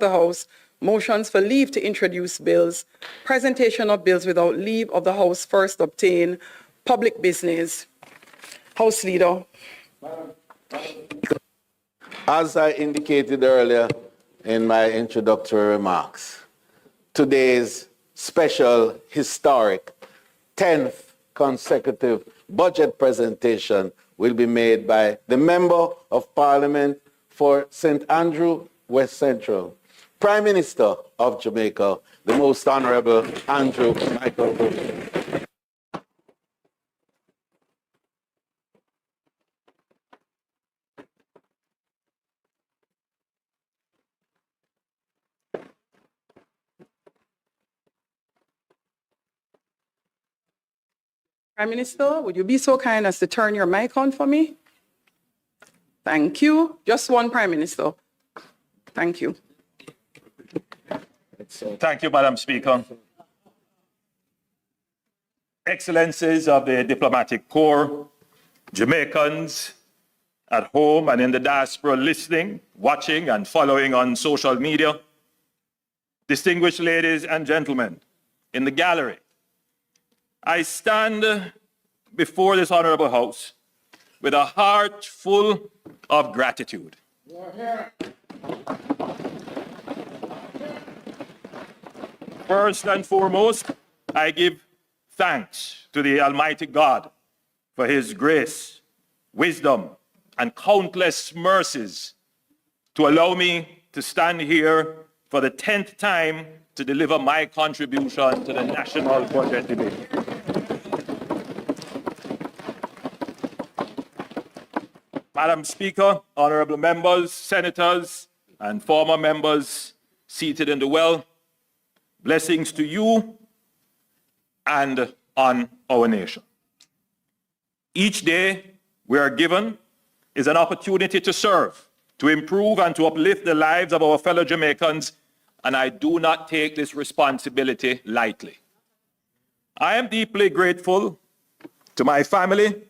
the House, motions for leave to introduce bills, presentation of bills without leave of the House first obtained, public business. House Leader. As I indicated earlier in my introductory remarks, today's special, historic, 10th consecutive budget presentation will be made by the Member of Parliament for St. Andrew, West Central, Prime Minister of Jamaica, the Most Honorable Andrew Michael Holness. Prime Minister, would you be so kind as to turn your mic on for me? Thank you. Just one Prime Minister. Thank you. Thank you, Madam Speaker. Excellencies of the diplomatic corps, Jamaicans at home and in the diaspora listening, watching and following on social media, distinguished ladies and gentlemen in the gallery, I stand before this honorable House with a heart full of gratitude. First and foremost, I give thanks to the Almighty God for His grace, wisdom, and countless mercies to allow me to stand here for the 10th time to deliver my contribution to the national budget debate. Madam Speaker, honorable members, senators, and former members seated in the well, blessings to you and on our nation. Each day we are given is an opportunity to serve, to improve and to uplift the lives of our fellow Jamaicans, and I do not take this responsibility lightly. I am deeply grateful to my family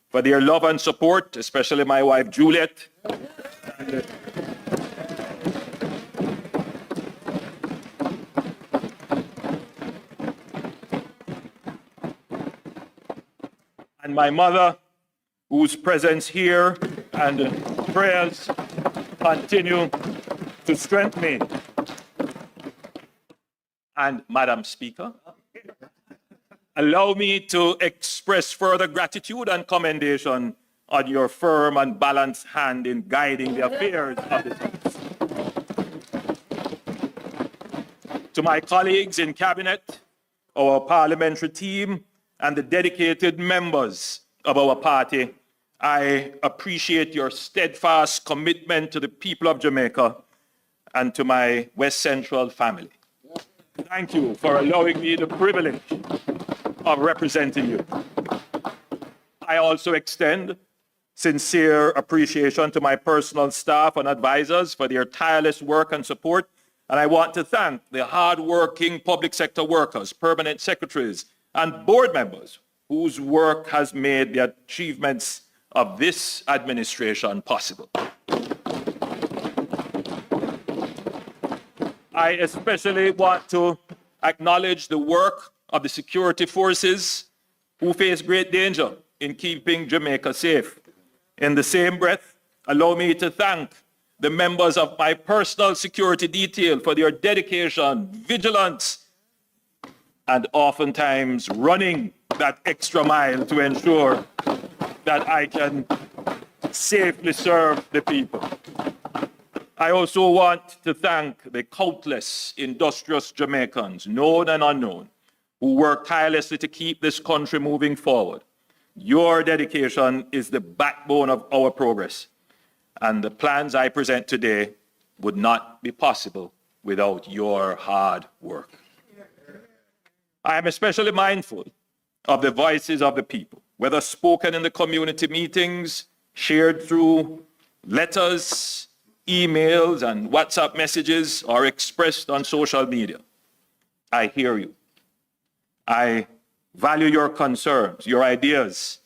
for their love and support, especially my wife Juliet. And my mother, whose presence here and prayers continue to strengthen me. And Madam Speaker, allow me to express further gratitude and commendation on your firm and balanced hand in guiding the affairs of this House. To my colleagues in Cabinet, our parliamentary team, and the dedicated members of our party, I appreciate your steadfast commitment to the people of Jamaica and to my West Central family. Thank you for allowing me the privilege of representing you. I also extend sincere appreciation to my personal staff and advisors for their tireless work and support. And I want to thank the hard-working public sector workers, permanent secretaries, and board members whose work has made the achievements of this administration possible. I especially want to acknowledge the work of the security forces who face great danger in keeping Jamaica safe. In the same breath, allow me to thank the members of my personal security detail for their dedication, vigilance, and oftentimes running that extra mile to ensure that I can safely serve the people. I also want to thank the countless industrious Jamaicans, known and unknown, who work tirelessly to keep this country moving forward. Your dedication is the backbone of our progress, and the plans I present today would not be possible without your hard work. I am especially mindful of the voices of the people, whether spoken in the community meetings, shared through letters, emails, and WhatsApp messages, or expressed on social media. I hear you. I value your concerns, your ideas,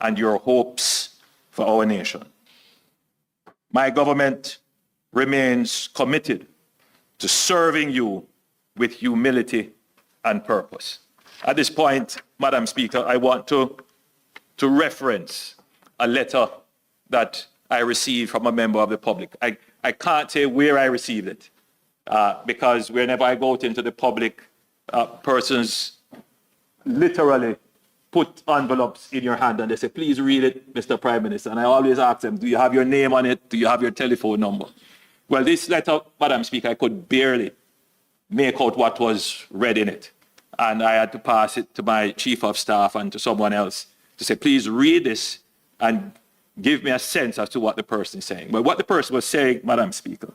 and your hopes for our nation. My government remains committed to serving you with humility and purpose. At this point, Madam Speaker, I want to reference a letter that I received from a member of the public. I can't say where I received it because whenever I go out into the public, persons literally put envelopes in your hand and they say, please read it, Mr. Prime Minister. And I always ask them, do you have your name on it? Do you have your telephone number? Well, this letter, Madam Speaker, I could barely make out what was read in it. And I had to pass it to my chief of staff and to someone else to say, please read this and give me a sense as to what the person is saying. But what the person was saying, Madam Speaker,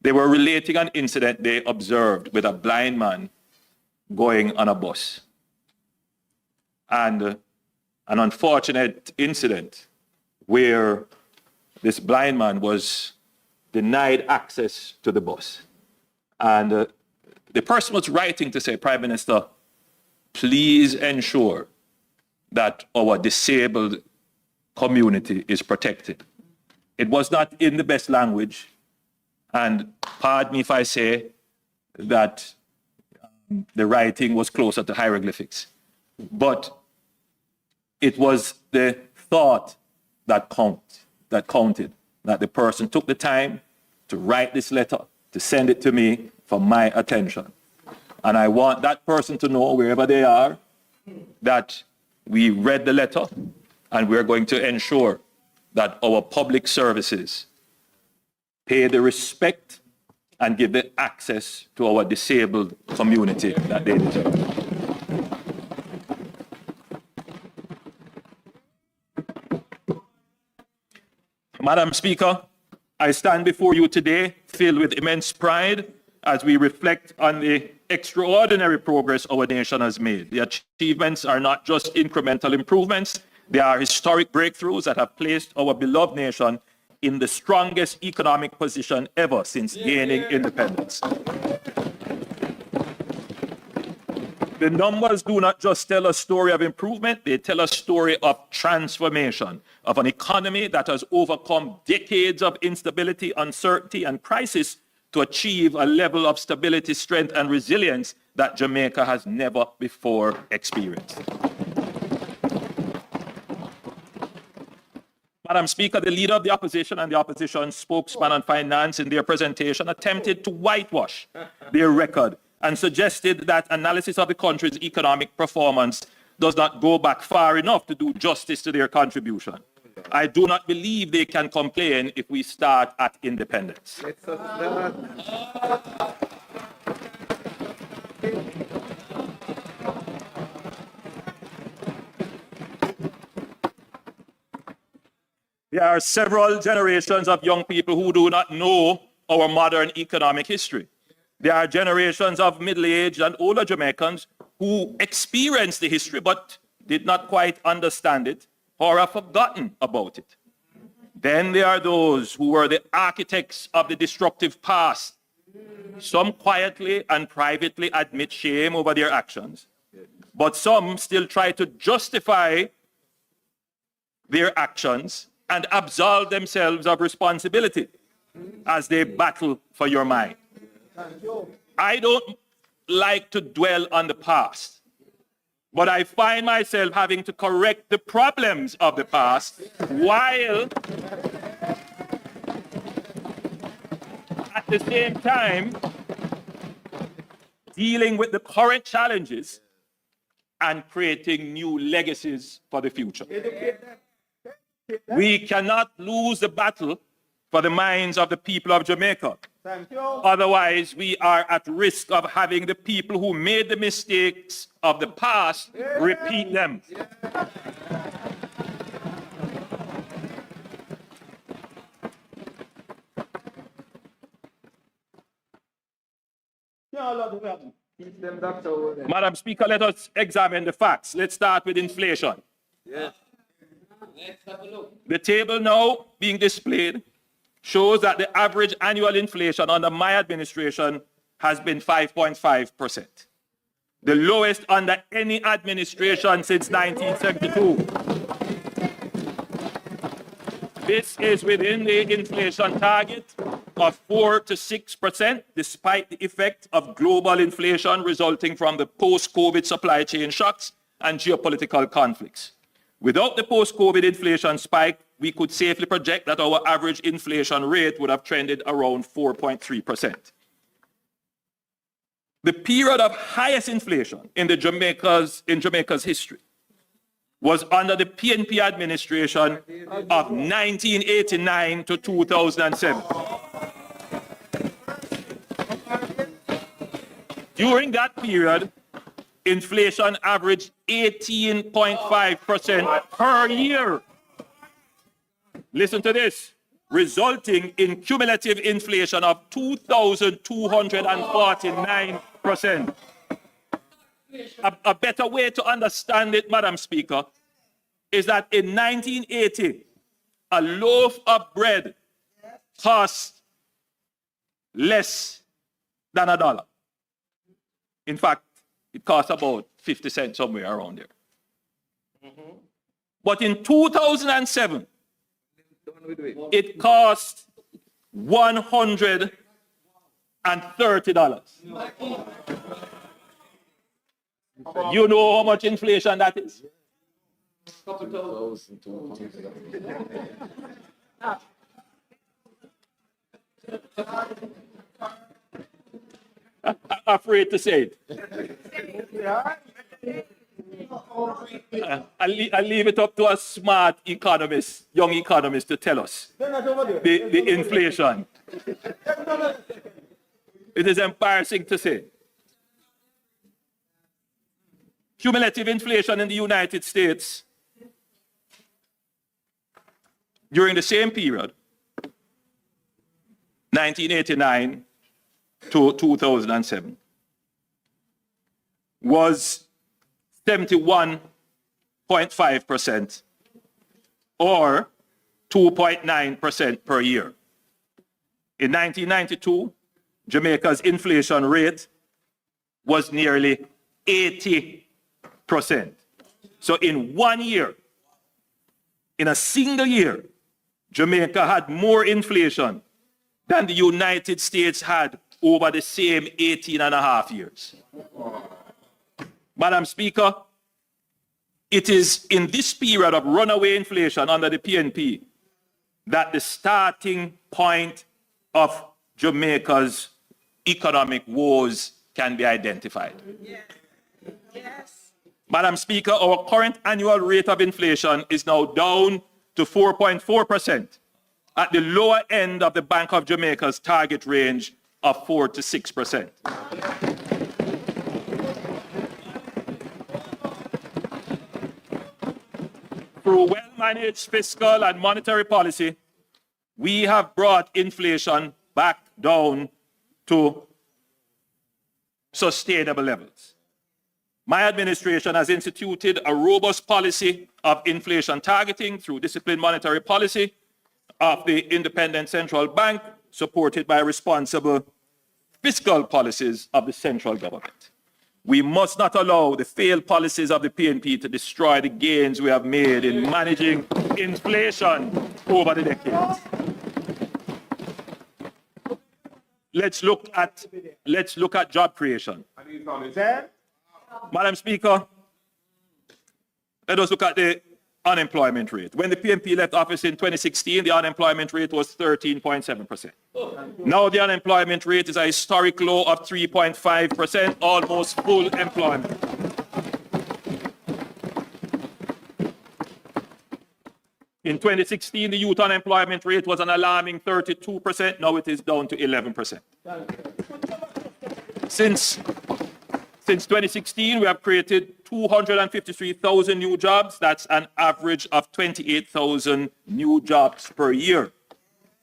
they were relating an incident they observed with a blind man going on a bus. And an unfortunate incident where this blind man was denied access to the bus. And the person was writing to say, Prime Minister, please ensure that our disabled community is protected. It was not in the best language, and pardon me if I say that the writing was closer to hieroglyphics, but it was the thought that counted, that the person took the time to write this letter, to send it to me for my attention. And I want that person to know, wherever they are, that we read the letter and we're going to ensure that our public services pay the respect and give the access to our disabled community that they deserve. Madam Speaker, I stand before you today filled with immense pride as we reflect on the extraordinary progress our nation has made. The achievements are not just incremental improvements, they are historic breakthroughs that have placed our beloved nation in the strongest economic position ever since gaining independence. The numbers do not just tell a story of improvement, they tell a story of transformation, of an economy that has overcome decades of instability, uncertainty, and crisis to achieve a level of stability, strength, and resilience that Jamaica has never before experienced. Madam Speaker, the leader of the opposition and the opposition spokesman on finance in their presentation attempted to whitewash their record and suggested that analysis of the country's economic performance does not go back far enough to do justice to their contribution. I do not believe they can complain if we start at independence. There are several generations of young people who do not know our modern economic history. There are generations of middle-aged and older Jamaicans who experienced the history but did not quite understand it or have forgotten about it. Then there are those who were the architects of the destructive past. Some quietly and privately admit shame over their actions, but some still try to justify their actions and absolve themselves of responsibility as they battle for your mind. I don't like to dwell on the past, but I find myself having to correct the problems of the past while at the same time dealing with the current challenges and creating new legacies for the future. We cannot lose the battle for the minds of the people of Jamaica. Otherwise, we are at risk of having the people who made the mistakes of the past repeat them. Madam Speaker, let us examine the facts. Let's start with inflation. Yes. Let's have a look. The table now being displayed shows that the average annual inflation under my administration has been 5.5%, the lowest under any administration since 1972. This is within the inflation target of 4 to 6%, despite the effect of global inflation resulting from the post-COVID supply chain shocks and geopolitical conflicts. Without the post-COVID inflation spike, we could safely project that our average inflation rate would have trended around 4.3%. The period of highest inflation in Jamaica's history was under the PNP administration of 1989 to 2007. During that period, inflation averaged 18.5% per year. Listen to this, resulting in cumulative inflation of 2,249%. A better way to understand it, Madam Speaker, is that in 1980, a loaf of bread cost less than $1. In fact, it cost about 50 cents, somewhere around there. But in 2007, it cost $130. You know how much inflation that is? I'm afraid to say it. I'll leave it up to a smart economist, young economist, to tell us the inflation. It is embarrassing to say. Cumulative inflation in the United States during the same period, 1989 to 2007, was 71.5% or 2.9% per year. In 1992, Jamaica's inflation rate was nearly 80%. So in 1 year, in a single year, Jamaica had more inflation than the United States had over the same 18 and a half years. Madam Speaker, it is in this period of runaway inflation under the PNP that the starting point of Jamaica's economic woes can be identified. Yes. Madam Speaker, our current annual rate of inflation is now down to 4.4%, at the lower end of the Bank of Jamaica's target range of 4 to 6%. Through well-managed fiscal and monetary policy, we have brought inflation back down to sustainable levels. My administration has instituted a robust policy of inflation targeting through disciplined monetary policy of the independent central bank, supported by responsible fiscal policies of the central government. We must not allow the failed policies of the PNP to destroy the gains we have made in managing inflation over the decades. Let's look at job creation. Madam Speaker, let us look at the unemployment rate. When the PNP left office in 2016, the unemployment rate was 13.7%. Now the unemployment rate is a historic low of 3.5%, almost full employment. In 2016, the youth unemployment rate was an alarming 32%. Now it is down to 11%. Since 2016, we have created 253,000 new jobs. That's an average of 28,000 new jobs per year.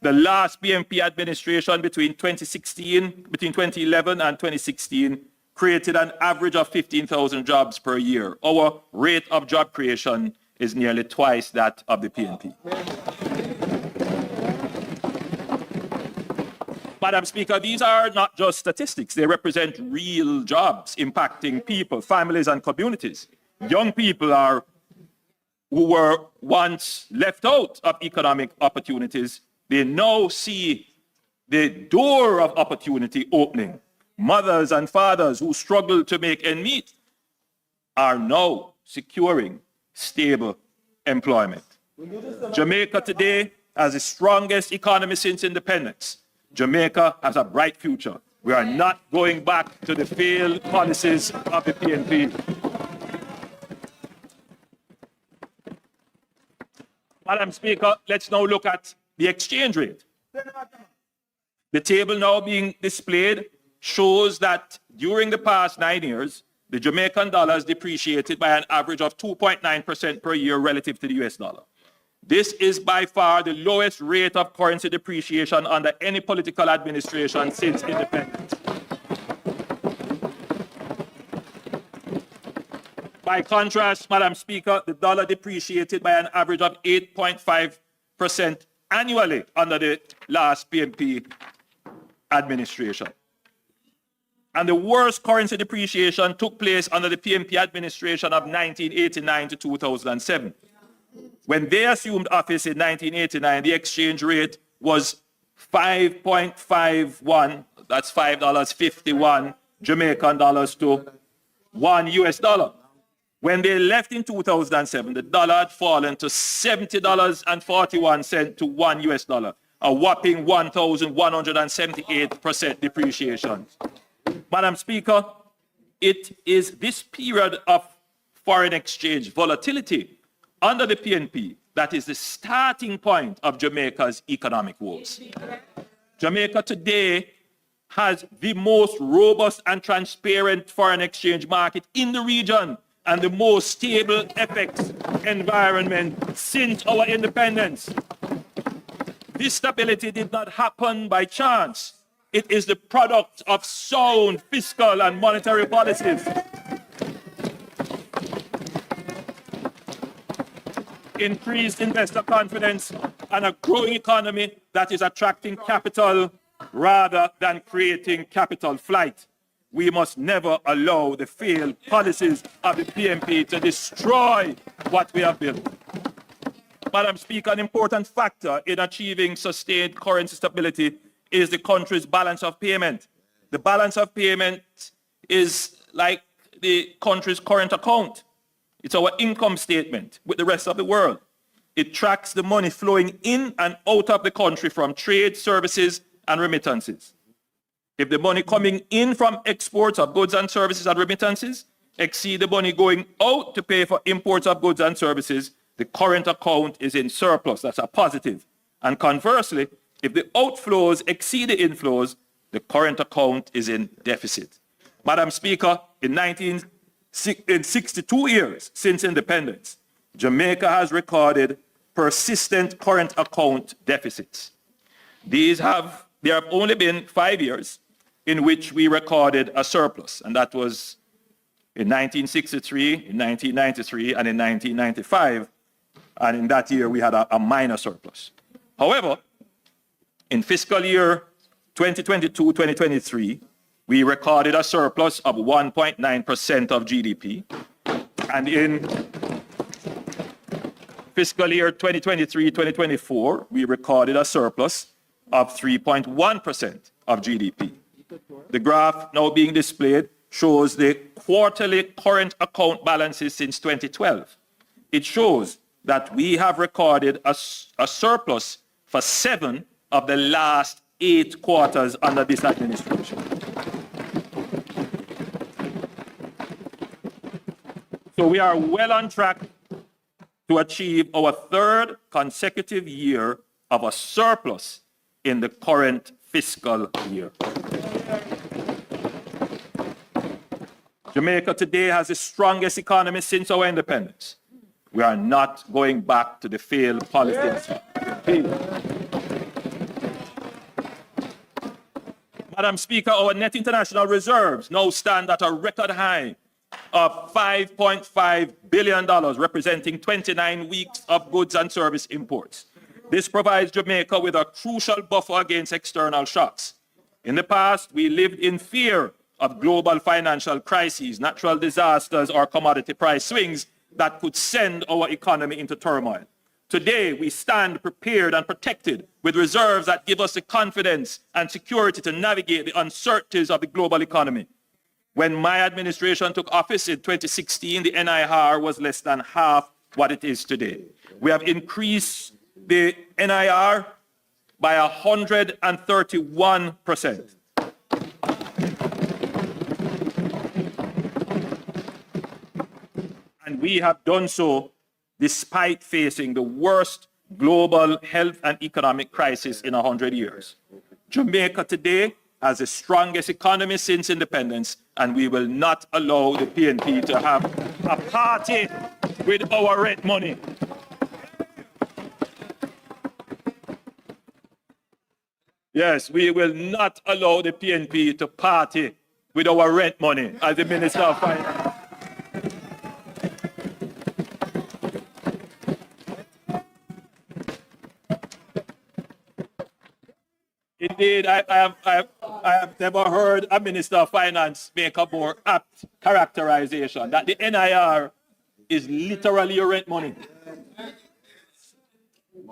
The last BNP administration between 2011 and 2016 created an average of 15,000 jobs per year. Our rate of job creation is nearly twice that of the PNP. Madam Speaker, these are not just statistics. They represent real jobs impacting people, families, and communities. Young people who were once left out of economic opportunities, they now see the door of opportunity opening. Mothers and fathers who struggle to make ends meet are now securing stable employment. Jamaica today has the strongest economy since independence. Jamaica has a bright future. We are not going back to the failed policies of the PNP. Madam Speaker, let's now look at the exchange rate. The table now being displayed shows that during the past 9 years, the Jamaican dollar has depreciated by an average of 2.9% per year relative to the US dollar. This is by far the lowest rate of currency depreciation under any political administration since independence. By contrast, Madam Speaker, the dollar depreciated by an average of 8.5% annually under the last PNP administration. And the worst currency depreciation took place under the PNP administration of 1989 to 2007. When they assumed office in 1989, the exchange rate was 5.51, that's $5.51 Jamaican dollars to $1 US dollar. When they left in 2007, the dollar had fallen to $70.41 to $1 US dollar, a whopping 1,178% depreciation. Madam Speaker, it is this period of foreign exchange volatility under the PNP that is the starting point of Jamaica's economic woes. Jamaica today has the most robust and transparent foreign exchange market in the region and the most stable FX environment since our independence. This stability did not happen by chance. It is the product of sound fiscal and monetary policies. Increased investor confidence and a growing economy that is attracting capital rather than creating capital flight. We must never allow the failed policies of the PNP to destroy what we have built. Madam Speaker, an important factor in achieving sustained currency stability is the country's balance of payment. The balance of payment is like the country's current account. It's our income statement with the rest of the world. It tracks the money flowing in and out of the country from trade, services, and remittances. If the money coming in from exports of goods and services and remittances exceed the money going out to pay for imports of goods and services, the current account is in surplus. That's a positive. And conversely, if the outflows exceed the inflows, the current account is in deficit. Madam Speaker, in 62 years since independence, Jamaica has recorded persistent current account deficits. There have only been 5 years in which we recorded a surplus, and that was in 1963, in 1993, and in 1995. And in that year, we had a minor surplus. However, in fiscal year 2022-2023, we recorded a surplus of 1.9% of GDP. And in fiscal year 2023-2024, we recorded a surplus of 3.1% of GDP. The graph now being displayed shows the quarterly current account balances since 2012. It shows that we have recorded a surplus for 7 of the last 8 quarters under this administration. So we are well on track to achieve our 3rd consecutive year of a surplus in the current fiscal year. Jamaica today has the strongest economy since our independence. We are not going back to the failed policies. Madam Speaker, our net international reserves now stand at a record high of $5.5 billion, representing 29 weeks of goods and service imports. This provides Jamaica with a crucial buffer against external shocks. In the past, we lived in fear of global financial crises, natural disasters, or commodity price swings that could send our economy into turmoil. Today, we stand prepared and protected with reserves that give us the confidence and security to navigate the uncertainties of the global economy. When my administration took office in 2016, the NIR was less than half what it is today. We have increased the NIR by 131%. And we have done so despite facing the worst global health and economic crisis in 100 years. Jamaica today has the strongest economy since independence, and we will not allow the PNP to have a party with our rent money. Yes, we will not allow the PNP to party with our rent money as the Minister of Finance. Indeed, I have never heard a Minister of Finance make a more apt characterization that the NIR is literally your rent money.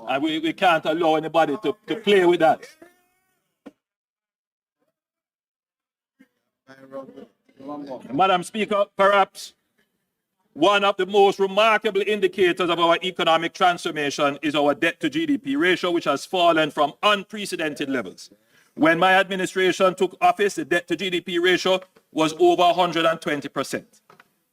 And we can't allow anybody to play with that. Madam Speaker, perhaps one of the most remarkable indicators of our economic transformation is our debt to GDP ratio, which has fallen from unprecedented levels. When my administration took office, the debt to GDP ratio was over 120%.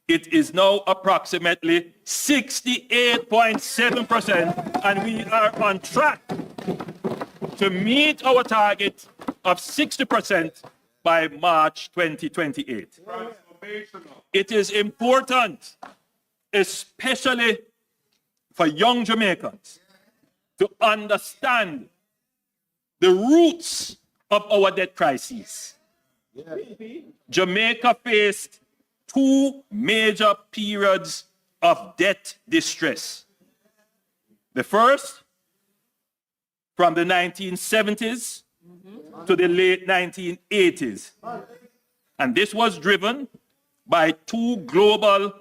It is now approximately 68.7%, and we are on track to meet our target of 60% by March 2028. It is important, especially for young Jamaicans, to understand the roots of our debt crisis. Jamaica faced two major periods of debt distress. The first, from the 1970s to the late 1980s. And this was driven by two global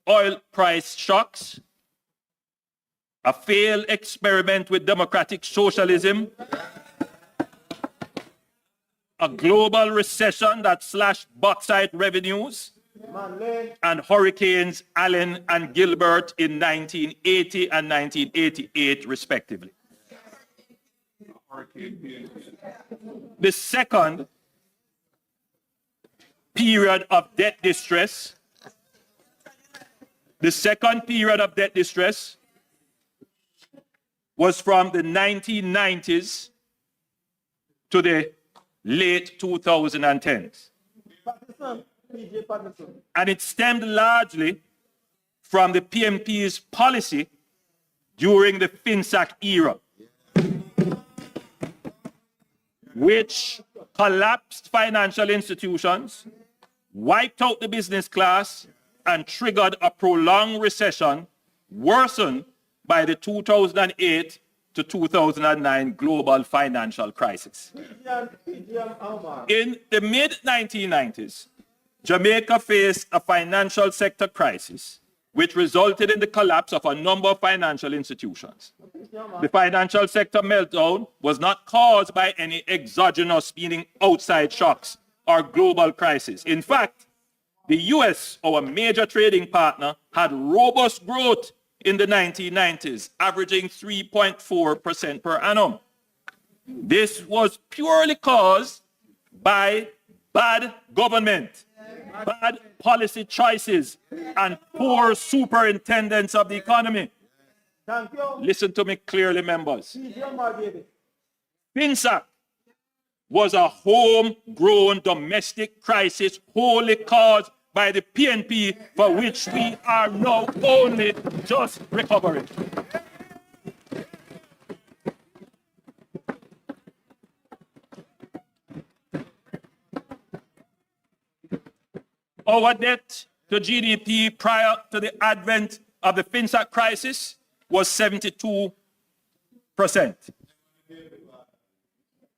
oil price shocks, a failed experiment with democratic socialism, a global recession that slashed bauxite revenues, and Hurricanes Allen and Gilbert in 1980 and 1988, respectively. The second period of debt distress, was from the 1990s to the late 2010s. And it stemmed largely from the PMP's policy during the Finsac era, which collapsed financial institutions, wiped out the business class, and triggered a prolonged recession worsened by the 2008 to 2009 global financial crisis. In the mid-1990s, Jamaica faced a financial sector crisis, which resulted in the collapse of a number of financial institutions. The financial sector meltdown was not caused by any exogenous, meaning outside shocks or global crisis. In fact, the US, our major trading partner, had robust growth in the 1990s, averaging 3.4% per annum. This was purely caused by bad government, bad policy choices, and poor superintendence of the economy. Listen to me clearly, members. Finsac was a homegrown domestic crisis wholly caused by the PNP, for which we are now only just recovering. Our debt to GDP prior to the advent of the Finsac crisis was 72%.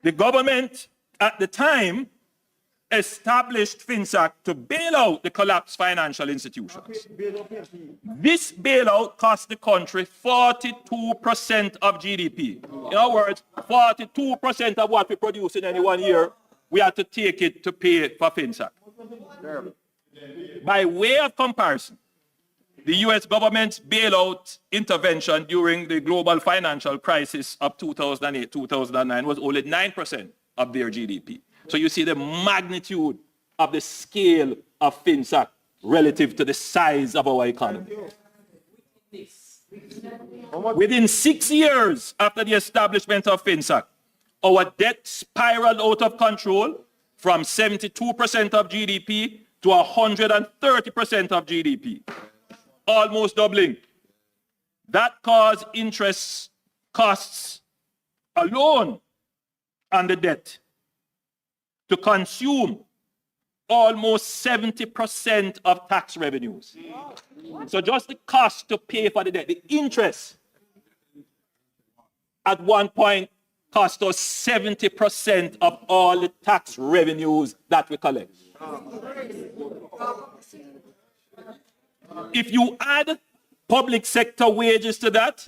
The government at the time established Finsac to bail out the collapsed financial institutions. This bailout cost the country 42% of GDP. In other words, 42% of what we produce in any 1 year, we had to take it to pay for Finsac. By way of comparison, the US government's bailout intervention during the global financial crisis of 2008-2009 was only 9% of their GDP. So you see the magnitude of the scale of Finsac relative to the size of our economy. Within 6 years after the establishment of Finsac, our debt spiraled out of control from 72% of GDP to 130% of GDP, almost doubling. That caused interest costs alone on the debt to consume almost 70% of tax revenues. So just the cost to pay for the debt, the interest at one point cost us 70% of all the tax revenues that we collect. If you add public sector wages to that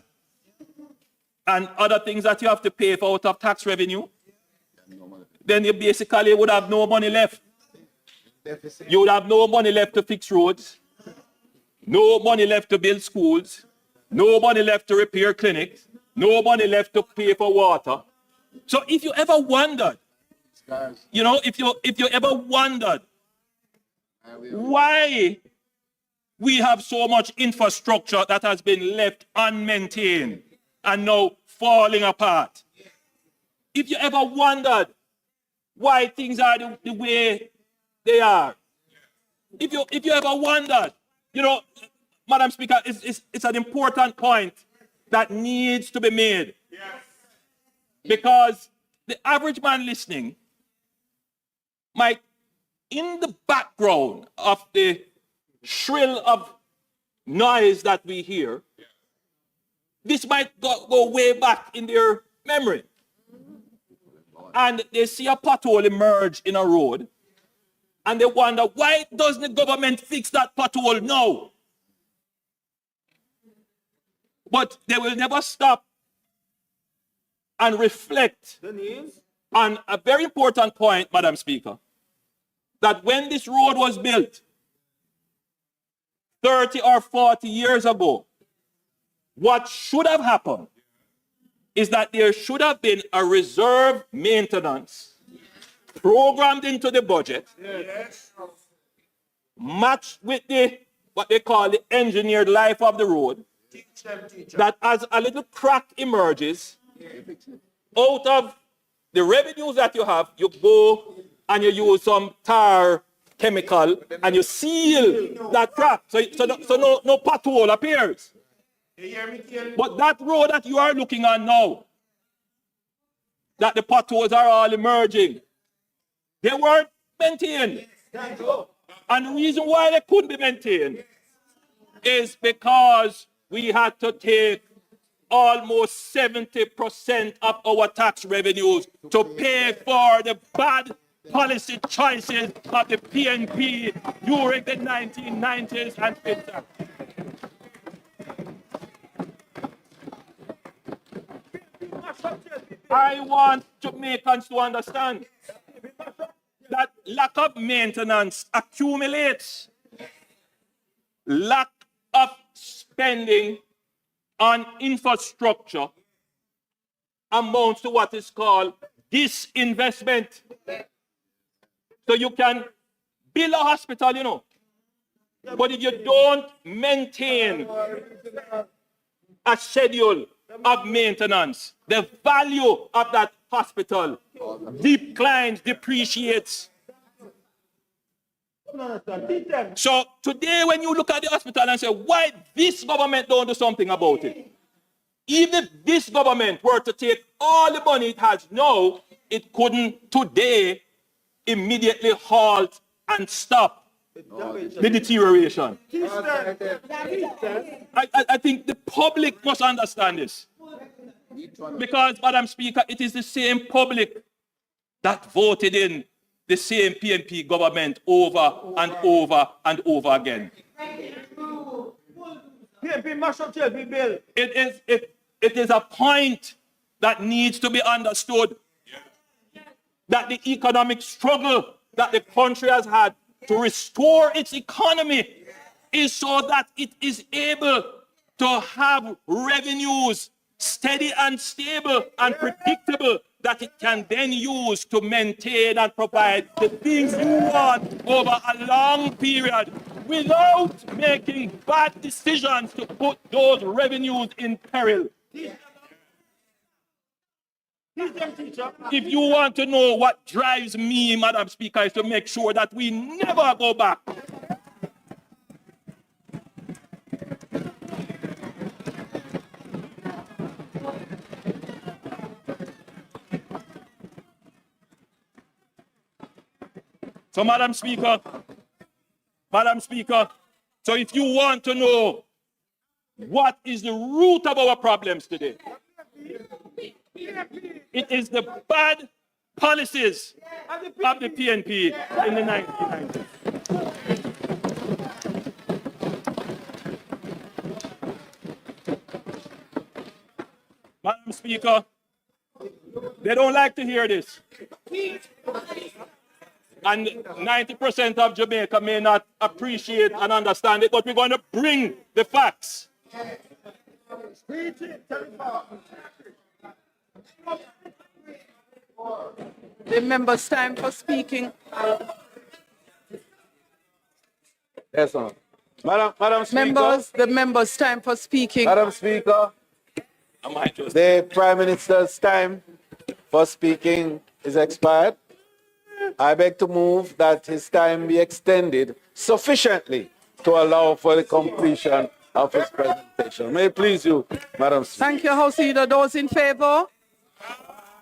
and other things that you have to pay for out of tax revenue, then you basically would have no money left. You would have no money left to fix roads, no money left to build schools, no money left to repair clinics, no money left to pay for water. So if you ever wondered, if you ever wondered why we have so much infrastructure that has been left unmaintained and now falling apart, if you ever wondered why things are the way they are, if you ever wondered, Madam Speaker, it's an important point that needs to be made. Yes. Because the average man listening might, in the background of the shrill of noise that we hear, this might go way back in their memory. And they see a pothole emerge in a road, and they wonder, why doesn't the government fix that pothole now? But they will never stop and reflect on a very important point, Madam Speaker, that when this road was built 30 or 40 years ago, what should have happened is that there should have been a reserve maintenance programmed into the budget, matched with what they call the engineered life of the road, that as a little crack emerges, out of the revenues that you have, you go and you use some tar chemical and you seal that crack, so no pothole appears. But that road that you are looking on now, that the potholes are all emerging, they weren't maintained. And the reason why they couldn't be maintained is because we had to take almost 70% of our tax revenues to pay for the bad policy choices of the PNP during the 1990s and 50s. I want Jamaicans to understand that lack of maintenance accumulates. Lack of spending on infrastructure amounts to what is called disinvestment. So you can build a hospital, but if you don't maintain a schedule of maintenance, the value of that hospital declines, depreciates. So today when you look at the hospital and say, why this government don't do something about it? Even if this government were to take all the money it has now, it couldn't today immediately halt and stop the deterioration. I think the public must understand this. Because, Madam Speaker, it is the same public that voted in the same PNP government over and over and over again. It is a point that needs to be understood that the economic struggle that the country has had to restore its economy is so that it is able to have revenues steady and stable and predictable that it can then use to maintain and provide the things you want over a long period without making bad decisions to put those revenues in peril. If you want to know what drives me, Madam Speaker, is to make sure that we never go back. So, Madam Speaker, so if you want to know what is the root of our problems today, it is the bad policies of the PNP in the 1990s. Madam Speaker, they don't like to hear this. And 90% of Jamaica may not appreciate and understand it, but we're going to bring the facts. The members' time for speaking. Yes, sir. Madam Speaker. Members, the members' time for speaking. Madam Speaker, the Prime Minister's time for speaking is expired. I beg to move that his time be extended sufficiently to allow for the completion of his presentation. May it please you, Madam Speaker. Thank you, House Leader. Those in favor?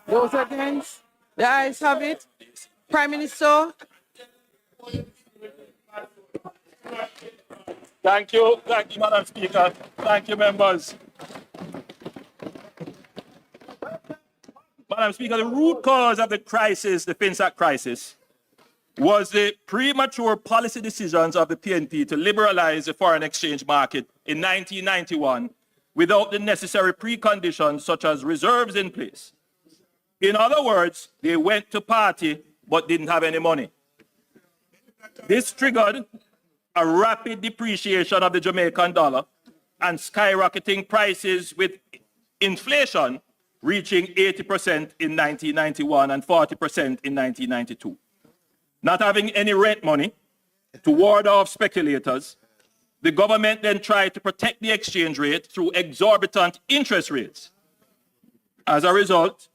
Those against? The ayes have it. Prime Minister? Thank you, Madam Speaker. Thank you, members. Madam Speaker, the root cause of the crisis, the Finsac crisis, was the premature policy decisions of the PNP to liberalize the foreign exchange market in 1991 without the necessary preconditions such as reserves in place. In other words, they went to party but didn't have any money. This triggered a rapid depreciation of the Jamaican dollar and skyrocketing prices with inflation reaching 80% in 1991 and 40% in 1992. Not having any rent money to ward off speculators, the government then tried to protect the exchange rate through exorbitant interest rates. As a result,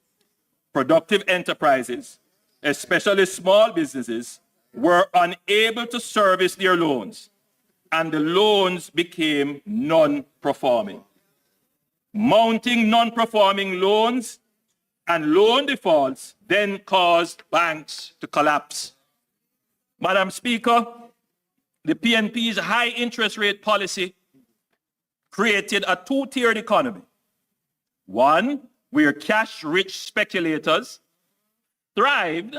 productive enterprises, especially small businesses, were unable to service their loans, and the loans became non-performing. Mounting non-performing loans and loan defaults then caused banks to collapse. Madam Speaker, the PNP's high interest rate policy created a two-tiered economy. One, where cash-rich speculators thrived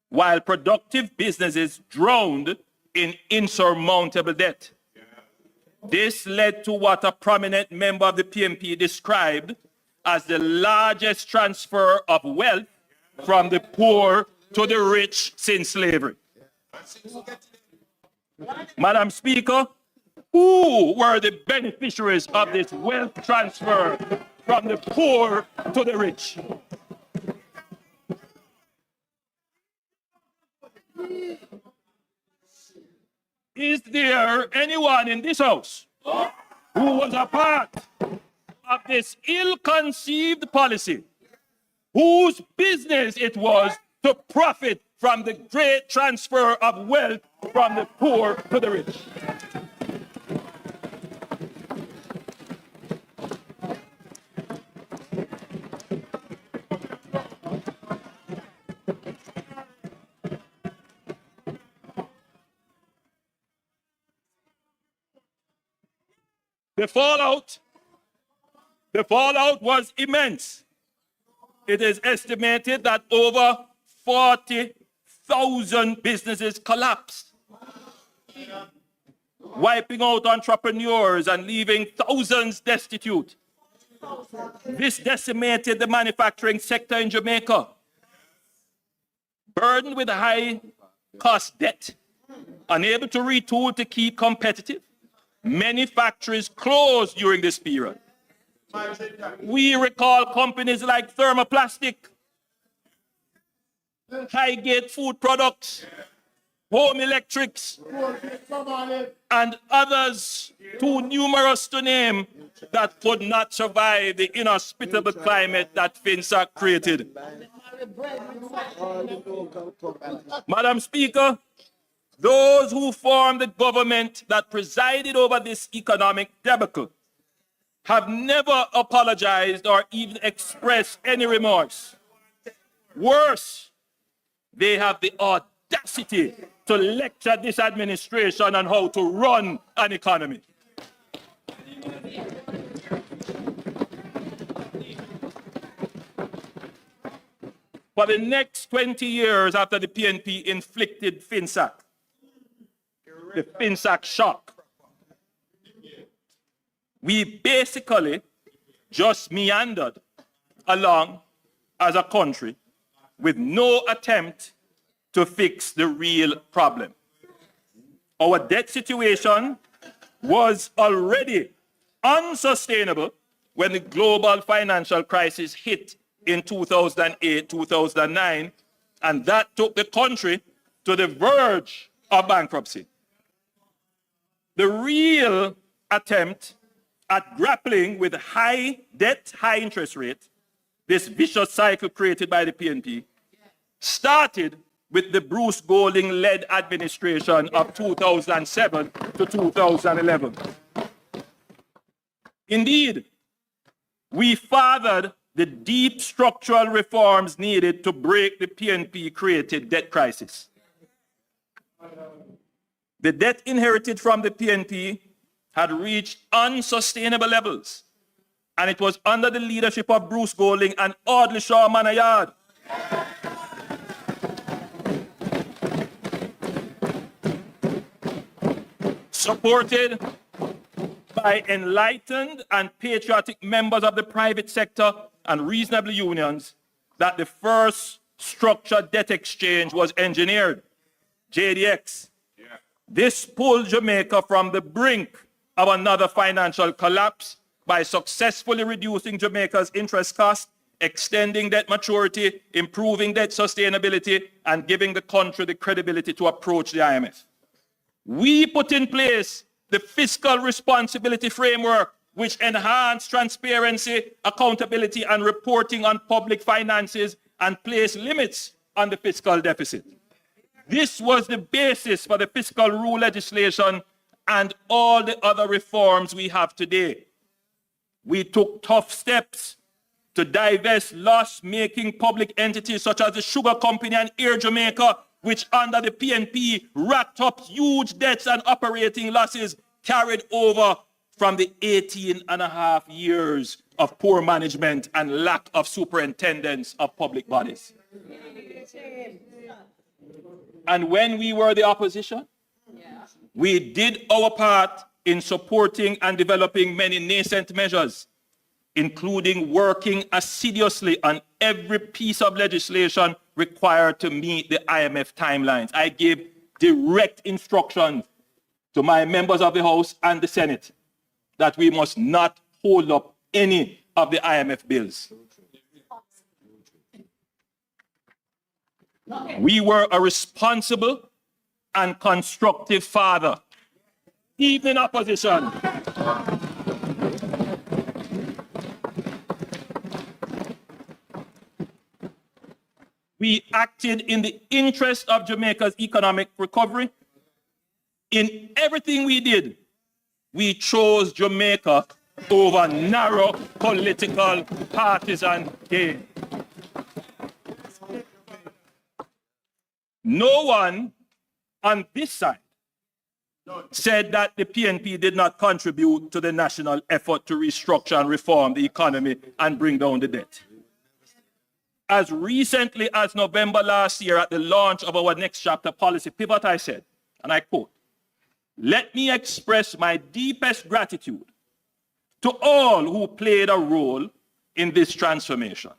while productive businesses drowned in insurmountable debt. This led to what a prominent member of the PNP described as the largest transfer of wealth from the poor to the rich since slavery. Madam Speaker, who were the beneficiaries of this wealth transfer from the poor to the rich? Is there anyone in this house who was a part of this ill-conceived policy, whose business it was to profit from the great transfer of wealth from the poor to the rich? The fallout was immense. It is estimated that over 40 1,000 businesses collapsed, wiping out entrepreneurs and leaving thousands destitute. This decimated the manufacturing sector in Jamaica. Burdened with high-cost debt, unable to retool to keep competitive, many factories closed during this period. We recall companies like Thermoplastic, Highgate Food Products, Home Electrics, and others too numerous to name that could not survive the inhospitable climate that Finsac created. Madam Speaker, those who formed the government that presided over this economic debacle have never apologized or even expressed any remorse. Worse, they have the audacity to lecture this administration on how to run an economy. For the next 20 years after the PNP inflicted Finsac, the Finsac shock, we basically just meandered along as a country with no attempt to fix the real problem. Our debt situation was already unsustainable when the global financial crisis hit in 2008, 2009, and that took the country to the verge of bankruptcy. The real attempt at grappling with high debt, high interest rate, this vicious cycle created by the PNP, started with the Bruce Golding-led administration of 2007 to 2011. Indeed, we fathered the deep structural reforms needed to break the PNP-created debt crisis. The debt inherited from the PNP had reached unsustainable levels, and it was under the leadership of Bruce Golding and Audley Shaw Manayard supported by enlightened and patriotic members of the private sector and reasonable unions that the first structured debt exchange was engineered, JDX. This pulled Jamaica from the brink of another financial collapse by successfully reducing Jamaica's interest cost, extending debt maturity, improving debt sustainability, and giving the country the credibility to approach the IMF. We put in place the fiscal responsibility framework, which enhanced transparency, accountability, and reporting on public finances and placed limits on the fiscal deficit. This was the basis for the fiscal rule legislation and all the other reforms we have today. We took tough steps to divest loss-making public entities such as the Sugar Company and Air Jamaica, which under the PNP racked up huge debts and operating losses carried over from the 18.5 years of poor management and lack of superintendence of public bodies. And when we were the opposition, we did our part in supporting and developing many nascent measures, including working assiduously on every piece of legislation required to meet the IMF timelines. I gave direct instructions to my members of the House and the Senate that we must not hold up any of the IMF bills. We were a responsible and constructive father, even in opposition. We acted in the interest of Jamaica's economic recovery. In everything we did, we chose Jamaica over narrow political partisan gain. No one on this side said that the PNP did not contribute to the national effort to restructure and reform the economy and bring down the debt. As recently as November last year at the launch of our Next Chapter policy pivot, I said, and I quote, "Let me express my deepest gratitude to all who played a role in this transformation.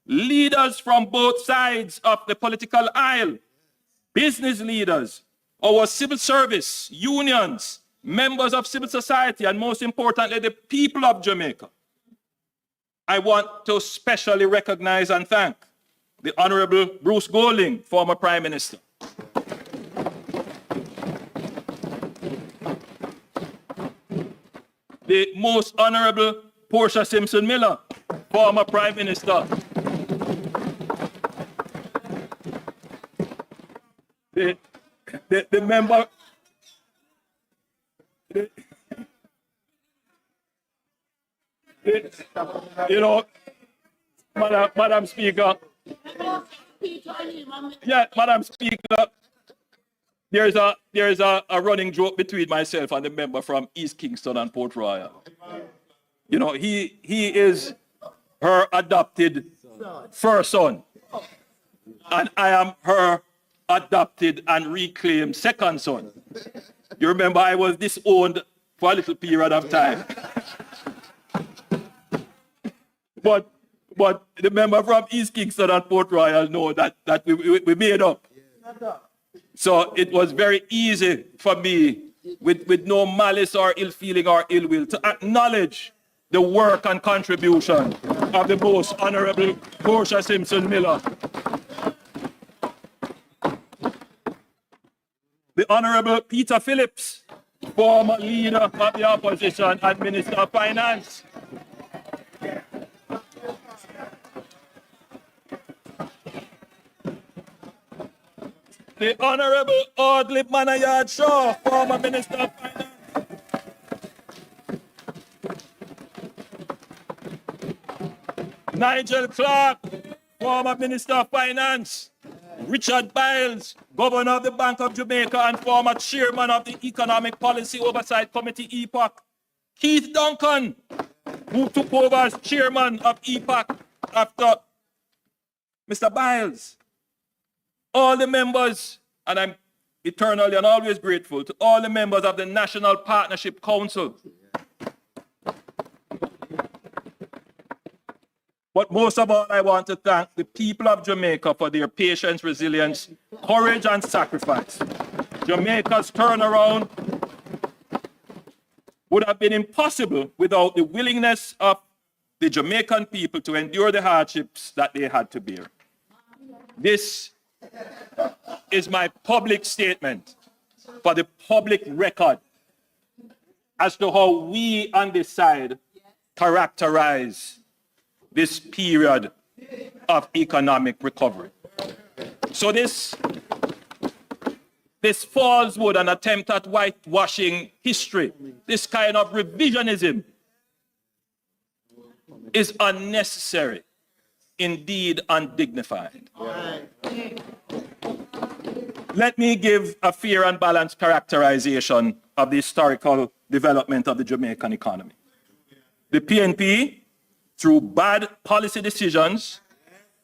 Leaders from both sides of the political aisle, business leaders, our civil service, unions, members of civil society, and most importantly, the people of Jamaica. I want to specially recognize and thank the Honorable Bruce Golding, former Prime Minister. The Most Honorable Portia Simpson Miller, former Prime Minister. The member, you know, Madam Speaker. Yeah, Madam Speaker, there's a running joke between myself and the member from East Kingston and Port Royal. You know, he is her adopted first son, and I am her adopted and reclaimed second son. You remember I was disowned for a little period of time. But the member from East Kingston and Port Royal know that we made up. So it was very easy for me, with no malice or ill feeling or ill will, to acknowledge the work and contribution of the Most Honorable Portia Simpson Miller. The Honorable Peter Phillips, former leader of the opposition and Minister of Finance. The Honorable Audley Manayard Shaw, former Minister of Finance. Nigel Clark, former Minister of Finance. Richard Biles, Governor of the Bank of Jamaica and former Chairman of the Economic Policy Oversight Committee, EPOC. Keith Duncan, who took over as Chairman of EPOC after Mr. Biles. All the members, and I'm eternally and always grateful to all the members of the National Partnership Council. But most of all, I want to thank the people of Jamaica for their patience, resilience, courage, and sacrifice. Jamaica's turnaround would have been impossible without the willingness of the Jamaican people to endure the hardships that they had to bear. This is my public statement for the public record as to how we on this side characterize this period of economic recovery. So this falls with an attempt at whitewashing history, this kind of revisionism, is unnecessary, indeed undignified. Let me give a fair and balanced characterization of the historical development of the Jamaican economy. The PNP, through bad policy decisions,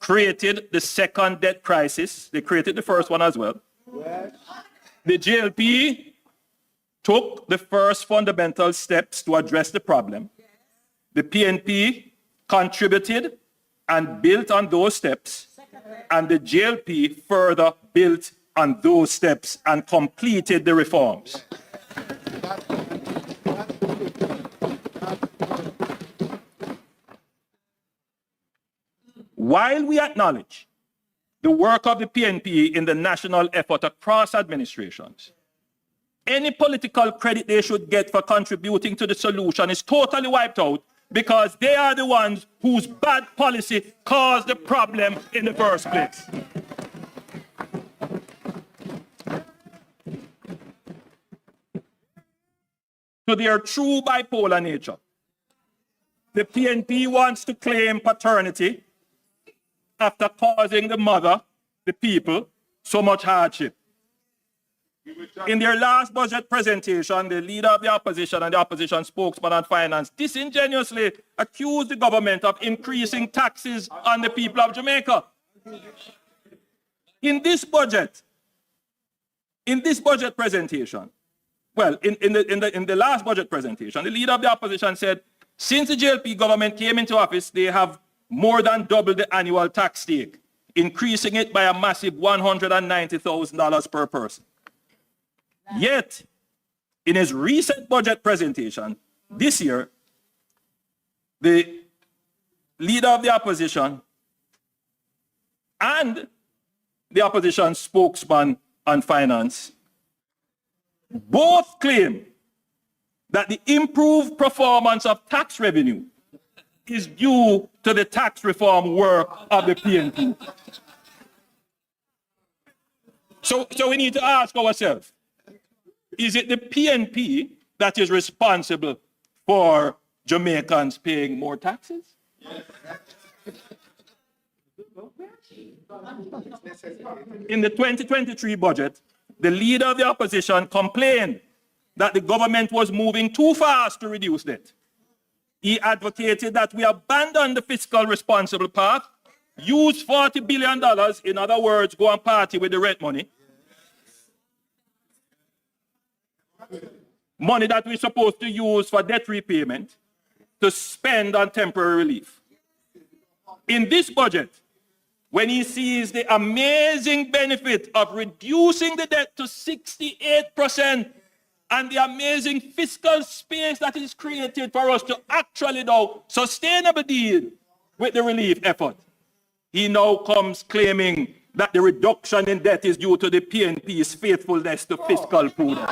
created the second debt crisis. They created the first one as well. The JLP took the first fundamental steps to address the problem. The PNP contributed and built on those steps, and the JLP further built on those steps and completed the reforms. While we acknowledge the work of the PNP in the national effort across administrations, any political credit they should get for contributing to the solution is totally wiped out because they are the ones whose bad policy caused the problem in the first place. To their true bipolar nature, the PNP wants to claim paternity after causing the mother, the people, so much hardship. In their last budget presentation, the leader of the opposition and the opposition spokesman on finance disingenuously accused the government of increasing taxes on the people of Jamaica. In this budget presentation, well, in the last budget presentation, the leader of the opposition said, since the JLP government came into office, they have more than doubled the annual tax take, increasing it by a massive $190,000 per person. Yet, in his recent budget presentation this year, the leader of the opposition and the opposition spokesman on finance both claim that the improved performance of tax revenue is due to the tax reform work of the PNP. So we need to ask ourselves, is it the PNP that is responsible for Jamaicans paying more taxes? Yes. In the 2023 budget, the leader of the opposition complained that the government was moving too fast to reduce debt. He advocated that we abandon the fiscal responsible path, use $40 billion, in other words, go and party with the rent money, money that we're supposed to use for debt repayment, to spend on temporary relief. In this budget, when he sees the amazing benefit of reducing the debt to 68% and the amazing fiscal space that is created for us to actually now sustainably deal with the relief effort, he now comes claiming that the reduction in debt is due to the PNP's faithfulness to fiscal prudence.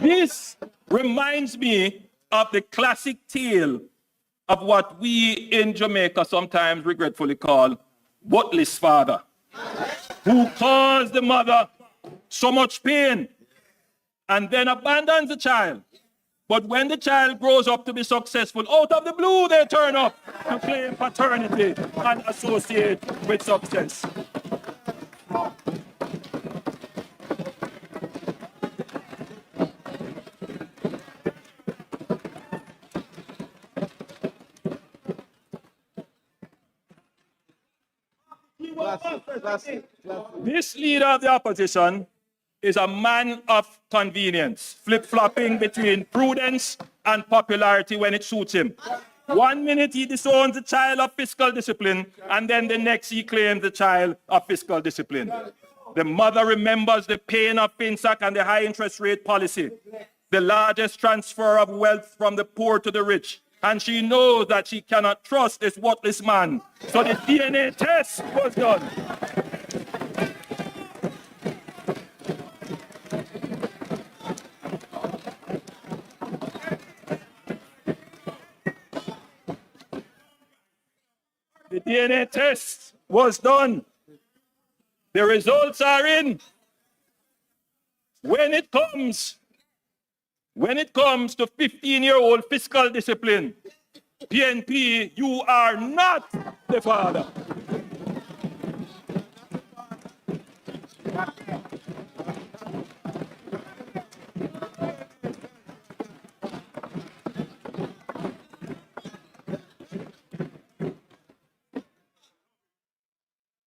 This reminds me of the classic tale of what we in Jamaica sometimes regretfully call buttless father, who caused the mother so much pain and then abandons the child. But when the child grows up to be successful, out of the blue they turn up to claim paternity and associate with success. This leader of the opposition is a man of convenience, flip-flopping between prudence and popularity when it suits him. 1 minute he disowns the child of fiscal discipline, and then the next he claims the child of fiscal discipline. The mother remembers the pain of Finsac and the high interest rate policy, the largest transfer of wealth from the poor to the rich, and she knows that she cannot trust this worthless man. So the DNA test was done. The DNA test was done. The results are in. When it comes to 15-year-old fiscal discipline, PNP, you are not the father.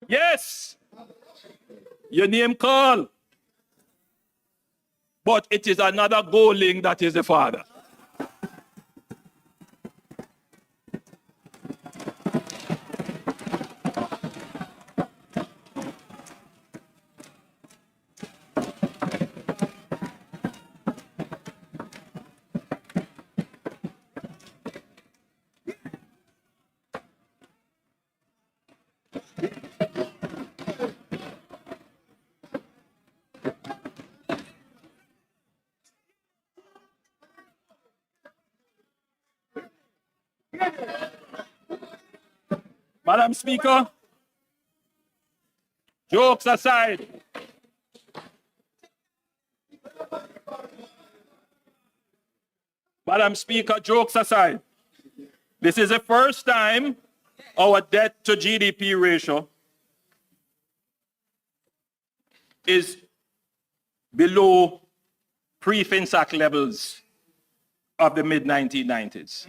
Yes, your name call, but it is another goaling that is the father. Madam Speaker, jokes aside, Madam Speaker, jokes aside, This is the first time our debt to GDP ratio is below pre-Finsac levels of the mid-1990s.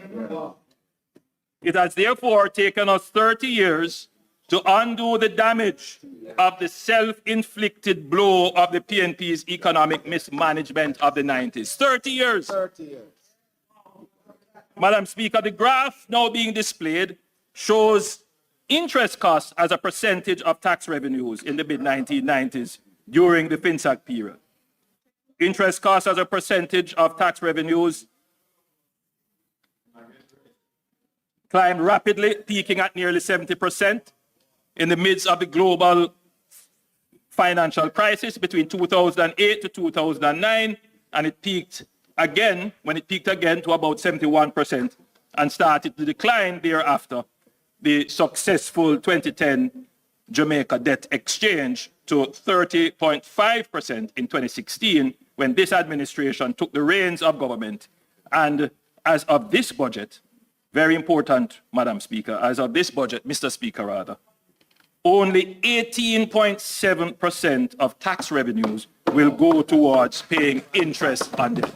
It has therefore taken us 30 years to undo the damage of the self-inflicted blow of the PNP's economic mismanagement of the 90s. 30 years. 30 years. Madam Speaker, the graph now being displayed shows interest costs as a percentage of tax revenues in the mid-1990s during the Finsac period. Interest costs as a percentage of tax revenues climbed rapidly, peaking at nearly 70% in the midst of the global financial crisis between 2008 to 2009, and it peaked again, to about 71% and started to decline thereafter. The successful 2010 Jamaica debt exchange to 30.5% in 2016 when this administration took the reins of government. And as of this budget, very important, Madam Speaker, as of this budget, Mr. Speaker rather, only 18.7% of tax revenues will go towards paying interest on debt.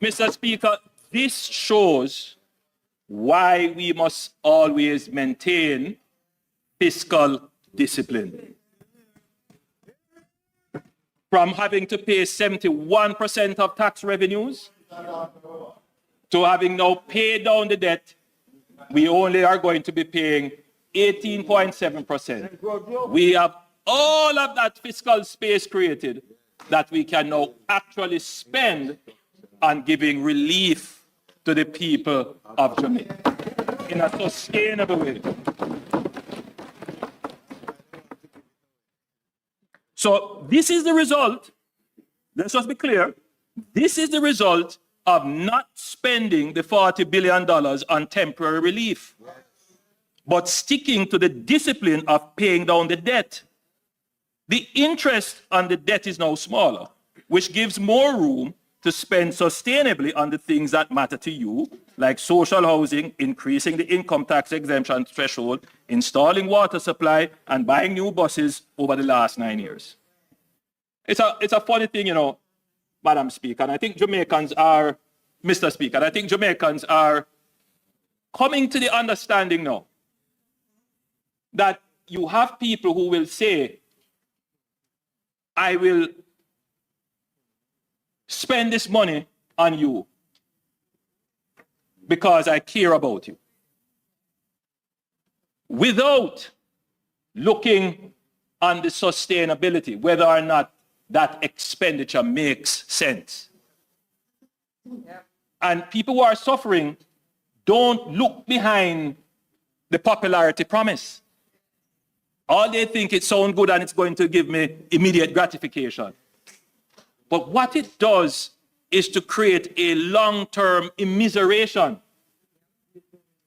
Mr. Speaker, this shows why we must always maintain fiscal discipline. From having to pay 71% of tax revenues to having now paid down the debt, we only are going to be paying 18.7%. We have all of that fiscal space created that we can now actually spend on giving relief to the people of Jamaica in a sustainable way. So this is the result, let's just be clear, this is the result of not spending the $40 billion on temporary relief, but sticking to the discipline of paying down the debt. The interest on the debt is now smaller, which gives more room to spend sustainably on the things that matter to you, like social housing, increasing the income tax exemption threshold, installing water supply, and buying new buses over the last 9 years. It's a funny thing, you know, Madam Speaker, and I think Jamaicans are, Mr. Speaker, I think Jamaicans are coming to the understanding now that you have people who will say, I will spend this money on you because I care about you, without looking on the sustainability, whether or not that expenditure makes sense. Yeah. And people who are suffering don't look behind the popularity promise. All they think it sounds good and it's going to give me immediate gratification. But what it does is to create a long-term immiseration,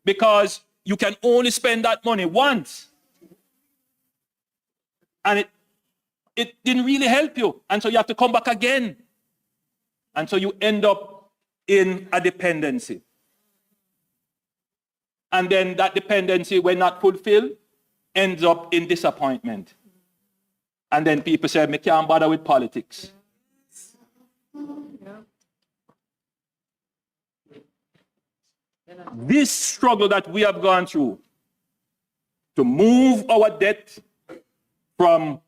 because you can only spend that money once. And it didn't really help you. And so you have to come back again. And so you end up in a dependency. And then that dependency, when not fulfilled, ends up in disappointment. And then people say, I can't bother with politics. This struggle that we have gone through to move our debt from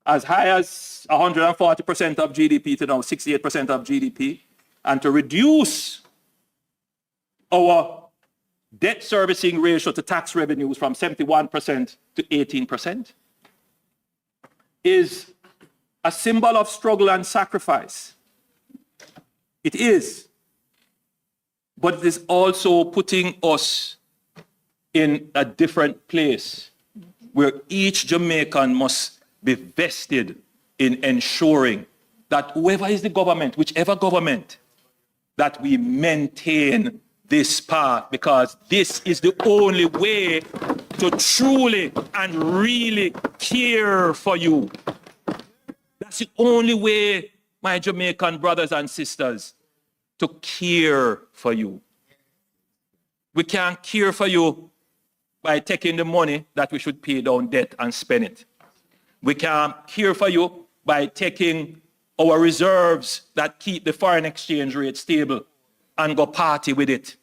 as high as 140% of GDP to now 68% of GDP, and to reduce our debt servicing ratio to tax revenues from 71% to 18%, is a symbol of struggle and sacrifice. It is. But it is also putting us in a different place where each Jamaican must be vested in ensuring that whoever is the government, whichever government, that we maintain this path, because this is the only way to truly and really care for you. That's the only way, my Jamaican brothers and sisters, to care for you. We can't care for you by taking the money that we should pay down debt and spend it. We can't care for you by taking our reserves that keep the foreign exchange rate stable and go party with it.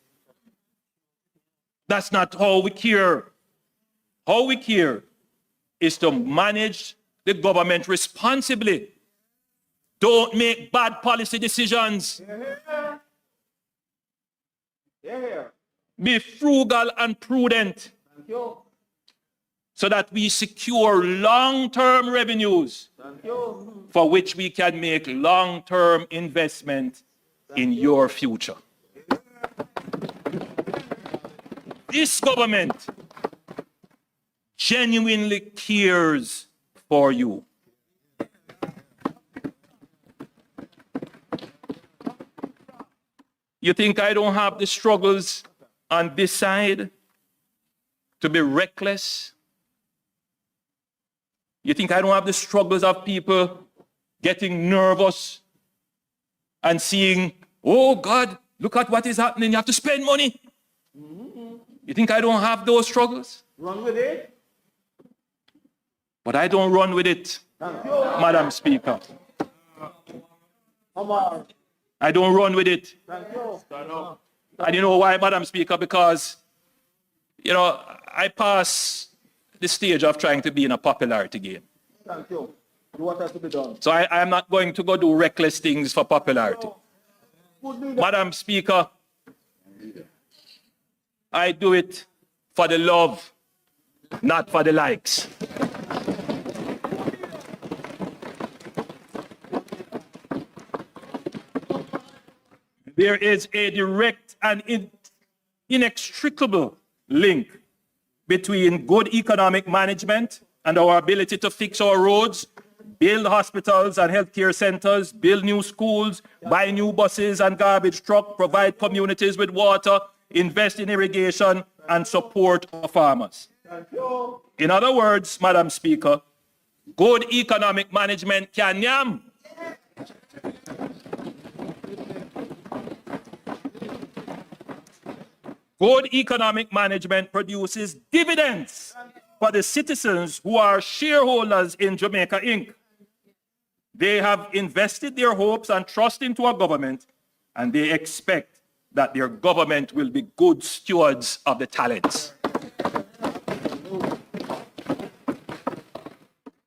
That's not how we care. How we care is to manage the government responsibly. Don't make bad policy decisions. Be frugal and prudent so that we secure long-term revenues for which we can make long-term investment in your future. This government genuinely cares for you. You think I don't have the struggles on this side to be reckless? You think I don't have the struggles of people getting nervous and seeing, oh God, look at what is happening, you have to spend money? You think I don't have those struggles? Run with it. But I don't run with it, Madam Speaker. Come on. I don't run with it. Thank you. And you know why, Madam Speaker? Because, you know, I pass the stage of trying to be in a popularity game. Thank you. Do what has to be done. So I am not going to go do reckless things for popularity. Madam Speaker, I do it for the love, not for the likes. There is a direct and inextricable link between good economic management and our ability to fix our roads, build hospitals and healthcare centers, build new schools, buy new buses and garbage trucks, provide communities with water, invest in irrigation, and support our farmers. In other words, Madam Speaker, good economic management can yam. Good economic management produces dividends for the citizens who are shareholders in Jamaica Inc. They have invested their hopes and trust into our government, and they expect that their government will be good stewards of the talents.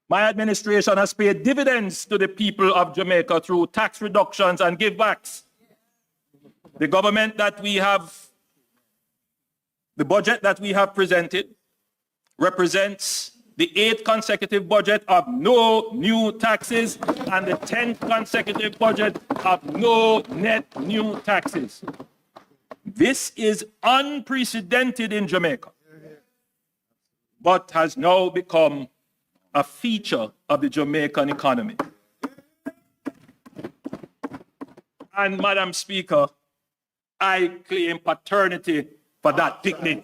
My administration has paid dividends to the people of Jamaica through tax reductions and givebacks. The government that we have The budget that we have presented represents the 8th consecutive budget of no new taxes and the 10th consecutive budget of no net new taxes. This is unprecedented in Jamaica, but has now become a feature of the Jamaican economy. And Madam Speaker, I claim paternity for that picnic.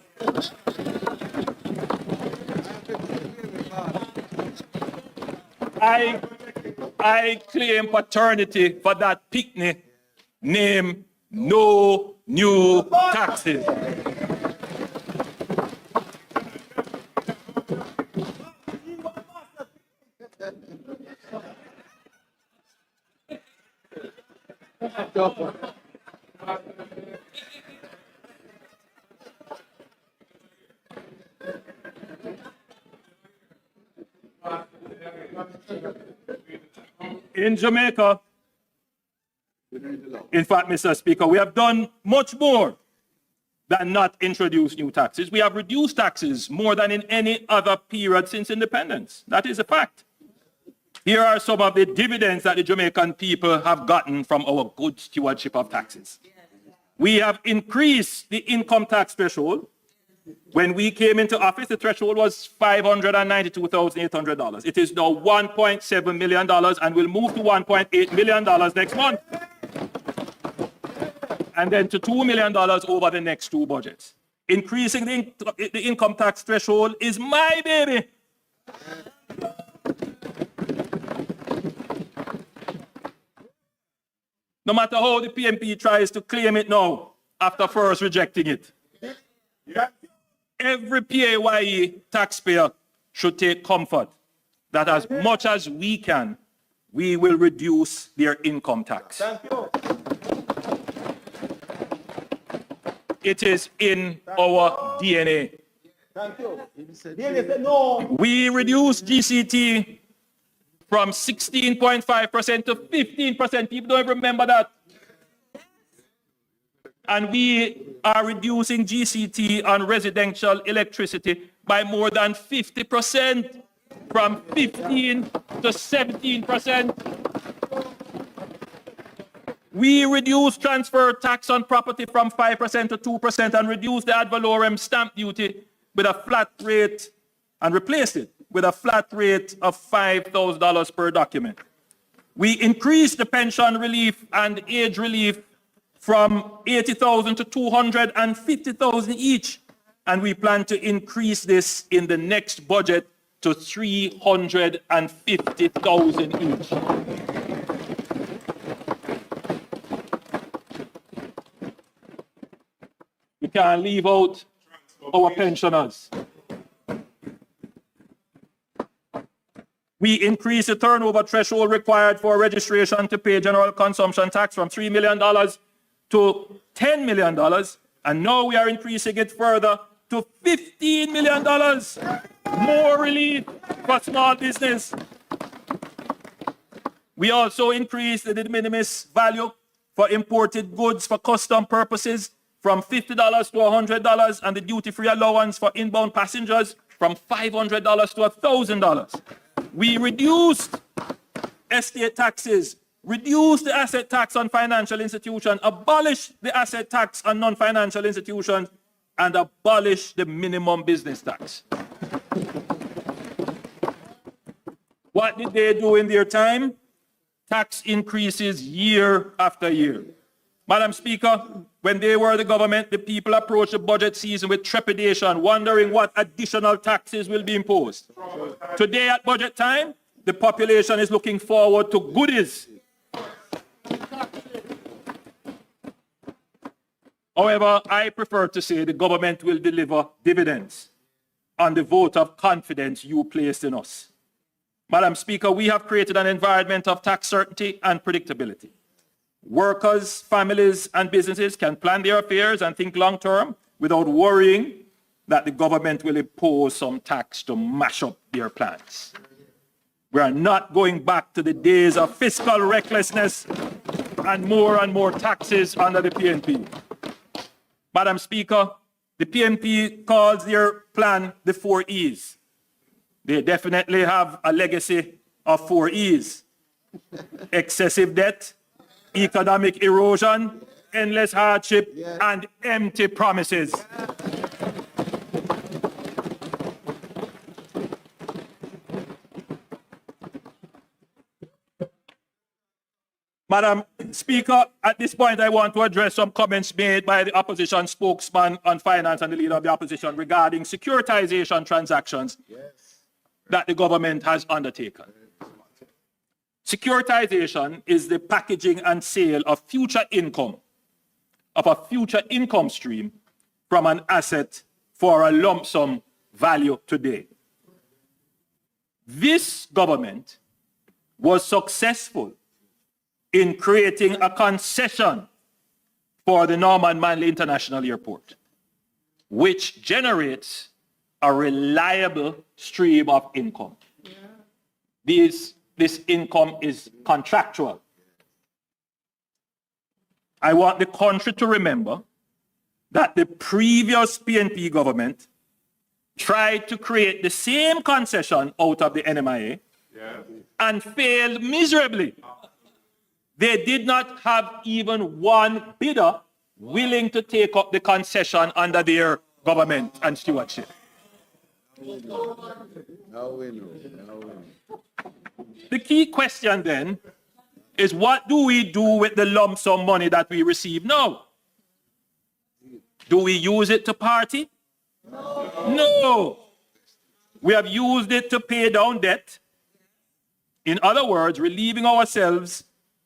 I claim paternity for that picnic named No New Taxes. In Jamaica, in fact, Mr. Speaker, we have done much more than not introduce new taxes. We have reduced taxes more than in any other period since independence. That is a fact. Here are some of the dividends that the Jamaican people have gotten from our good stewardship of taxes. We have increased the income tax threshold. When we came into office, the threshold was $592,800. It is now $1.7 million and will move to $1.8 million next month. And then to $2 million over the next 2 budgets. Increasing the income tax threshold is my baby. No matter how the PNP tries to claim it now, after first rejecting it. Every PAYE taxpayer should take comfort that as much as we can, we will reduce their income tax. It is in our DNA. We reduced GCT from 16.5% to 15%. People don't even remember that. And we are reducing GCT on residential electricity by more than 50%, from 15 to 17%. We reduced transfer tax on property from 5% to 2% and reduced the ad valorem stamp duty with a flat rate and replaced it with a flat rate of $5,000 per document. We increased the pension relief and age relief from $80,000 to $250,000 each. And we plan to increase this in the next budget to $350,000 each. We can't leave out our pensioners. We increased the turnover threshold required for registration to pay general consumption tax from $3 million to $10 million, and now we are increasing it further to $15 million. More relief for small business. We also increased the de minimis value for imported goods for custom purposes from $50 to $100, and the duty-free allowance for inbound passengers from $500 to $1,000. We reduced estate taxes, reduced the asset tax on financial institutions, abolished the asset tax on non-financial institutions, and abolished the minimum business tax. What did they do in their time? Tax increases year after year. Madam Speaker, when they were the government, the people approached the budget season with trepidation, wondering what additional taxes will be imposed. Today at budget time, the population is looking forward to goodies. However, I prefer to say the government will deliver dividends on the vote of confidence you placed in us. Madam Speaker, we have created an environment of tax certainty and predictability. Workers, families, and businesses can plan their affairs and think long-term without worrying that the government will impose some tax to mash up their plans. We are not going back to the days of fiscal recklessness and more taxes under the PNP. Madam Speaker, the PNP calls their plan the 4 E's. They definitely have a legacy of 4 E's. Excessive debt, economic erosion, endless hardship, and empty promises. Madam Speaker, at this point I want to address some comments made by the opposition spokesman on finance and the leader of the opposition regarding securitization transactions that the government has undertaken. Securitization is the packaging and sale of future income, of a future income stream from an asset for a lump sum value today. This government was successful in creating a concession for the Norman Manley International Airport, which generates a reliable stream of income. This income is contractual. I want the country to remember that the previous PNP government tried to create the same concession out of the NMIA and failed miserably. They did not have even one bidder willing to take up the concession under their government and stewardship. The key question then is, what do we do with the lump sum money that we receive now? Do we use it to party? No. We have used it to pay down debt. In other words, relieving ourselves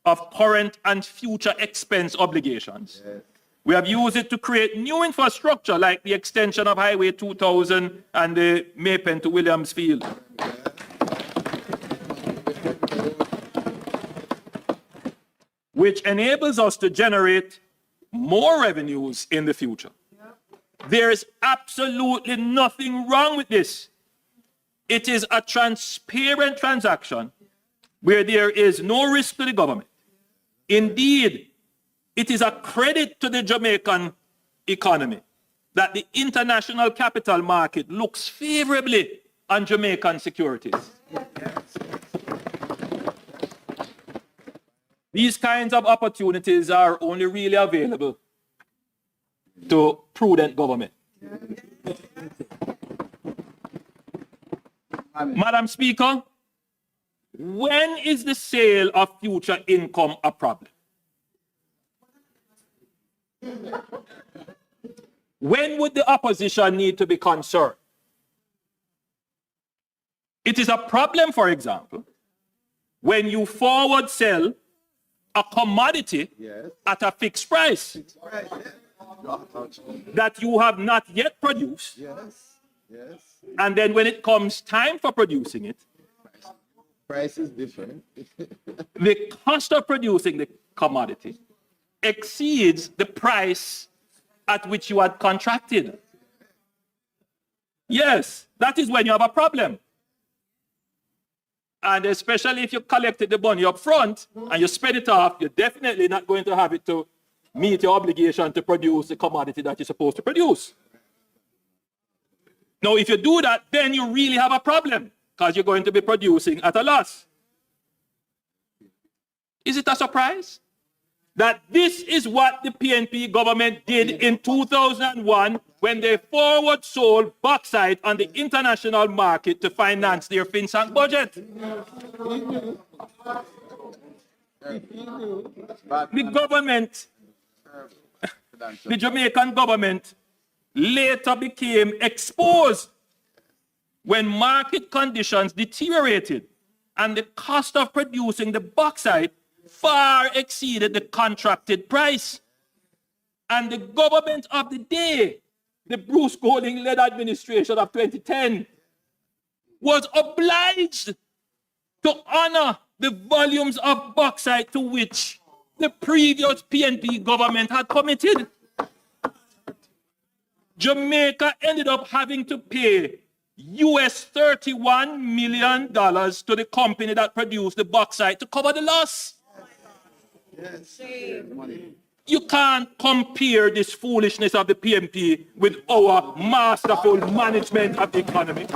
of current and future expense obligations. Yes. We have used it to create new infrastructure like the extension of Highway 2000 and the Maypen to Williamsfield. Which enables us to generate more revenues in the future. There is absolutely nothing wrong with this. It is a transparent transaction where there is no risk to the government. Indeed, it is a credit to the Jamaican economy that the international capital market looks favorably on Jamaican securities. These kinds of opportunities are only really available to prudent government. Madam Speaker, when is the sale of future income a problem? When would the opposition need to be concerned? It is a problem, for example, when you forward sell a commodity at a fixed price that you have not yet produced. And then when it comes time for producing it, Price is different. the cost of producing the commodity exceeds the price at which you had contracted. Yes, that is when you have a problem. And especially if you collected the money up front and you spend it off, you're definitely not going to have it to meet your obligation to produce the commodity that you're supposed to produce. Now, if you do that, then you really have a problem because you're going to be producing at a loss. Is it a surprise that this is what the PNP government did in 2001 when they forward sold bauxite on the international market to finance their Finsac budget? The government, the Jamaican government, later became exposed when market conditions deteriorated and the cost of producing the bauxite far exceeded the contracted price. And the government of the day, the Bruce Golding-led administration of 2010, was obliged to honor the volumes of bauxite to which the previous PNP government had committed. Jamaica ended up having to pay US $31 million to the company that produced the bauxite to cover the loss. Yes. You can't compare this foolishness of the PNP with our masterful management of the economy.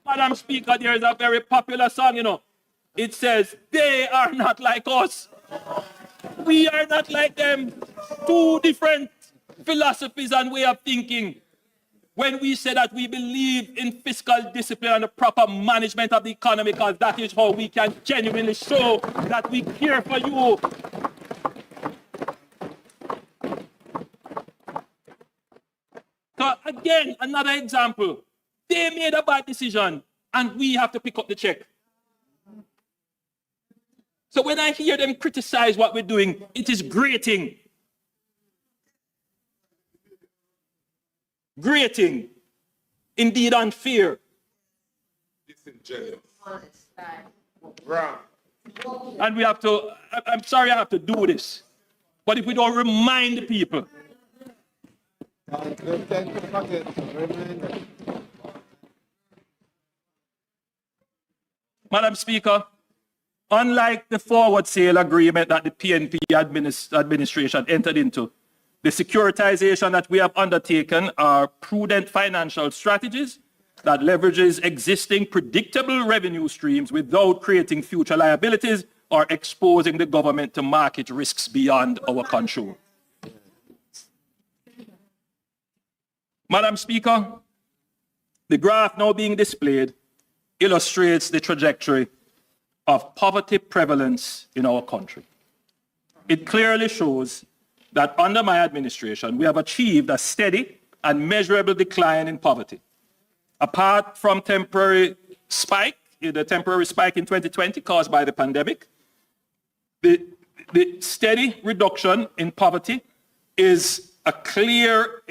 Madam Speaker, there is a very popular song, you know. It says, they are not like us. We are not like them. Two different philosophies and way of thinking. When we say that we believe in fiscal discipline and the proper management of the economy, because that is how we can genuinely show that we care for you. So again, another example. They made a bad decision and we have to pick up the check. So when I hear them criticize what we're doing, it is grating. Grating, indeed unfair. And we have to, I'm sorry I have to do this, but if we don't remind the people. Madam Speaker, unlike the forward sale agreement that the PNP administration entered into, the securitization that we have undertaken are prudent financial strategies that leverages existing predictable revenue streams without creating future liabilities or exposing the government to market risks beyond our control. Madam Speaker, the graph now being displayed illustrates the trajectory of poverty prevalence in our country. It clearly shows that under my administration, we have achieved a steady and measurable decline in poverty. Apart from temporary spike the temporary spike in 2020 caused by the pandemic. The steady reduction in poverty is clear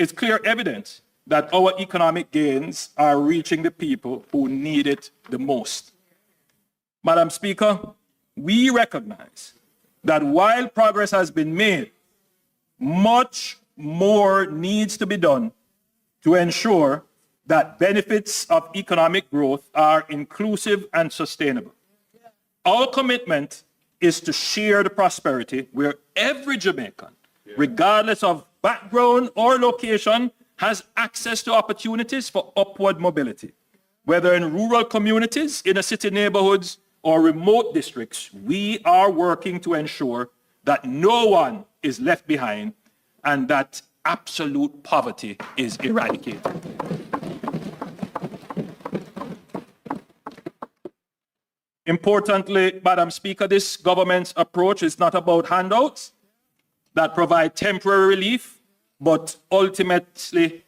evidence that our economic gains are reaching the people who need it the most. Madam Speaker, we recognize that while progress has been made, much more needs to be done to ensure that benefits of economic growth are inclusive and sustainable. Our commitment is to share the prosperity where every Jamaican, regardless of background or location, has access to opportunities for upward mobility. Whether in rural communities, inner city neighborhoods, or remote districts, we are working to ensure that no one is left behind and that absolute poverty is eradicated. Importantly, Madam Speaker, this government's approach is not about handouts that provide temporary relief, but ultimately,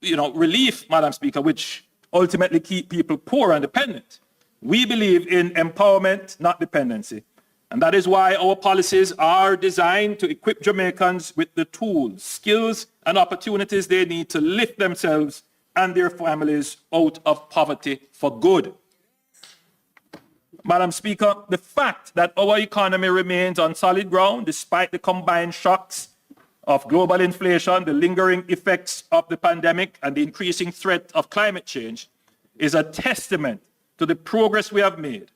relief, Madam Speaker, which ultimately keep people poor and dependent. We believe in empowerment, not dependency. And that is why our policies are designed to equip Jamaicans with the tools, skills, and opportunities they need to lift themselves and their families out of poverty for good. Madam Speaker, the fact that our economy remains on solid ground despite the combined shocks of global inflation, the lingering effects of the pandemic, and the increasing threat of climate change is a testament to the progress we have made.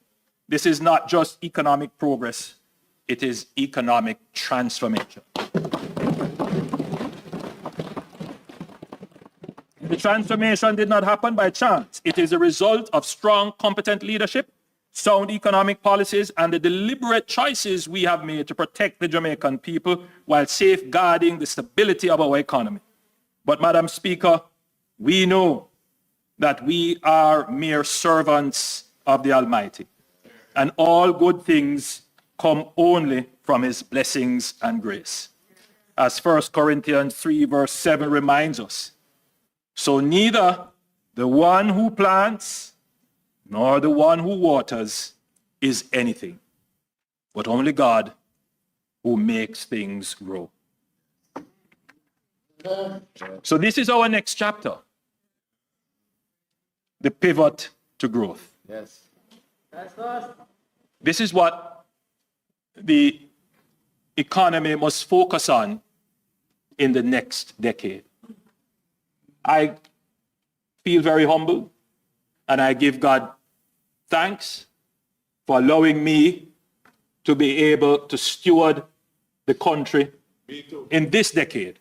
This is not just economic progress, it is economic transformation. The transformation did not happen by chance. It is a result of strong, competent leadership, sound economic policies, and the deliberate choices we have made to protect the Jamaican people while safeguarding the stability of our economy. But, Madam Speaker, we know that we are mere servants of the Almighty, and all good things come only from his blessings and grace. As 1 Corinthians 3 verse 7 reminds us, so neither the one who plants nor the one who waters is anything, but only God who makes things grow. So this is our next chapter, the pivot to growth. Yes. This is what the economy must focus on in the next decade. I feel very humble, and I give God thanks for allowing me to be able to steward the country in this decade.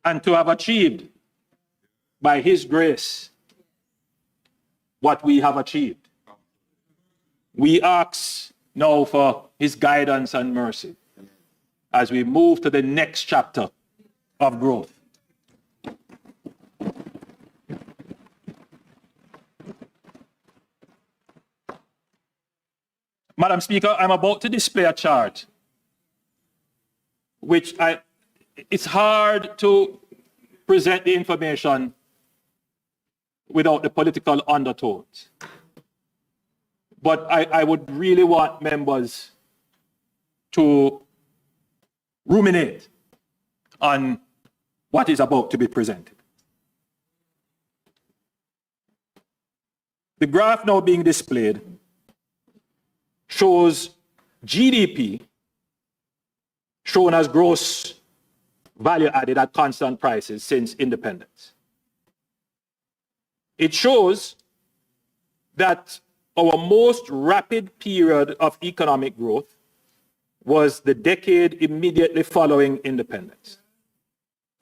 And to have achieved, by his grace, what we have achieved. We ask now for his guidance and mercy as we move to the next chapter of growth. Madam Speaker, I'm about to display a chart which it's hard to present the information without the political undertones. But I would really want members to ruminate on what is about to be presented. The graph now being displayed shows GDP shown as gross value added at constant prices since independence. It shows that our most rapid period of economic growth was the decade immediately following independence.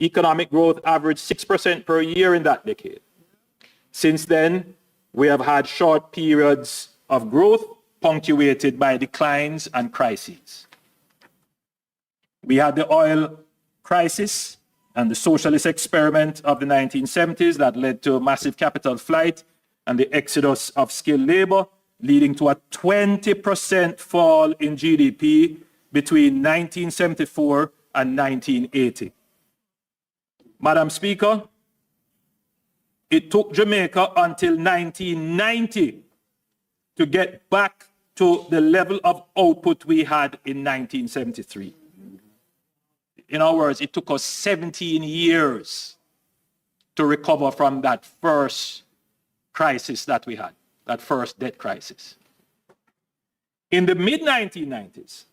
Economic growth averaged 6% per year in that decade. Since then, we have had short periods of growth punctuated by declines and crises. We had the oil crisis and the socialist experiment of the 1970s that led to massive capital flight and the exodus of skilled labor, leading to a 20% fall in GDP between 1974 and 1980. Madam Speaker, it took Jamaica until 1990 to get back to the level of output we had in 1973. In other words, it took us 17 years to recover from that first crisis that we had, that first debt crisis. In the mid-1990s,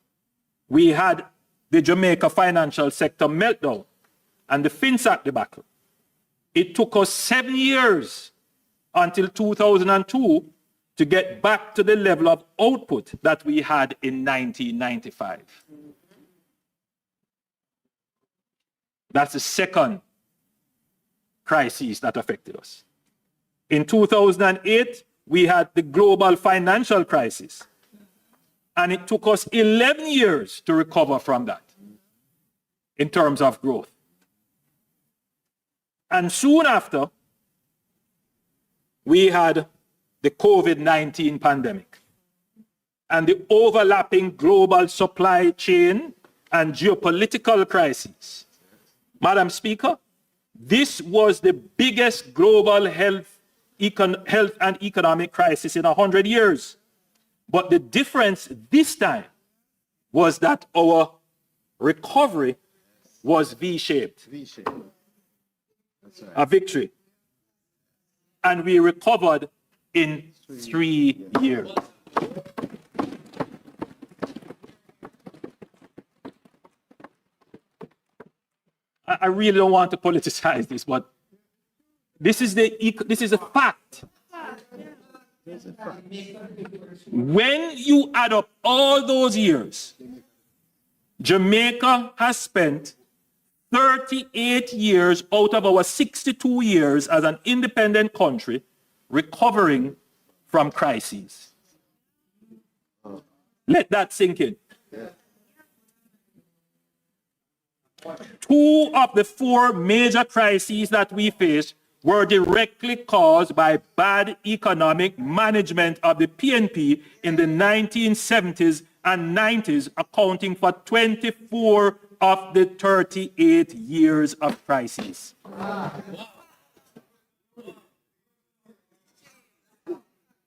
we had the Jamaica financial sector meltdown and the Finsac debacle. It took us 7 years until 2002 to get back to the level of output that we had in 1995. That's the second crisis that affected us. In 2008, we had the global financial crisis, and it took us 11 years to recover from that in terms of growth. And soon after, we had the COVID-19 pandemic and the overlapping global supply chain and geopolitical crises. Madam Speaker, this was the biggest global health and economic crisis in 100 years. But the difference this time was that our recovery was V-shaped. That's right. A victory. And we recovered in 3 years. I really don't want to politicize this, but this is a fact. When you add up all those years, Jamaica has spent 38 years out of our 62 years as an independent country recovering from crises. Let that sink in. Two of the four major crises that we faced were directly caused by bad economic management of the PNP in the 1970s and 90s, accounting for 24 of the 38 years of crises.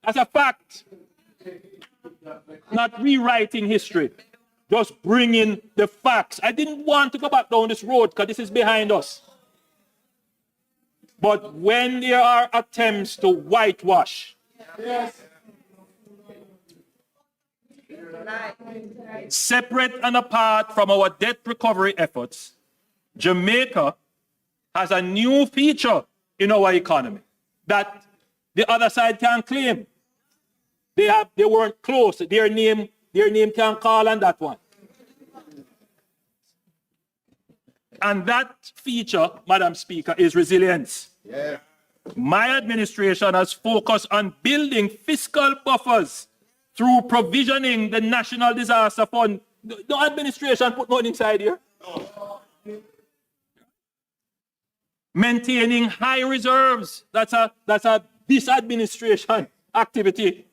That's a fact. Not rewriting history, just bringing the facts. I didn't want to go back down this road because this is behind us. But when there are attempts to whitewash, separate and apart from our debt recovery efforts, Jamaica has a new feature in our economy that the other side can't claim. They weren't close. Their name can't call on that one. And that feature, Madam Speaker, is resilience. Yeah. My administration has focused on building fiscal buffers through provisioning the National Disaster Fund. No administration put money inside here. No. Maintaining high reserves. That's a this administration activity.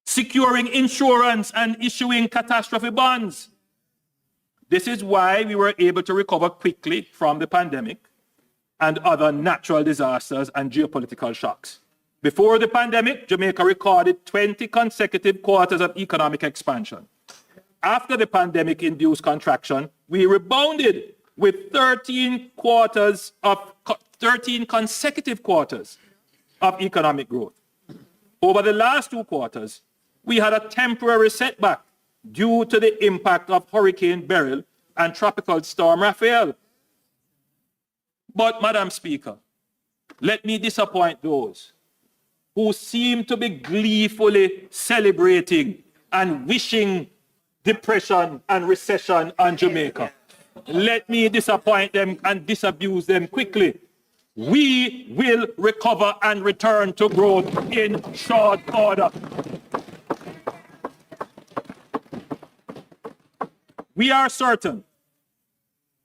Securing insurance and issuing catastrophe bonds. This is why we were able to recover quickly from the pandemic and other natural disasters and geopolitical shocks. Before the pandemic, Jamaica recorded 20 consecutive quarters of economic expansion. After the pandemic-induced contraction, we rebounded with 13 consecutive quarters of economic growth. Over the last 2 quarters, we had a temporary setback due to the impact of Hurricane Beryl and Tropical Storm Raphael. But, Madam Speaker, let me disappoint those who seem to be gleefully celebrating and wishing depression and recession on Jamaica. Let me disappoint them and disabuse them quickly. We will recover and return to growth in short order. We are certain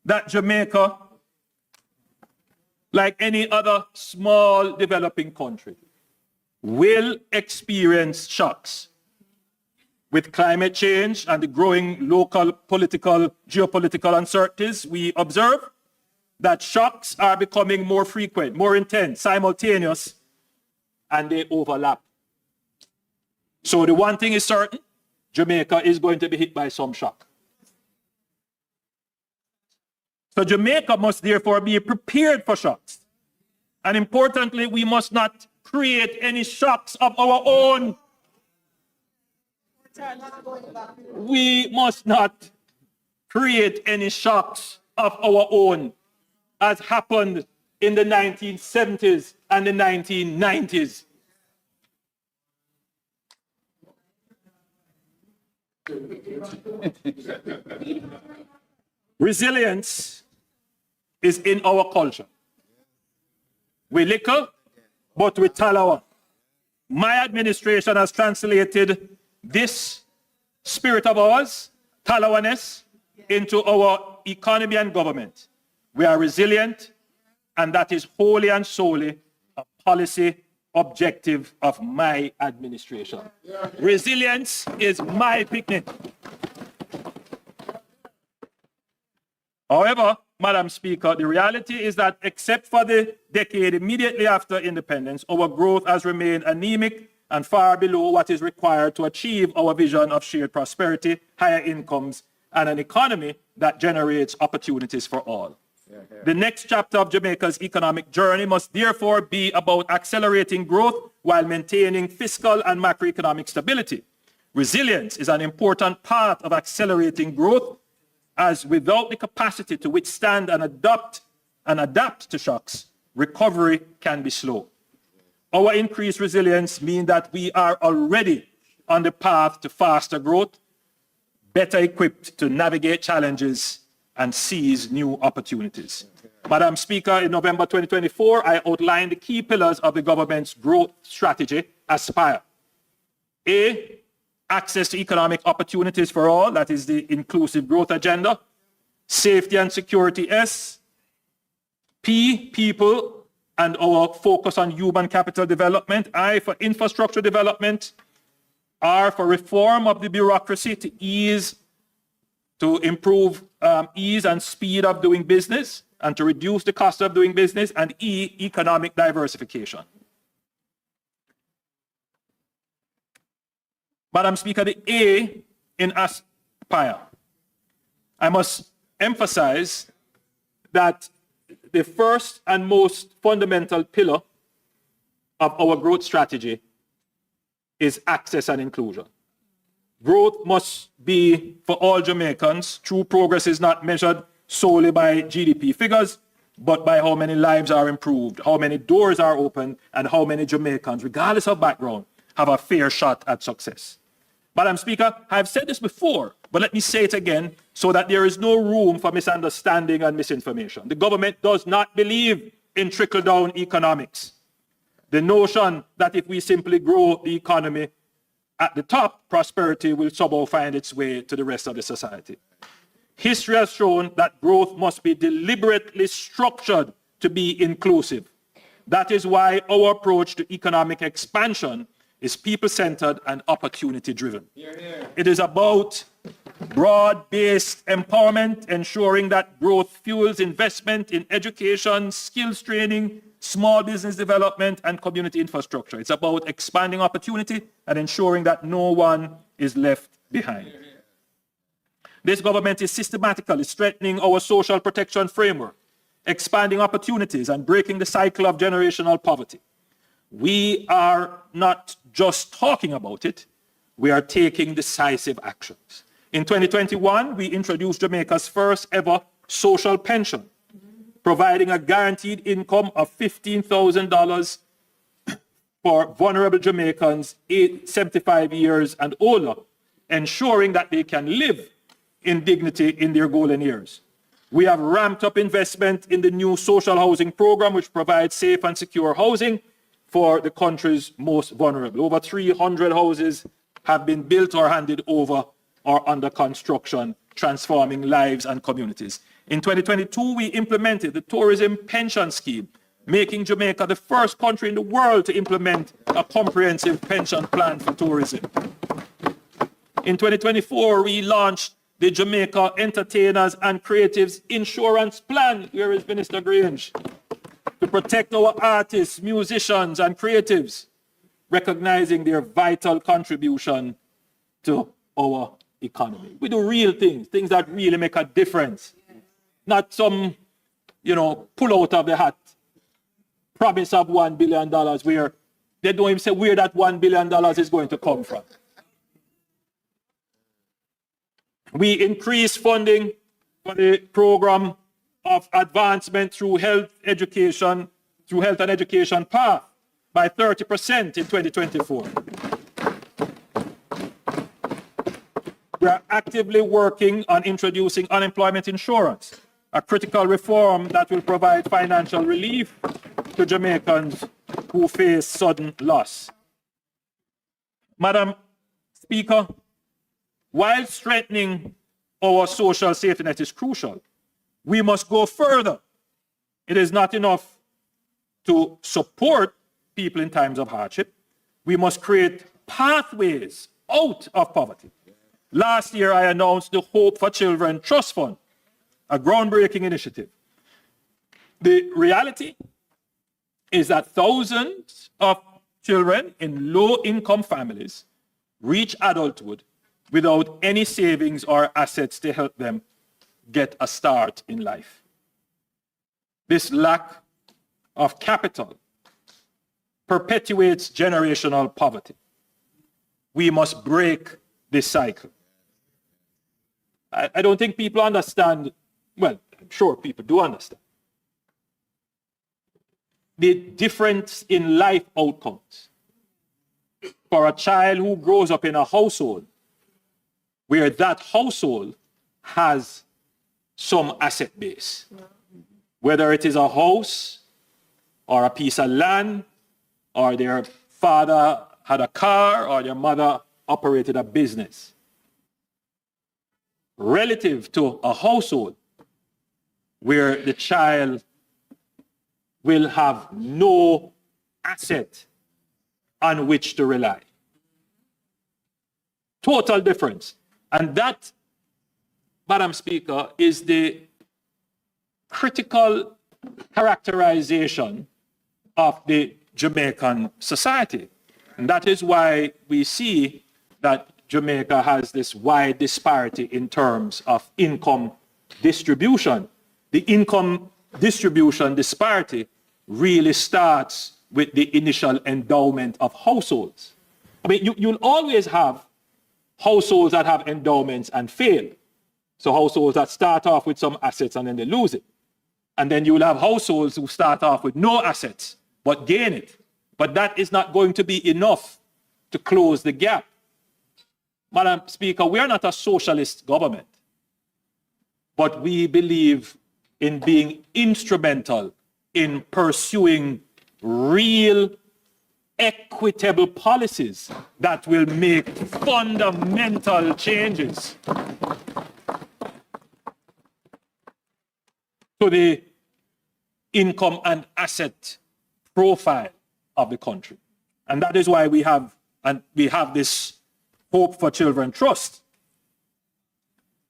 that Jamaica, like any other small developing country, will experience shocks. With climate change and the growing local political, geopolitical uncertainties, we observe that shocks are becoming more frequent, more intense, simultaneous, and they overlap. So the one thing is certain, Jamaica is going to be hit by some shock. So Jamaica must therefore be prepared for shocks. And importantly, we must not create any shocks of our own. We must not create any shocks of our own, as happened in the 1970s and the 1990s. Resilience is in our culture. We little, but we talawa. My administration has translated this spirit of ours, talawaness, into our economy and government. We are resilient, and that is wholly and solely a policy objective of my administration. Resilience is my picnic. However, Madam Speaker, the reality is that except for the decade immediately after independence, our growth has remained anemic and far below what is required to achieve our vision of shared prosperity, higher incomes, and an economy that generates opportunities for all. The next chapter of Jamaica's economic journey must therefore be about accelerating growth while maintaining fiscal and macroeconomic stability. Resilience is an important part of accelerating growth, as without the capacity to withstand and adapt to shocks, recovery can be slow. Our increased resilience means that we are already on the path to faster growth, better equipped to navigate challenges and seize new opportunities. Madam Speaker, in November 2024, I outlined the key pillars of the government's growth strategy, Aspire. A, access to economic opportunities for all, that is the inclusive growth agenda. Safety and security, S. P, people and our focus on human capital development. I, for infrastructure development. R, for reform of the bureaucracy to improve ease and speed of doing business and to reduce the cost of doing business. And E, economic diversification. Madam Speaker, the A in Aspire, I must emphasize that the first and most fundamental pillar of our growth strategy is access and inclusion. Growth must be for all Jamaicans. True progress is not measured solely by GDP figures, but by how many lives are improved, how many doors are opened, and how many Jamaicans, regardless of background, have a fair shot at success. Madam Speaker, I've said this before, but let me say it again so that there is no room for misunderstanding and misinformation. The government does not believe in trickle-down economics. The notion that if we simply grow the economy at the top, prosperity will somehow find its way to the rest of the society. History has shown that growth must be deliberately structured to be inclusive. That is why our approach to economic expansion is people-centered and opportunity-driven. It is about broad-based empowerment, ensuring that growth fuels investment in education, skills training, small business development, and community infrastructure. It's about expanding opportunity and ensuring that no one is left behind. This government is systematically strengthening our social protection framework, expanding opportunities, and breaking the cycle of generational poverty. We are not just talking about it, we are taking decisive actions. In 2021, we introduced Jamaica's first ever social pension, providing a guaranteed income of $15,000 for vulnerable Jamaicans 75 years and older, ensuring that they can live in dignity in their golden years. We have ramped up investment in the new social housing program, which provides safe and secure housing for the country's most vulnerable. Over 300 houses have been built or handed over or under construction, transforming lives and communities. In 2022, we implemented the Tourism Pension Scheme, making Jamaica the first country in the world to implement a comprehensive pension plan for tourism. In 2024, we launched the Jamaica Entertainers and Creatives Insurance Plan. Where is Minister Grange? To protect our artists, musicians, and creatives, recognizing their vital contribution to our economy. We do real things, things that really make a difference. Not some, pull out of the hat promise of $1 billion where they don't even say where that $1 billion is going to come from. We increase funding for the program of advancement through health and education path by 30% in 2024. We are actively working on introducing unemployment insurance, a critical reform that will provide financial relief to Jamaicans who face sudden loss. Madam Speaker, while strengthening our social safety net is crucial, we must go further. It is not enough to support people in times of hardship. We must create pathways out of poverty. Last year, I announced the Hope for Children Trust Fund, a groundbreaking initiative. The reality is that thousands of children in low-income families reach adulthood without any savings or assets to help them get a start in life. This lack of capital perpetuates generational poverty. We must break this cycle. I don't think people understand, well, I'm sure people do understand, the difference in life outcomes for a child who grows up in a household where that household has some asset base, whether it is a house or a piece of land, or their father had a car, or their mother operated a business, relative to a household where the child will have no asset on which to rely. Total difference. And that, Madam Speaker, is the critical characterization of the Jamaican society. And that is why we see that Jamaica has this wide disparity in terms of income distribution. The income distribution disparity really starts with the initial endowment of households. I mean, you'll always have households that have endowments and fail. So households that start off with some assets and then they lose it. And then you'll have households who start off with no assets but gain it. But that is not going to be enough to close the gap. Madam Speaker, we are not a socialist government, but we believe in being instrumental in pursuing real equitable policies that will make fundamental changes to the income and asset profile of the country. And that is why we have this Hope for Children Trust.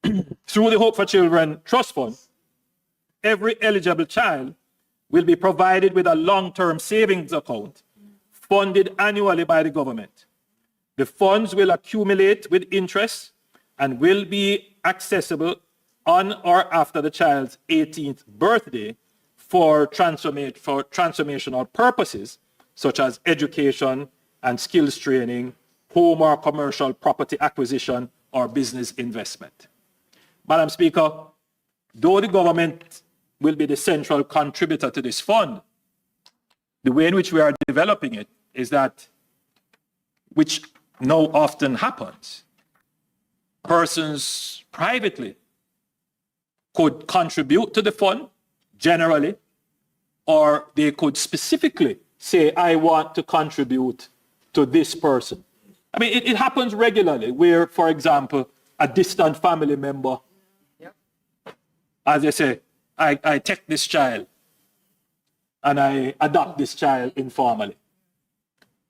Through the Hope for Children Trust Fund, every eligible child will be provided with a long-term savings account funded annually by the government. The funds will accumulate with interest and will be accessible on or after the child's 18th birthday for transformational purposes, such as education and skills training, home or commercial property acquisition, or business investment. Madam Speaker, though the government will be the central contributor to this fund, the way in which we are developing it is that, which now often happens, persons privately could contribute to the fund generally, or they could specifically say, I want to contribute to this person. I mean, it happens regularly where, for example, a distant family member, as I say, I take this child and I adopt this child informally.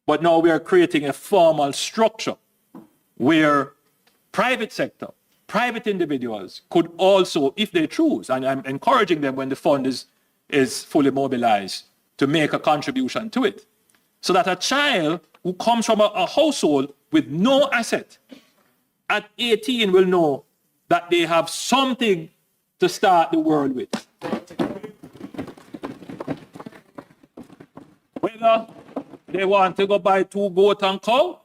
But now we are creating a formal structure where private sector, private individuals could also, if they choose, and I'm encouraging them when the fund is fully mobilized, to make a contribution to it. So that a child who comes from a household with no asset at 18 will know that they have something to start the world with. Whether they want to go buy 2 goats and cow,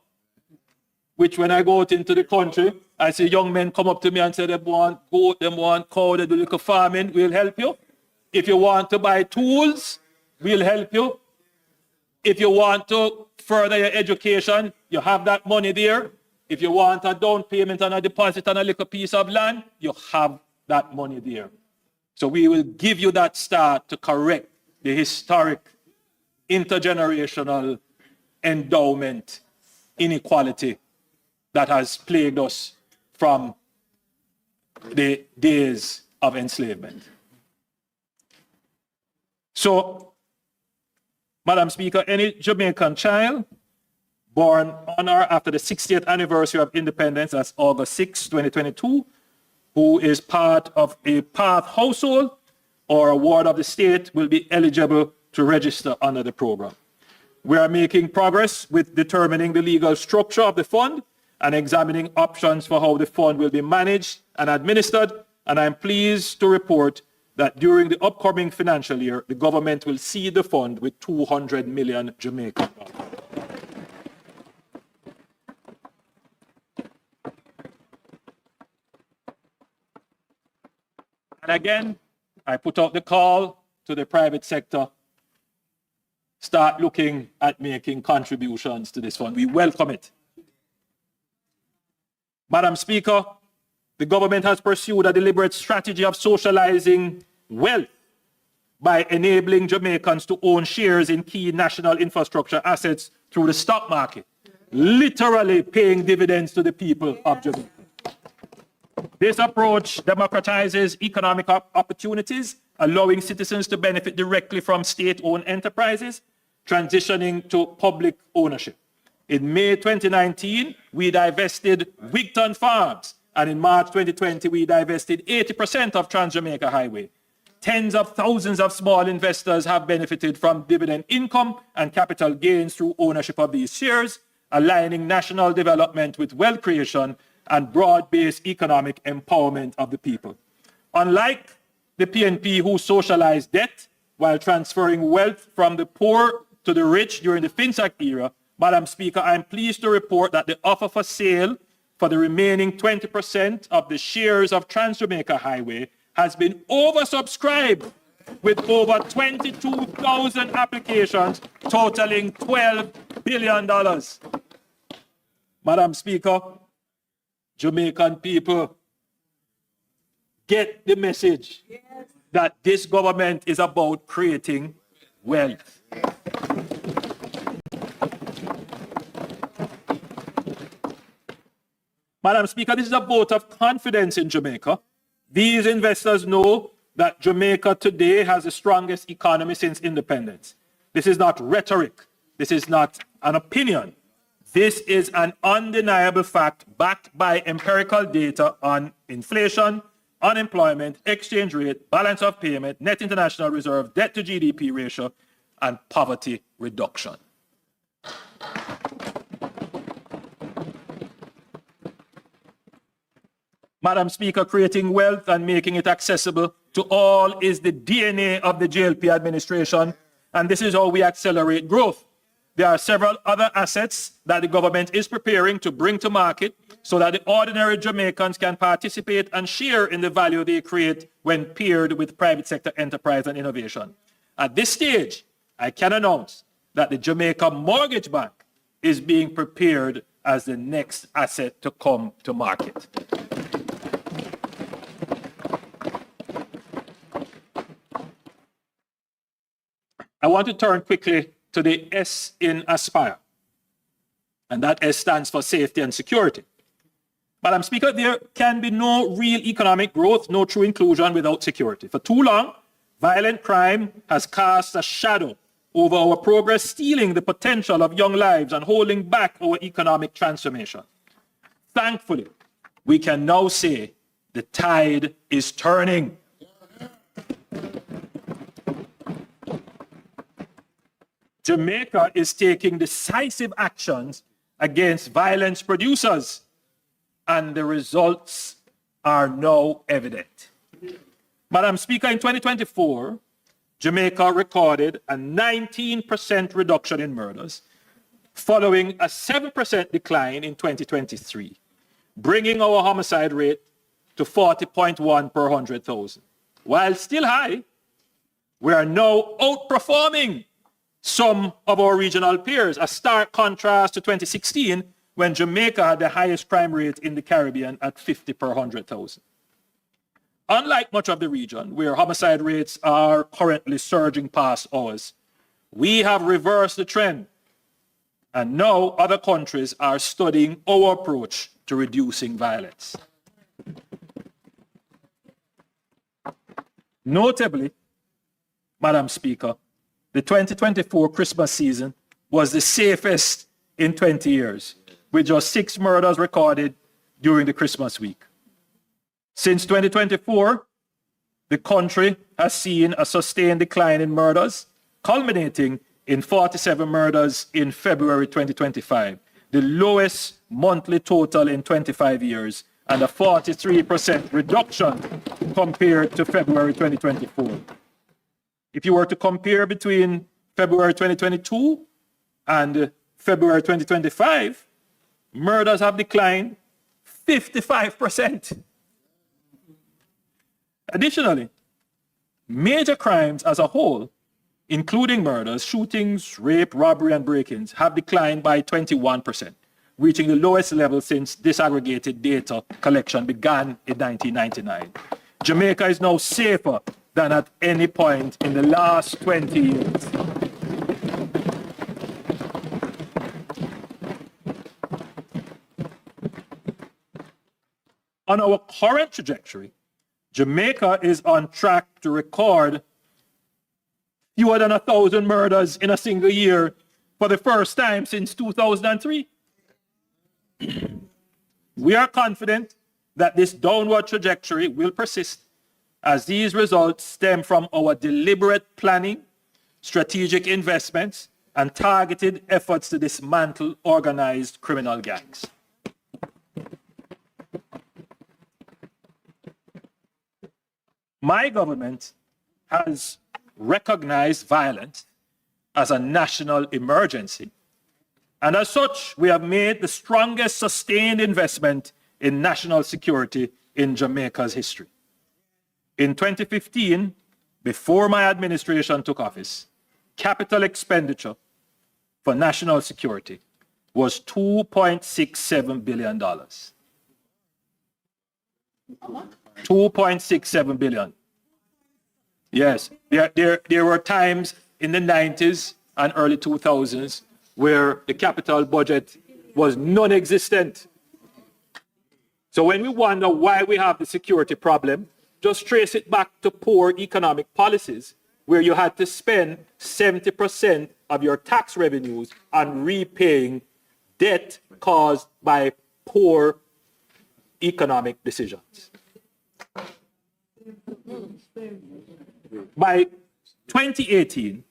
which when I go out into the country, I see young men come up to me and say they want goat, they want cow, they do little farming, we'll help you. If you want to buy tools, we'll help you. If you want to further your education, you have that money there. If you want a down payment and a deposit on a little piece of land, you have that money there. So we will give you that start to correct the historic intergenerational endowment inequality that has plagued us from the days of enslavement. So, Madam Speaker, any Jamaican child born on or after the 60th anniversary of independence, that's August 6, 2022, who is part of a PATH household or a ward of the state will be eligible to register under the program. We are making progress with determining the legal structure of the fund and examining options for how the fund will be managed and administered, and I'm pleased to report that during the upcoming financial year, the government will seed the fund with 200 million Jamaican dollars. And again, I put out the call to the private sector, start looking at making contributions to this fund. We welcome it. Madam Speaker, the government has pursued a deliberate strategy of socializing wealth by enabling Jamaicans to own shares in key national infrastructure assets through the stock market, literally paying dividends to the people of Jamaica. This approach democratizes economic opportunities, allowing citizens to benefit directly from state-owned enterprises, transitioning to public ownership. In May 2019, we divested Wigton Farms, and in March 2020, we divested 80% of Trans-Jamaica Highway. Tens of thousands of small investors have benefited from dividend income and capital gains through ownership of these shares, aligning national development with wealth creation and broad-based economic empowerment of the people. Unlike the PNP who socialized debt while transferring wealth from the poor to the rich during the Finsac era, Madam Speaker, I am pleased to report that the offer for sale for the remaining 20% of the shares of Trans-Jamaica Highway has been oversubscribed with over 22,000 applications totaling $12 billion. Madam Speaker, Jamaican people, get the message that this government is about creating wealth. Madam Speaker, this is a vote of confidence in Jamaica. These investors know that Jamaica today has the strongest economy since independence. This is not rhetoric. This is not an opinion. This is an undeniable fact backed by empirical data on inflation, unemployment, exchange rate, balance of payment, net international reserve, debt to GDP ratio, and poverty reduction. Madam Speaker, creating wealth and making it accessible to all is the DNA of the JLP administration, and this is how we accelerate growth. There are several other assets that the government is preparing to bring to market so that the ordinary Jamaicans can participate and share in the value they create when paired with private sector enterprise and innovation. At this stage, I can announce that the Jamaica Mortgage Bank is being prepared as the next asset to come to market. I want to turn quickly to the S in Aspire, and that S stands for safety and security. Madam Speaker, there can be no real economic growth, no true inclusion without security. For too long, violent crime has cast a shadow over our progress, stealing the potential of young lives and holding back our economic transformation. Thankfully, we can now say the tide is turning. Jamaica is taking decisive actions against violence producers, and the results are now evident. Madam Speaker, in 2024, Jamaica recorded a 19% reduction in murders, following a 7% decline in 2023, bringing our homicide rate to 40.1 per 100,000. While still high, we are now outperforming some of our regional peers, a stark contrast to 2016, when Jamaica had the highest crime rate in the Caribbean at 50 per 100,000. Unlike much of the region, where homicide rates are currently surging past ours, we have reversed the trend, and now other countries are studying our approach to reducing violence. Notably, Madam Speaker, the 2024 Christmas season was the safest in 20 years, with just 6 murders recorded during the Christmas week. Since 2024, the country has seen a sustained decline in murders, culminating in 47 murders in February 2025, the lowest monthly total in 25 years, and a 43% reduction compared to February 2024. If you were to compare between February 2022 and February 2025, murders have declined 55%. Additionally, major crimes as a whole, including murders, shootings, rape, robbery, and break-ins, have declined by 21%, reaching the lowest level since disaggregated data collection began in 1999. Jamaica is now safer than at any point in the last 20 years. On our current trajectory, Jamaica is on track to record fewer than 1,000 murders in a single year for the first time since 2003. We are confident that this downward trajectory will persist, as these results stem from our deliberate planning, strategic investments, and targeted efforts to dismantle organized criminal gangs. My government has recognized violence as a national emergency, and as such, we have made the strongest sustained investment in national security in Jamaica's history. In 2015, before my administration took office, capital expenditure for national security was $2.67 billion. $2.67 billion. Yes, there were times in the 90s and early 2000s where the capital budget was non-existent. So when we wonder why we have the security problem, just trace it back to poor economic policies, where you had to spend 70% of your tax revenues on repaying debt caused by poor economic decisions. By 2018,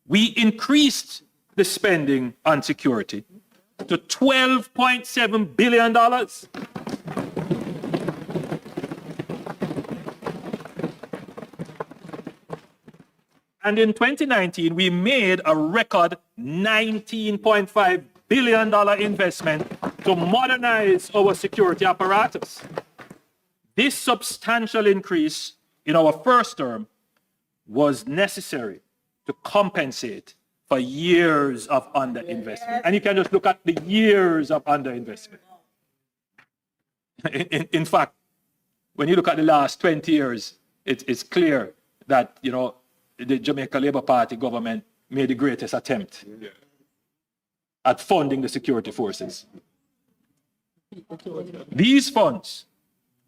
we increased the spending on security to $12.7 billion. And in 2019, we made a record $19.5 billion investment to modernize our security apparatus. This substantial increase in our first term was necessary to compensate for years of underinvestment. And you can just look at the years of underinvestment. In fact, when you look at the last 20 years, it's clear that, the Jamaica Labour Party government made the greatest attempt at funding the security forces. These funds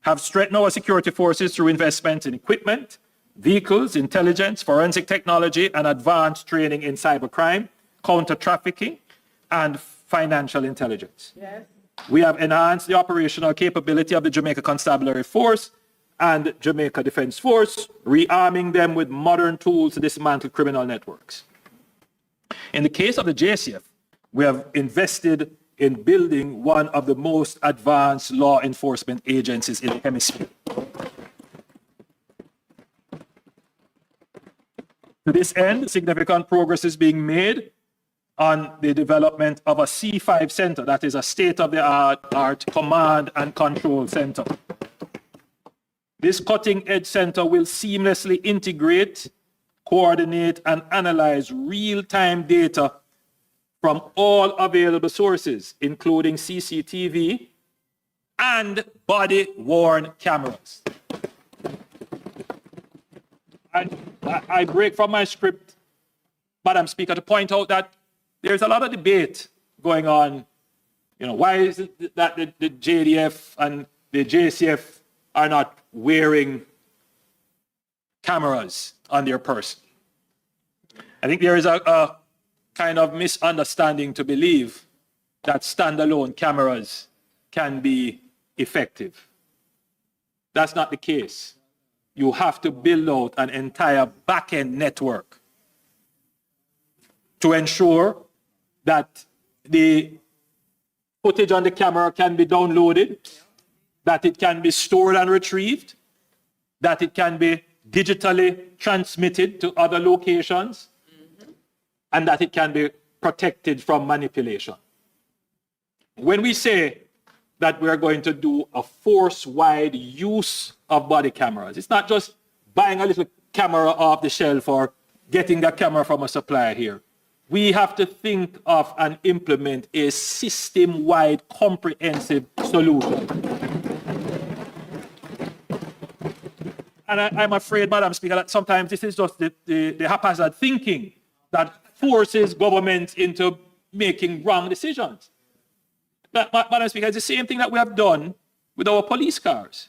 have strengthened our security forces through investments in equipment, vehicles, intelligence, forensic technology, and advanced training in cybercrime, counter-trafficking, and financial intelligence. Yes. We have enhanced the operational capability of the Jamaica Constabulary Force and Jamaica Defence Force, rearming them with modern tools to dismantle criminal networks. In the case of the JCF, we have invested in building one of the most advanced law enforcement agencies in the hemisphere. To this end, significant progress is being made on the development of a C5 center, that is a state-of-the-art command and control center. This cutting-edge center will seamlessly integrate, coordinate, and analyze real-time data from all available sources, including CCTV and body-worn cameras. I break from my script, Madam Speaker, to point out that there's a lot of debate going on. You know, why is it that the JDF and the JCF are not wearing cameras on their person? I think there is a kind of misunderstanding to believe that standalone cameras can be effective. That's not the case. You have to build out an entire back-end network to ensure that the footage on the camera can be downloaded, that it can be stored and retrieved, that it can be digitally transmitted to other locations, and that it can be protected from manipulation. When we say that we're going to do a force-wide use of body cameras, it's not just buying a little camera off the shelf or getting a camera from a supplier here. We have to think of and implement a system-wide comprehensive solution. And I'm afraid, Madam Speaker, that sometimes this is just the haphazard thinking that forces governments into making wrong decisions. But, Madam Speaker, it's the same thing that we have done with our police cars.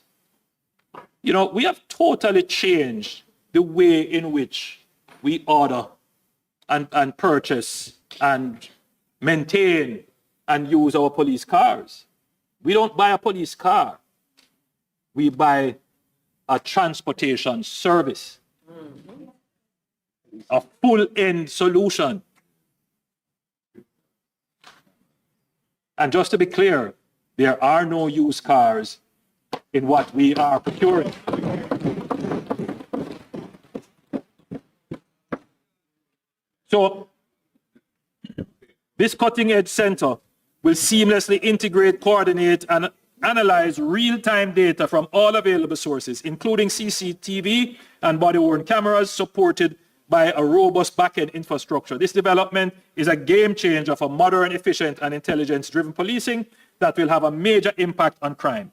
You know, we have totally changed the way in which we order and purchase and maintain and use our police cars. We don't buy a police car. We buy a transportation service, a full-end solution. And just to be clear, there are no used cars in what we are procuring. So this cutting-edge center will seamlessly integrate, coordinate, and analyze real-time data from all available sources, including CCTV and body-worn cameras, supported by a robust back-end infrastructure. This development is a game changer for modern, efficient, and intelligence-driven policing that will have a major impact on crime.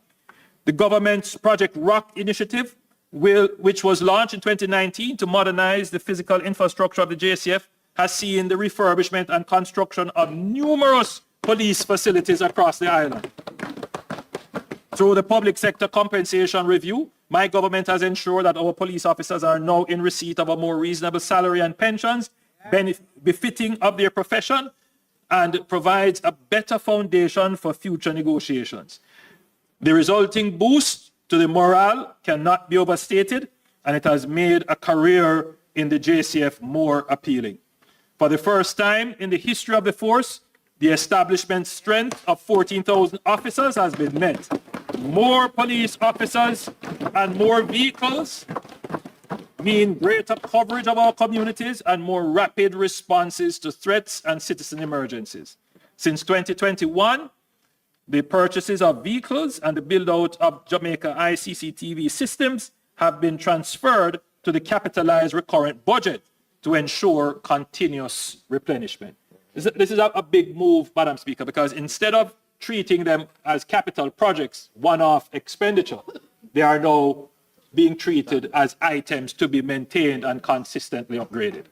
The government's Project ROCK initiative, which was launched in 2019 to modernize the physical infrastructure of the JCF, has seen the refurbishment and construction of numerous police facilities across the island. Through the public sector compensation review, my government has ensured that our police officers are now in receipt of a more reasonable salary and pensions befitting of their profession, and provides a better foundation for future negotiations. The resulting boost to the morale cannot be overstated, and it has made a career in the JCF more appealing. For the first time in the history of the force, the establishment strength of 14,000 officers has been met. More police officers and more vehicles mean greater coverage of our communities and more rapid responses to threats and citizen emergencies. Since 2021, the purchases of vehicles and the build-out of Jamaica ICCTV systems have been transferred to the capitalized recurrent budget to ensure continuous replenishment. This is a big move, Madam Speaker, because instead of treating them as capital projects, one-off expenditure, they are now being treated as items to be maintained and consistently upgraded.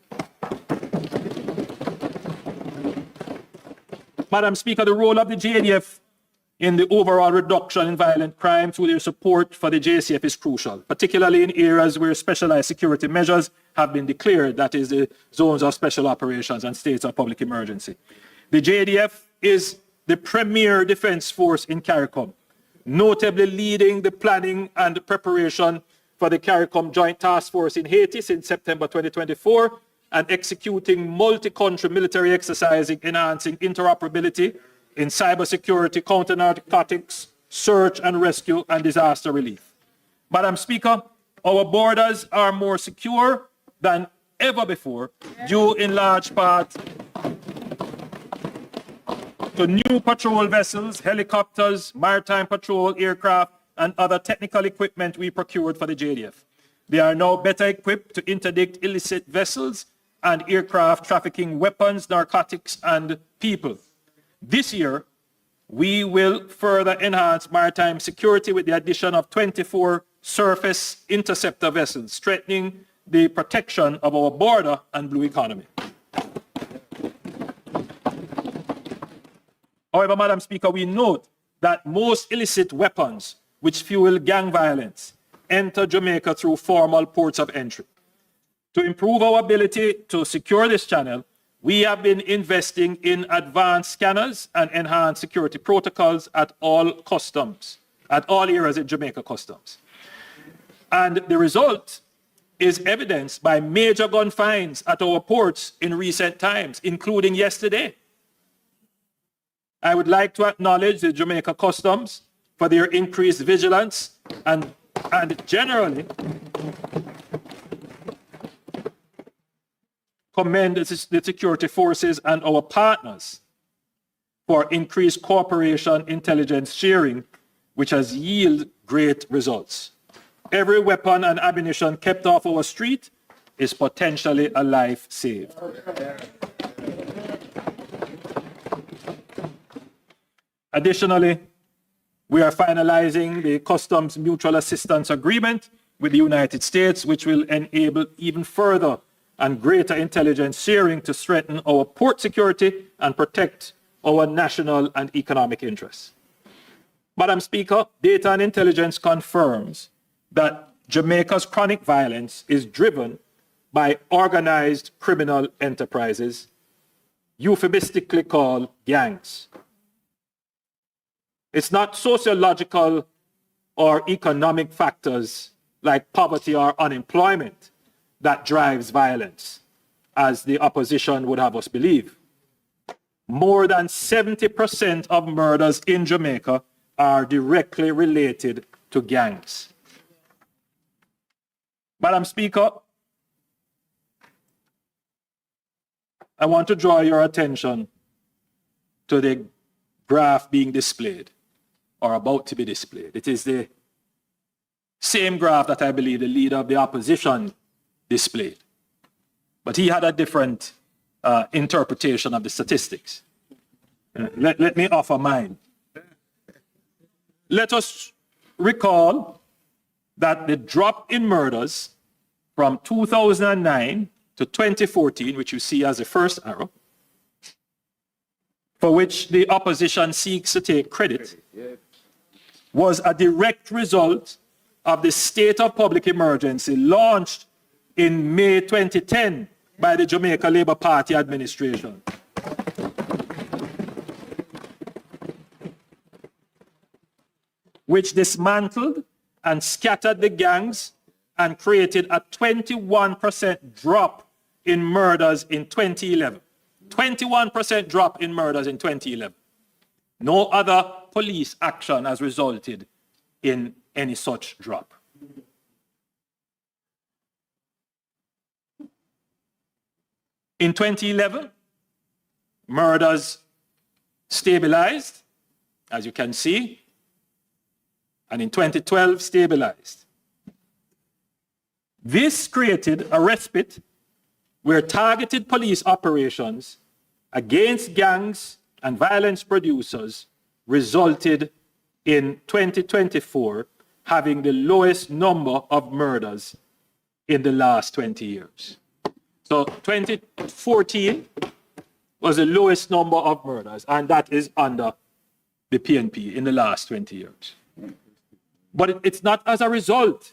Madam Speaker, the role of the JDF in the overall reduction in violent crime through their support for the JCF is crucial, particularly in areas where specialized security measures have been declared, that is the zones of special operations and states of public emergency. The JDF is the premier defense force in CARICOM, notably leading the planning and the preparation for the CARICOM Joint Task Force in Haiti since September 2024, and executing multi-country military exercises enhancing interoperability in cybersecurity, counter-narcotics, search and rescue, and disaster relief. Madam Speaker, our borders are more secure than ever before, due in large part to new patrol vessels, helicopters, maritime patrol aircraft, and other technical equipment we procured for the JDF. They are now better equipped to interdict illicit vessels and aircraft trafficking weapons, narcotics, and people. This year, we will further enhance maritime security with the addition of 24 surface interceptor vessels, strengthening the protection of our border and blue economy. However, Madam Speaker, we note that most illicit weapons which fuel gang violence enter Jamaica through formal ports of entry. To improve our ability to secure this channel, we have been investing in advanced scanners and enhanced security protocols at all customs, at all areas in Jamaica Customs. And the result is evidenced by major gun finds at our ports in recent times, including yesterday. I would like to acknowledge the Jamaica Customs for their increased vigilance and generally commend the security forces and our partners for increased cooperation, intelligence sharing, which has yielded great results. Every weapon and ammunition kept off our street is potentially a life saved. Additionally, we are finalizing the Customs Mutual Assistance Agreement with the United States, which will enable even further and greater intelligence sharing to strengthen our port security and protect our national and economic interests. Madam Speaker, data and intelligence confirms that Jamaica's chronic violence is driven by organized criminal enterprises, euphemistically called gangs. It's not sociological or economic factors like poverty or unemployment that drives violence, as the opposition would have us believe. More than 70% of murders in Jamaica are directly related to gangs. Madam Speaker, I want to draw your attention to the graph being displayed, or about to be displayed. It is the same graph that I believe the leader of the opposition displayed. But he had a different interpretation of the statistics. Let me offer mine. Let us recall that the drop in murders from 2009 to 2014, which you see as the first arrow, for which the opposition seeks to take credit, was a direct result of the state of public emergency launched in May 2010 by the Jamaica Labour Party administration. Which dismantled and scattered the gangs and created a 21% drop in murders in 2011. 21% drop in murders in 2011. No other police action has resulted in any such drop. In 2011, murders stabilized, as you can see, and in 2012 stabilized. This created a respite where targeted police operations against gangs and violence producers resulted in 2024 having the lowest number of murders in the last 20 years. So 2014 was the lowest number of murders, and that is under the PNP in the last 20 years. But it's not as a result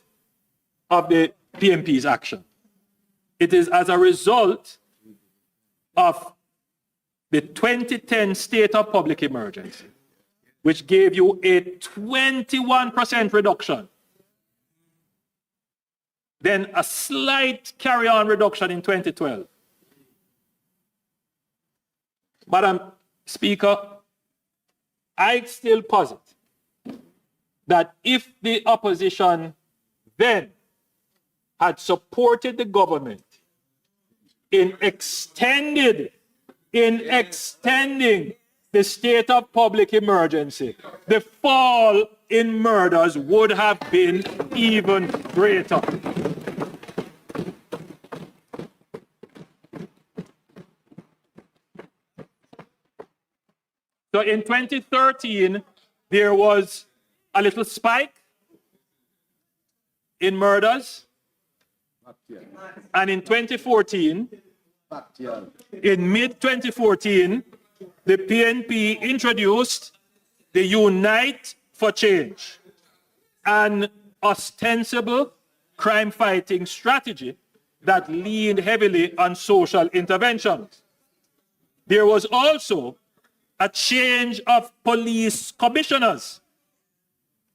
of the PNP's action. It is as a result of the 2010 state of public emergency, which gave you a 21% reduction, then a slight carry-on reduction in 2012. Madam Speaker, I still posit that if the opposition then had supported the government in extending the state of public emergency, the fall in murders would have been even greater. So in 2013, there was a little spike in murders. And in 2014, in mid-2014, the PNP introduced the Unite for Change, an ostensible crime-fighting strategy that leaned heavily on social interventions. There was also a change of police commissioners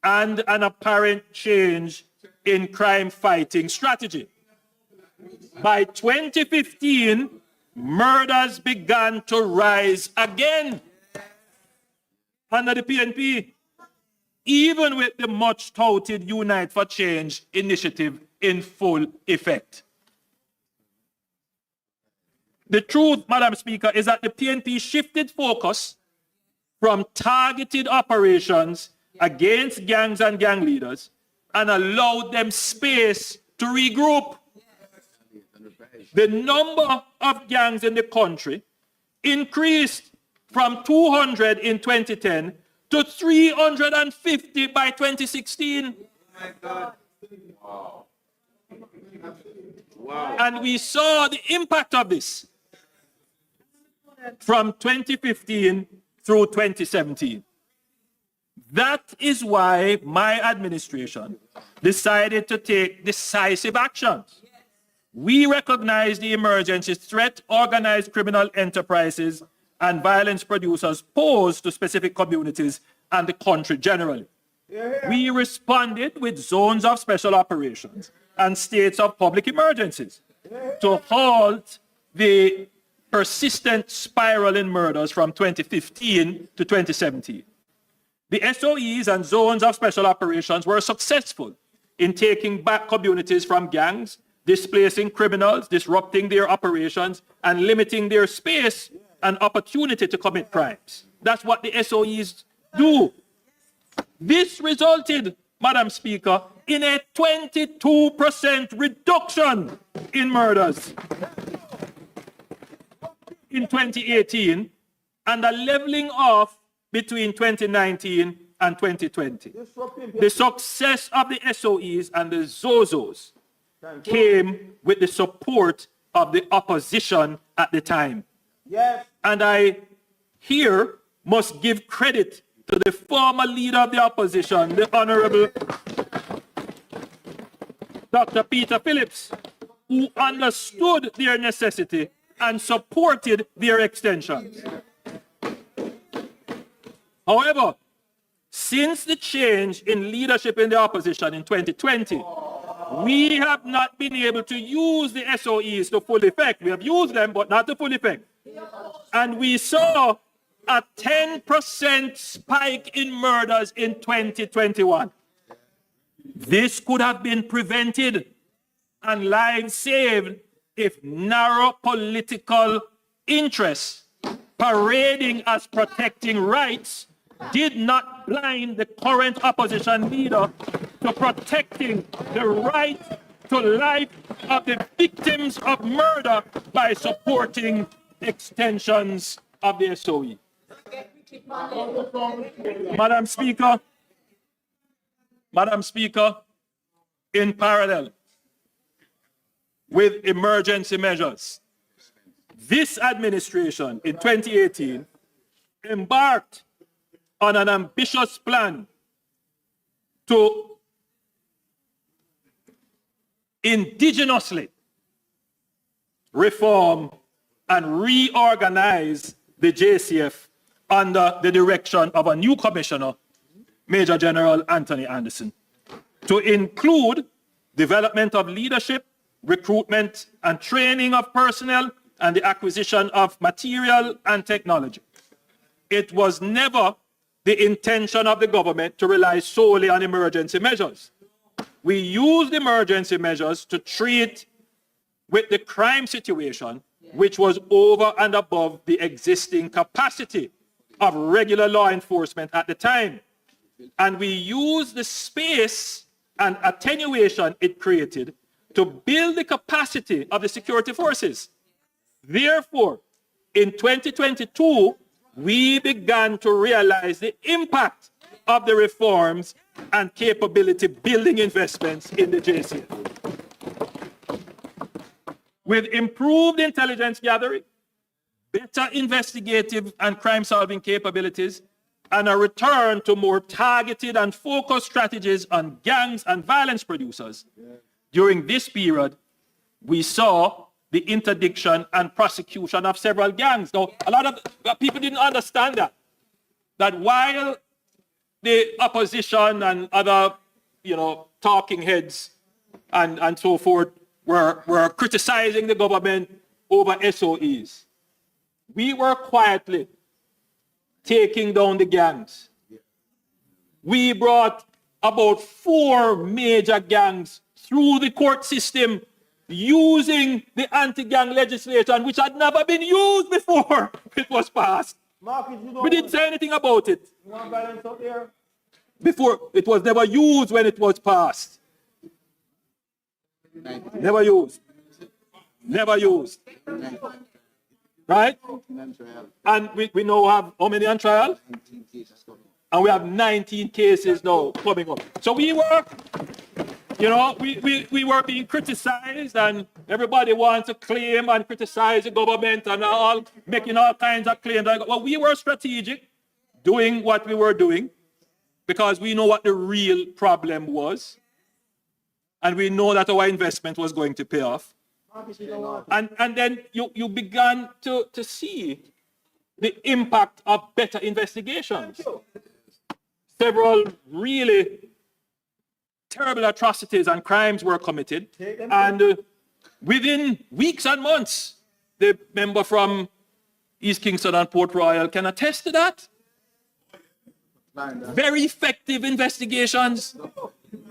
and an apparent change in crime-fighting strategy. By 2015, murders began to rise again under the PNP, even with the much-touted Unite for Change initiative in full effect. The truth, Madam Speaker, is that the PNP shifted focus from targeted operations against gangs and gang leaders and allowed them space to regroup. The number of gangs in the country increased from 200 in 2010 to 350 by 2016. Wow. And we saw the impact of this from 2015 through 2017. That is why my administration decided to take decisive actions. We recognize the emergency threat organized criminal enterprises and violence producers pose to specific communities and the country generally. We responded with zones of special operations and states of public emergencies to halt the persistent spiral in murders from 2015 to 2017. The SOEs and zones of special operations were successful in taking back communities from gangs, displacing criminals, disrupting their operations, and limiting their space and opportunity to commit crimes. That's what the SOEs do. This resulted, Madam Speaker, in a 22% reduction in murders in 2018 and a leveling off between 2019 and 2020. The success of the SOEs and the ZOZOs came with the support of the opposition at the time. Yes. And I here must give credit to the former leader of the opposition, the Honorable Dr. Peter Phillips, who understood their necessity and supported their extensions. However, since the change in leadership in the opposition in 2020, we have not been able to use the SOEs to full effect. We have used them, but not to full effect. And we saw a 10% spike in murders in 2021. This could have been prevented and lives saved if narrow political interests parading as protecting rights did not blind the current opposition leader to protecting the right to life of the victims of murder by supporting extensions of the SOE. Madam Speaker, in parallel with emergency measures, this administration in 2018 embarked on an ambitious plan to indigenously reform and reorganize the JCF under the direction of a new commissioner, Major General Anthony Anderson, to include development of leadership, recruitment and training of personnel, and the acquisition of material and technology. It was never the intention of the government to rely solely on emergency measures. We used emergency measures to treat with the crime situation, which was over and above the existing capacity of regular law enforcement at the time. And we used the space and attenuation it created to build the capacity of the security forces. Therefore, in 2022, we began to realize the impact of the reforms and capability building investments in the JCF. With improved intelligence gathering, better investigative and crime-solving capabilities, and a return to more targeted and focused strategies on gangs and violence producers, during this period, we saw the interdiction and prosecution of several gangs. Now, a lot of people didn't understand that while the opposition and other, talking heads and so forth were criticizing the government over SOEs, we were quietly taking down the gangs. We brought about 4 major gangs through the court system using the anti-gang legislation, which had never been used before it was passed. We didn't say anything about it. Before, it was never used when it was passed. Never used. Never used. Right? And we now have how many on trial? And we have 19 cases now coming up. So we were, we were being criticized, and everybody wants to claim and criticize the government and all, making all kinds of claims. Well, we were strategic, doing what we were doing, because we know what the real problem was. And we know that our investment was going to pay off. And then you began to see the impact of better investigations. Several really terrible atrocities and crimes were committed. And within weeks and months, the member from East Kingston and Port Royal can attest to that. Very effective investigations.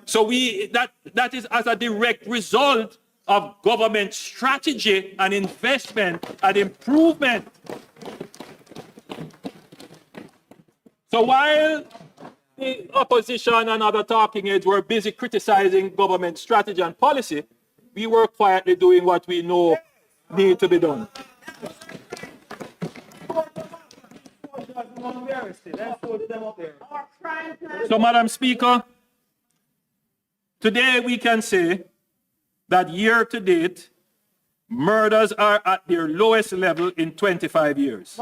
So that is as a direct result of government strategy and investment and improvement. So while the opposition and other talking heads were busy criticizing government strategy and policy, we were quietly doing what we know need to be done. So, Madam Speaker, today we can say that year to date, murders are at their lowest level in 25 years.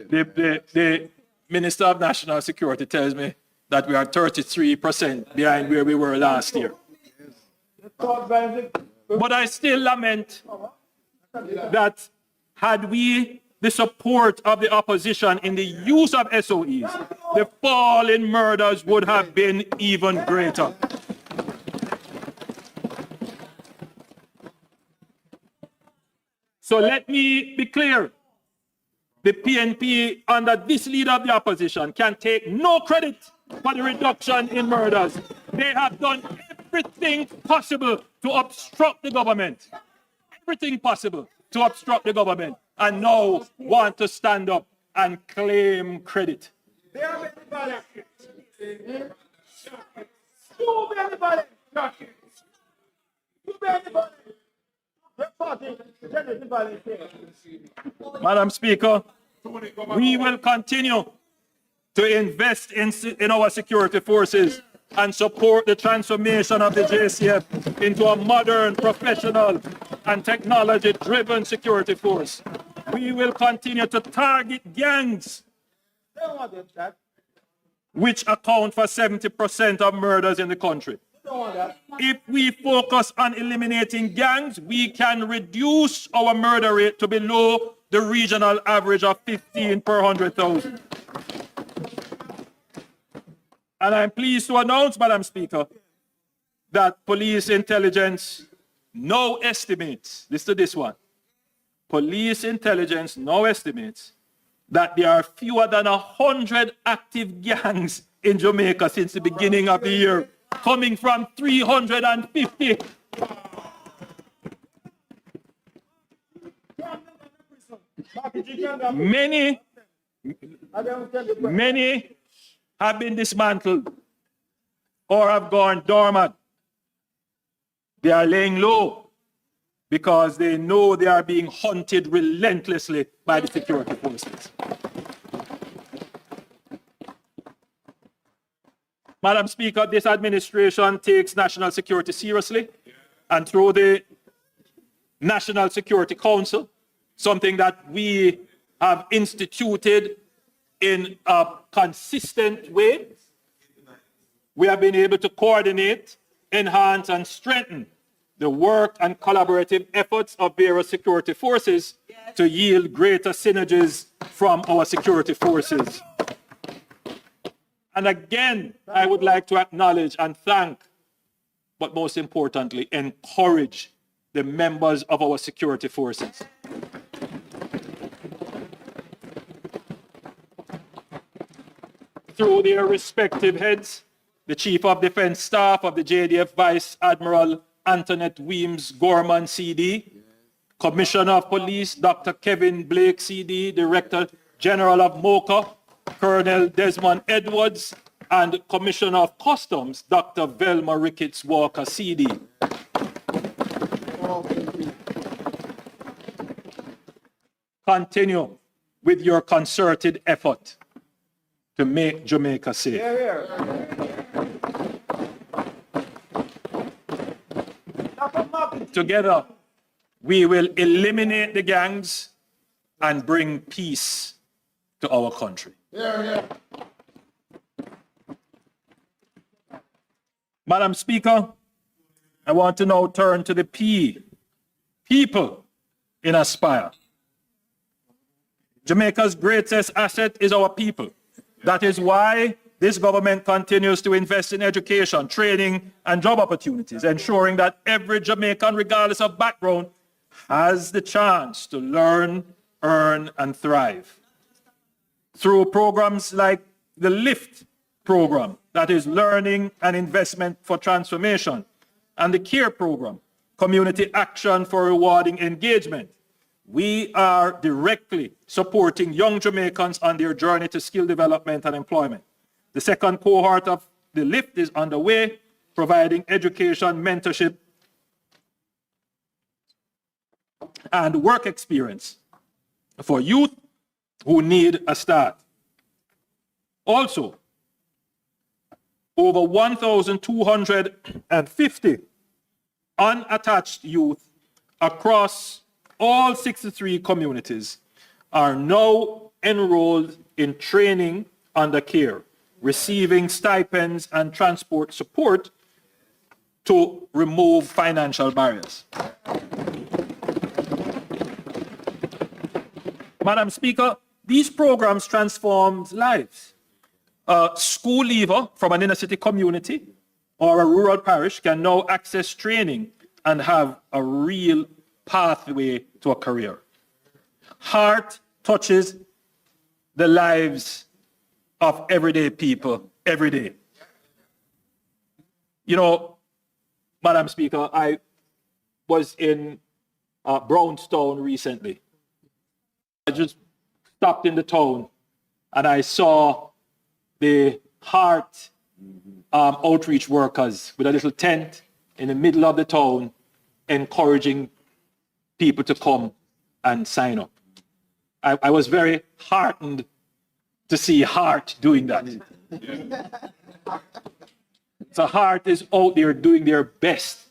The Minister of National Security tells me that we are 33% behind where we were last year. But I still lament that had we the support of the opposition in the use of SOEs, the fall in murders would have been even greater. So let me be clear. The PNP, under this leader of the opposition, can take no credit for the reduction in murders. They have done everything possible to obstruct the government. Everything possible to obstruct the government. And now want to stand up and claim credit. Madam Speaker, we will continue to invest in our security forces and support the transformation of the JCF into a modern, professional, and technology-driven security force. We will continue to target gangs, which account for 70% of murders in the country. If we focus on eliminating gangs, we can reduce our murder rate to below the regional average of 15 per 100,000. And I'm pleased to announce, Madam Speaker, that police intelligence now estimates, listen to this one, police intelligence now estimates that there are fewer than 100 active gangs in Jamaica since the beginning of the year, coming from 350. Many have been dismantled or have gone dormant. They are laying low because they know they are being hunted relentlessly by the security forces. Madam Speaker, this administration takes national security seriously, and through the National Security Council, something that we have instituted in a consistent way, we have been able to coordinate, enhance, and strengthen the work and collaborative efforts of various security forces to yield greater synergies from our security forces. And again, I would like to acknowledge and thank, but most importantly, encourage the members of our security forces. Through their respective heads, the Chief of Defense Staff of the JDF Vice Admiral Antoinette Weems Gorman, CD, Commissioner of Police Dr. Kevin Blake, CD, Director General of MOCA, Colonel Desmond Edwards, and Commissioner of Customs, Dr. Velma Ricketts Walker, CD. Continue with your concerted effort to make Jamaica safe. Together, we will eliminate the gangs and bring peace to our country. Madam Speaker, I want to now turn to the P, people in Aspire. Jamaica's greatest asset is our people. That is why this government continues to invest in education, training, and job opportunities, ensuring that every Jamaican, regardless of background, has the chance to learn, earn, and thrive. Through programs like the LIFT program, that is Learning and Investment for Transformation, and the CARE program, Community Action for Rewarding Engagement, we are directly supporting young Jamaicans on their journey to skill development and employment. The second cohort of the LIFT is underway, providing education, mentorship, and work experience for youth who need a start. Also, over 1,250 unattached youth across all 63 communities are now enrolled in training under CARE, receiving stipends and transport support to remove financial barriers. Madam Speaker, these programs transform lives. A school leaver from an inner city community or a rural parish can now access training and have a real pathway to a career. Heart touches the lives of everyday people every day. You know, Madam Speaker, I was in Brownstown recently. I just stopped in the town and I saw the heart outreach workers with a little tent in the middle of the town encouraging people to come and sign up. I was very heartened to see Heart doing that. So Heart is out there doing their best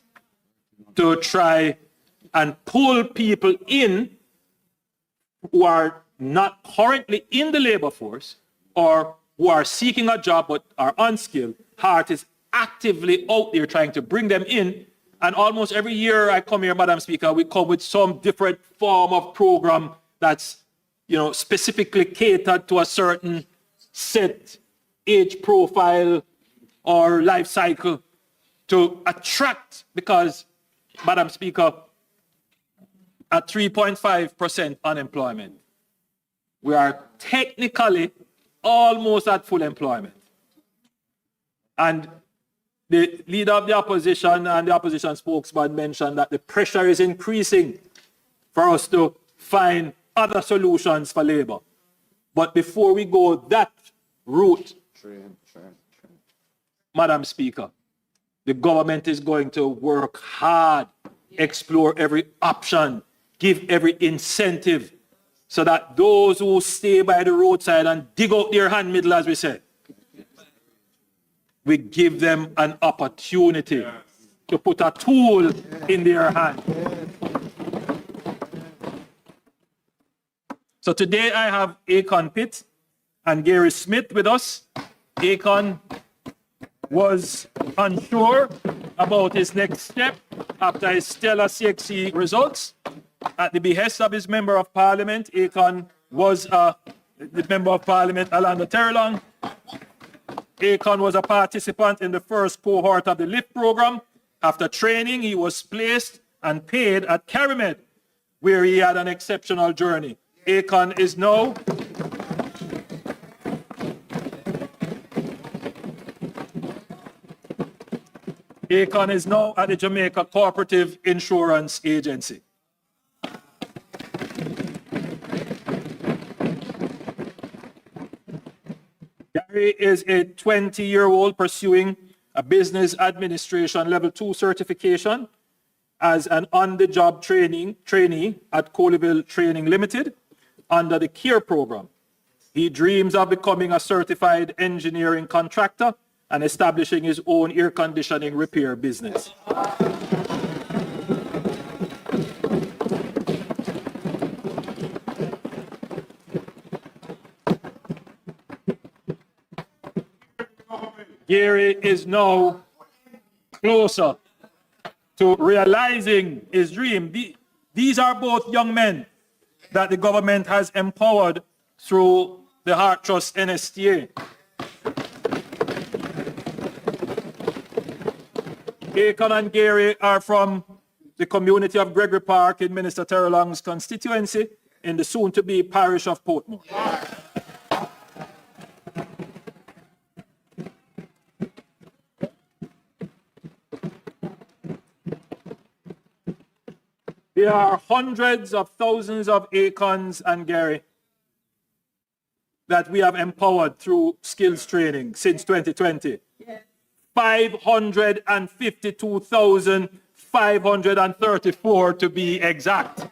to try and pull people in who are not currently in the labor force or who are seeking a job but are unskilled. Heart is actively out there trying to bring them in. And almost every year I come here, Madam Speaker, we come with some different form of program that's, specifically catered to a certain set age profile or life cycle to attract, because, Madam Speaker, at 3.5% unemployment, we are technically almost at full employment. And the leader of the opposition and the opposition spokesman mentioned that the pressure is increasing for us to find other solutions for labor. But before we go that route, Madam Speaker, the government is going to work hard, explore every option, give every incentive, so that those who stay by the roadside and dig out their hand middle, as we say, we give them an opportunity to put a tool in their hand. So today I have Akon Pitt and Gary Smith with us. Akon was unsure about his next step after his stellar CXC results. At the behest of his Member of Parliament, Akon was the Member of Parliament, Alanda Terrelong. Akon was a participant in the first cohort of the LIFT program. After training, he was placed and paid at Carimed, where he had an exceptional journey. Akon is now at the Jamaica Cooperative Insurance Agency. Gary is a 20-year-old pursuing a business administration level 2 certification as an on-the-job trainee at Colville Training Limited under the CARE program. He dreams of becoming a certified engineering contractor and establishing his own air conditioning repair business. Gary is now closer to realizing his dream. These are both young men that the government has empowered through the Heart Trust NSTA. Akon and Gary are from the community of Gregory Park in Minister Terrelong's constituency in the soon-to-be parish of Portmore. There are hundreds of thousands of Akons and Gary that we have empowered through skills training since 2020. 552,534 to be exact.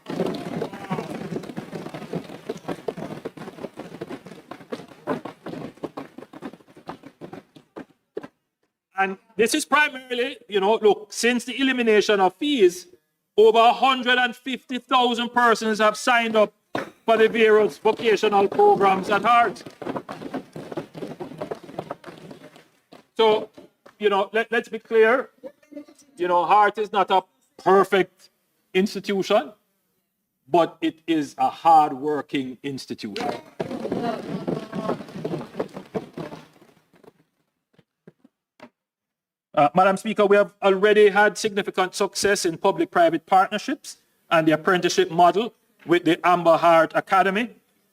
And this is primarily, look, since the elimination of fees, over 150,000 persons have signed up for the various vocational programs at Heart. So, let's be clear, Heart is not a perfect institution, but it is a hard-working institution. Madam Speaker, we have already had significant success in public-private partnerships and the apprenticeship model with the Amber Heart Academy.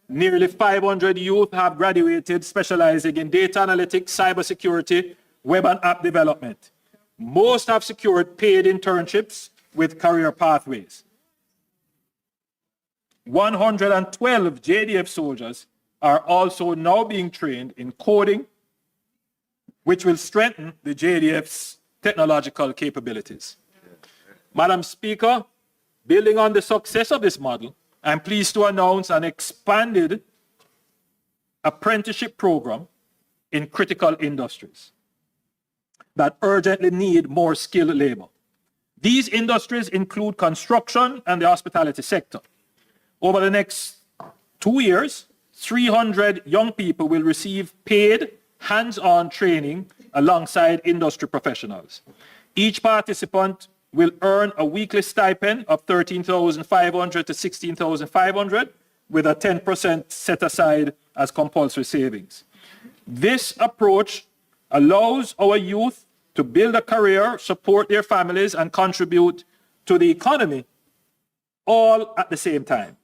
Nearly 500 youth have graduated specializing in data analytics, cybersecurity, web and app development. Most have secured paid internships with career pathways. 112 JDF soldiers are also now being trained in coding, which will strengthen the JDF's technological capabilities. Madam Speaker, building on the success of this model, I'm pleased to announce an expanded apprenticeship program in critical industries that urgently need more skilled labor. These industries include construction and the hospitality sector. Over the next 2 years, 300 young people will receive paid hands-on training alongside industry professionals. Each participant will earn a weekly stipend of $13,500 to $16,500 with a 10% set aside as compulsory savings. This approach allows our youth to build a career, support their families, and contribute to the economy all at the same time.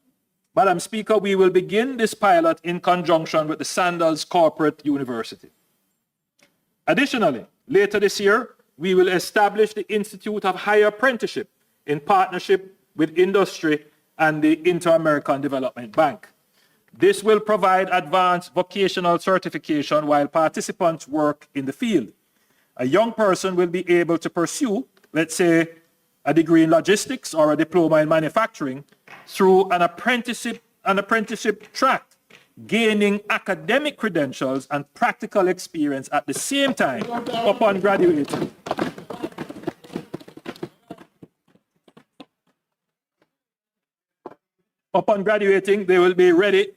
Madam Speaker, we will begin this pilot in conjunction with the Sandals Corporate University. Additionally, later this year, we will establish the Institute of Higher Apprenticeship in partnership with industry and the Inter-American Development Bank. This will provide advanced vocational certification while participants work in the field. A young person will be able to pursue, let's say, a degree in logistics or a diploma in manufacturing through an apprenticeship track, gaining academic credentials and practical experience at the same time upon graduating. Upon graduating, they will be ready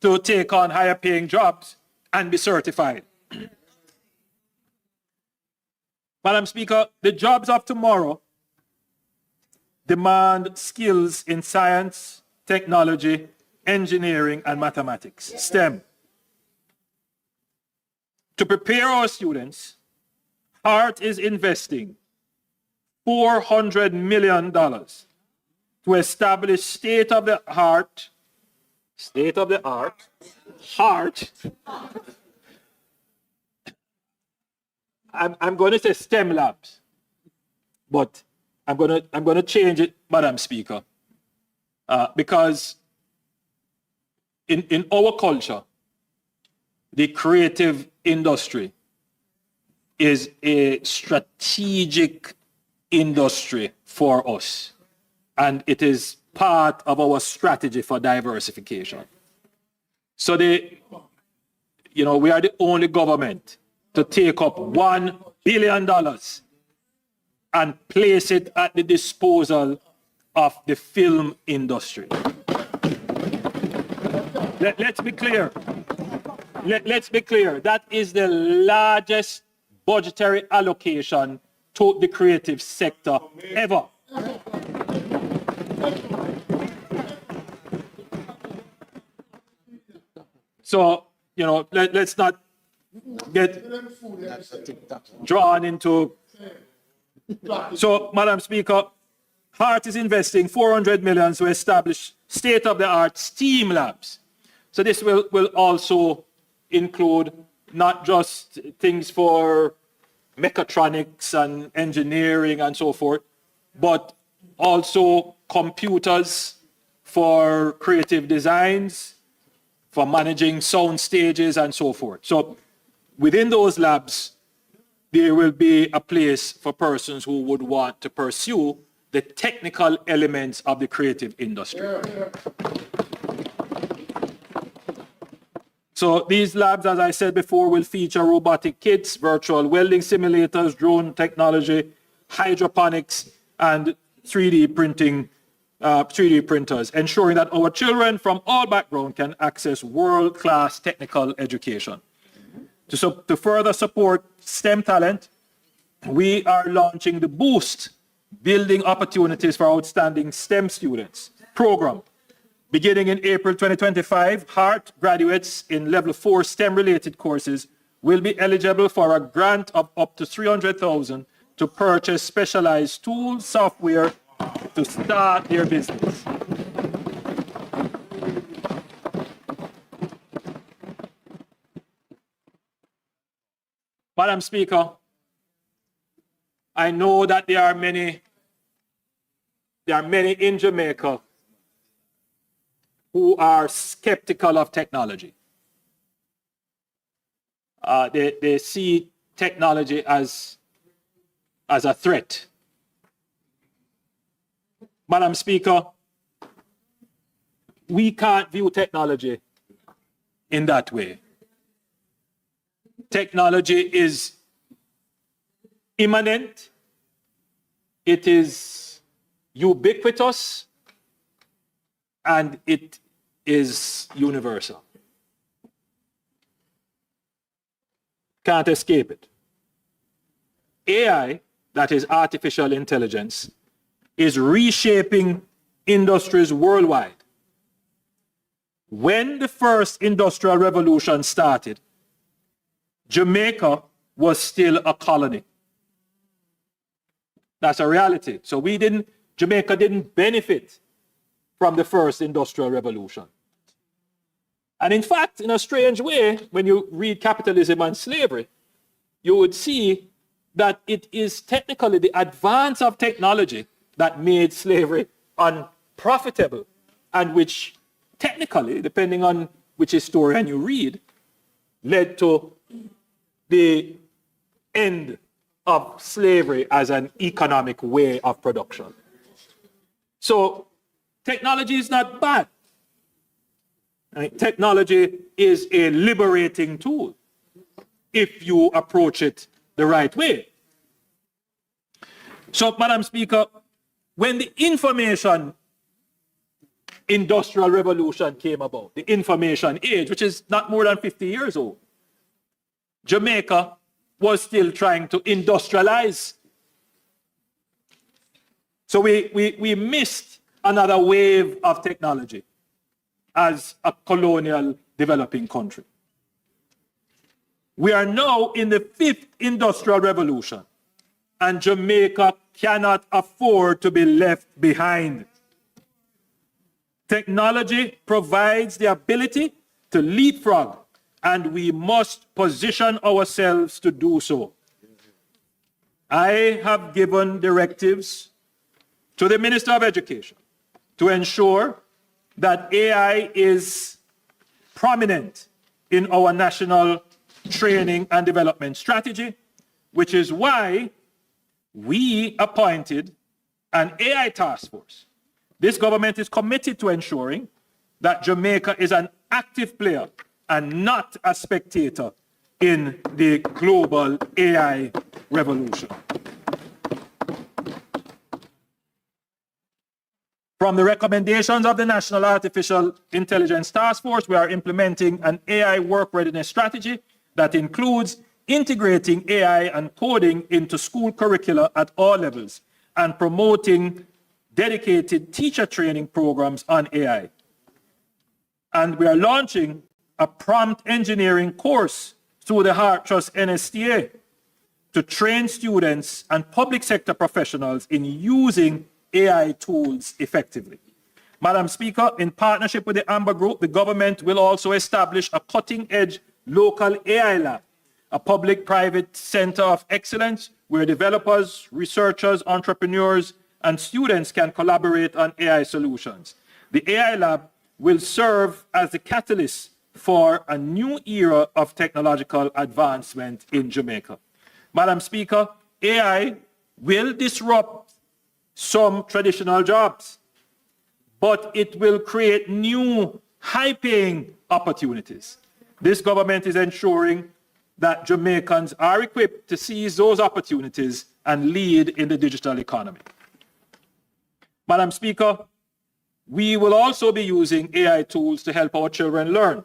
to take on higher paying jobs and be certified. Madam Speaker, the jobs of tomorrow demand skills in science, technology, engineering, and mathematics, STEM. To prepare our students, HART is investing $400 million to establish state-of-the-art, HART, I'm going to say STEM labs, but I'm going to change it, Madam Speaker, because in our culture, the creative industry is a strategic industry for us, and it is part of our strategy for diversification. So we are the only government to take up $1 billion and place it at the disposal of the film industry. Let's be clear. Let's be clear. That is the largest budgetary allocation to the creative sector ever. So, let's not get drawn into. So, Madam Speaker, HART is investing $400 million to establish state-of-the-art STEAM labs. So this will also include not just things for mechatronics and engineering and so forth, but also computers for creative designs, for managing sound stages and so forth. So within those labs, there will be a place for persons who would want to pursue the technical elements of the creative industry. So these labs, as I said before, will feature robotic kits, virtual welding simulators, drone technology, hydroponics, and 3D printing, 3D printers, ensuring that our children from all backgrounds can access world-class technical education. To further support STEM talent, we are launching the Boost Building Opportunities for Outstanding STEM Students program. Beginning in April 2025, HART graduates in level 4 STEM-related courses will be eligible for a grant of up to $300,000 to purchase specialized tools, software to start their business. Madam Speaker, I know that there are many in Jamaica who are skeptical of technology. They see technology as a threat. Madam Speaker, we can't view technology in that way. Technology is immanent, it is ubiquitous, and it is universal. Can't escape it. AI, that is artificial intelligence, is reshaping industries worldwide. When the first industrial revolution started, Jamaica was still a colony. That's a reality. So Jamaica didn't benefit from the first industrial revolution. And in fact, in a strange way, when you read Capitalism and Slavery, you would see that it is technically the advance of technology that made slavery unprofitable, and which technically, depending on which historian you read, led to the end of slavery as an economic way of production. So technology is not bad. Technology is a liberating tool if you approach it the right way. So, Madam Speaker, when the information industrial revolution came about, the information age, which is not more than 50 years old, Jamaica was still trying to industrialize. So we missed another wave of technology as a colonial developing country. We are now in the 5th industrial revolution, and Jamaica cannot afford to be left behind. Technology provides the ability to leapfrog, and we must position ourselves to do so. I have given directives to the Minister of Education to ensure that AI is prominent in our national training and development strategy, which is why we appointed an AI task force. This government is committed to ensuring that Jamaica is an active player and not a spectator in the global AI revolution. From the recommendations of the National Artificial Intelligence Task Force, we are implementing an AI work readiness strategy that includes integrating AI and coding into school curricula at all levels and promoting dedicated teacher training programs on AI. And we are launching a prompt engineering course through the Heart Trust NSTA to train students and public sector professionals in using AI tools effectively. Madam Speaker, in partnership with the Amber Group, the government will also establish a cutting-edge local AI lab, a public-private center of excellence where developers, researchers, entrepreneurs, and students can collaborate on AI solutions. The AI lab will serve as the catalyst for a new era of technological advancement in Jamaica. Madam Speaker, AI will disrupt some traditional jobs, but it will create new high-paying opportunities. This government is ensuring that Jamaicans are equipped to seize those opportunities and lead in the digital economy. Madam Speaker, we will also be using AI tools to help our children learn.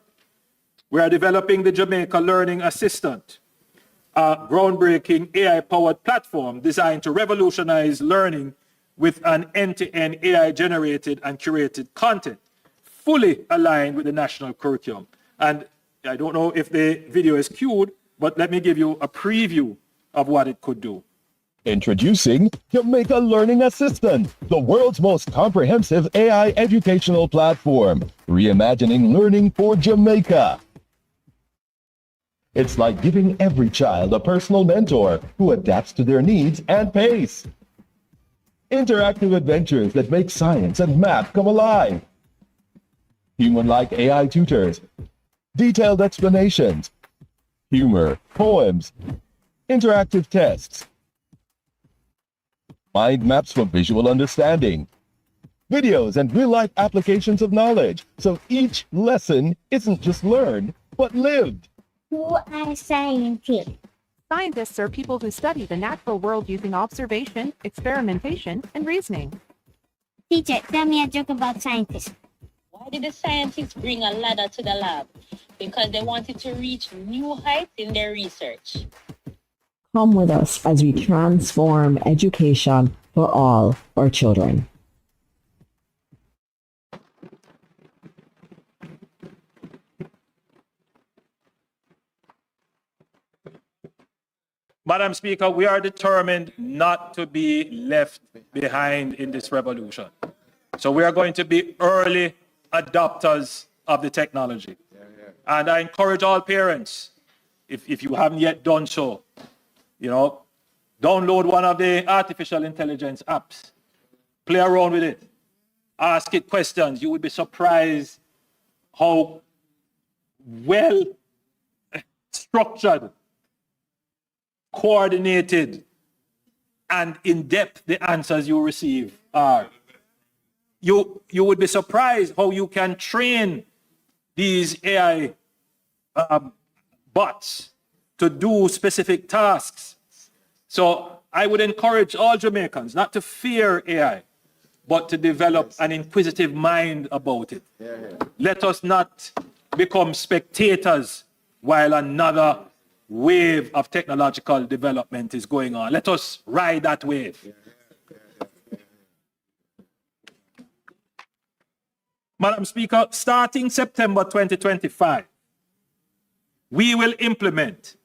We are developing the Jamaica Learning Assistant, a groundbreaking AI-powered platform designed to revolutionize learning with an end-to-end AI-generated and curated content, fully aligned with the national curriculum. And I don't know if the video is cued, but let me give you a preview of what it could do. Introducing Jamaica Learning Assistant, the world's most comprehensive AI educational platform, reimagining learning for Jamaica. It's like giving every child a personal mentor who adapts to their needs and pace. Interactive adventures that make science and math come alive. Human-like AI tutors, detailed explanations, humor, poems, interactive tests, mind maps for visual understanding, videos and real-life applications of knowledge, so each lesson isn't just learned, but lived. Who are scientists? Scientists are people who study the natural world using observation, experimentation, and reasoning. Teacher, tell me a joke about scientists. Why did the scientists bring a ladder to the lab? Because they wanted to reach new heights in their research. Come with us as we transform education for all our children. Madam Speaker, we are determined not to be left behind in this revolution. So we are going to be early adopters of the technology. And I encourage all parents, if you haven't yet done so, download one of the artificial intelligence apps. Play around with it. Ask it questions. You would be surprised how well structured, coordinated, and in-depth the answers you receive are. You would be surprised how you can train these AI bots to do specific tasks. So I would encourage all Jamaicans not to fear AI, but to develop an inquisitive mind about it. Let us not become spectators while another wave of technological development is going on. Let us ride that wave. Madam Speaker, starting September 2025, we will implement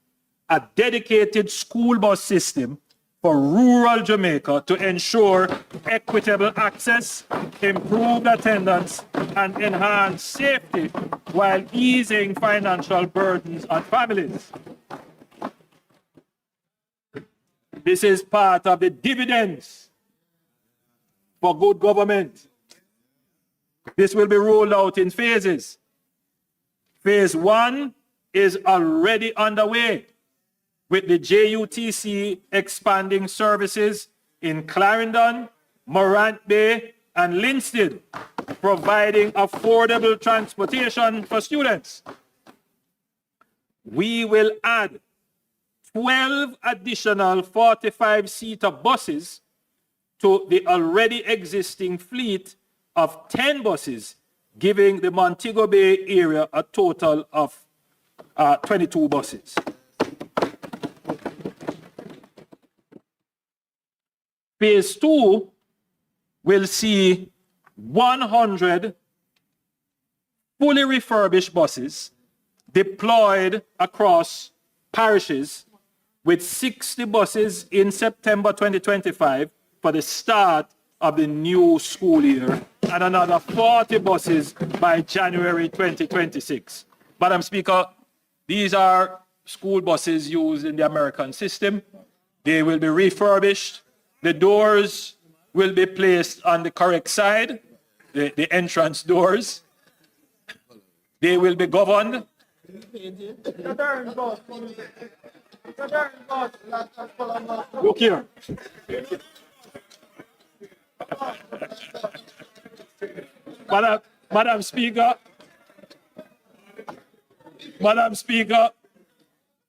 a dedicated school bus system for rural Jamaica to ensure equitable access, improved attendance, and enhanced safety while easing financial burdens on families. This is part of the dividends for good government. This will be rolled out in phases. Phase 1 is already underway, with the JUTC expanding services in Clarendon, Morant Bay, and Linstead, providing affordable transportation for students. We will add 12 additional 45-seater buses to the already existing fleet of 10 buses, giving the Montego Bay area a total of 22 buses. Phase 2 will see 100 fully refurbished buses deployed across parishes, with 60 buses in September 2025 for the start of the new school year, and another 40 buses by January 2026. Madam Speaker, these are school buses used in the American system. They will be refurbished. The doors will be placed on the correct side, the entrance doors. They will be governed. Look here. Madam Speaker,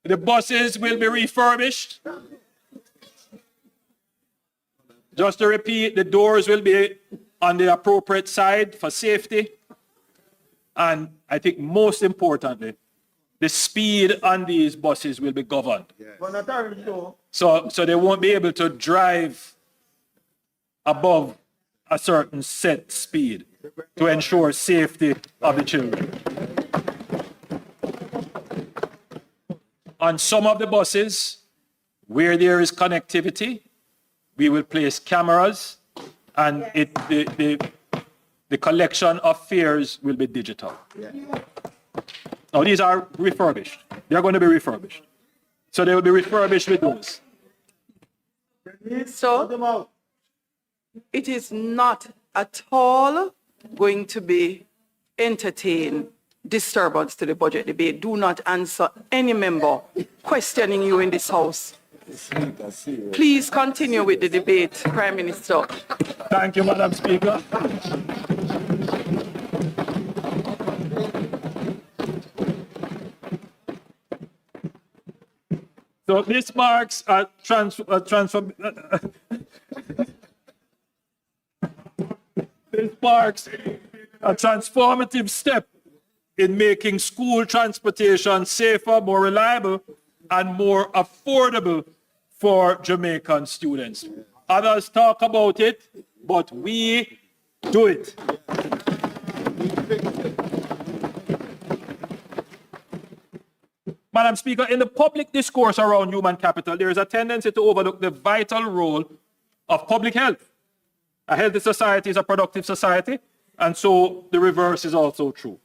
the buses will be refurbished. Just to repeat, the doors will be on the appropriate side for safety. And I think most importantly, the speed on these buses will be governed. So they won't be able to drive above a certain set speed to ensure safety of the children. On some of the buses, where there is connectivity, we will place cameras, and the collection of fares will be digital. Now, these are refurbished. They're going to be refurbished. So they will be refurbished with those. So it is not at all going to be entertain disturbance to the budget debate. Do not answer any member questioning you in this house. Please continue with the debate, Prime Minister. Thank you, Madam Speaker. So this marks a transformative step in making school transportation safer, more reliable, and more affordable for Jamaican students. Others talk about it, but we do it. Madam Speaker, in the public discourse around human capital, there is a tendency to overlook the vital role of public health. A healthy society is a productive society, and so the reverse is also true.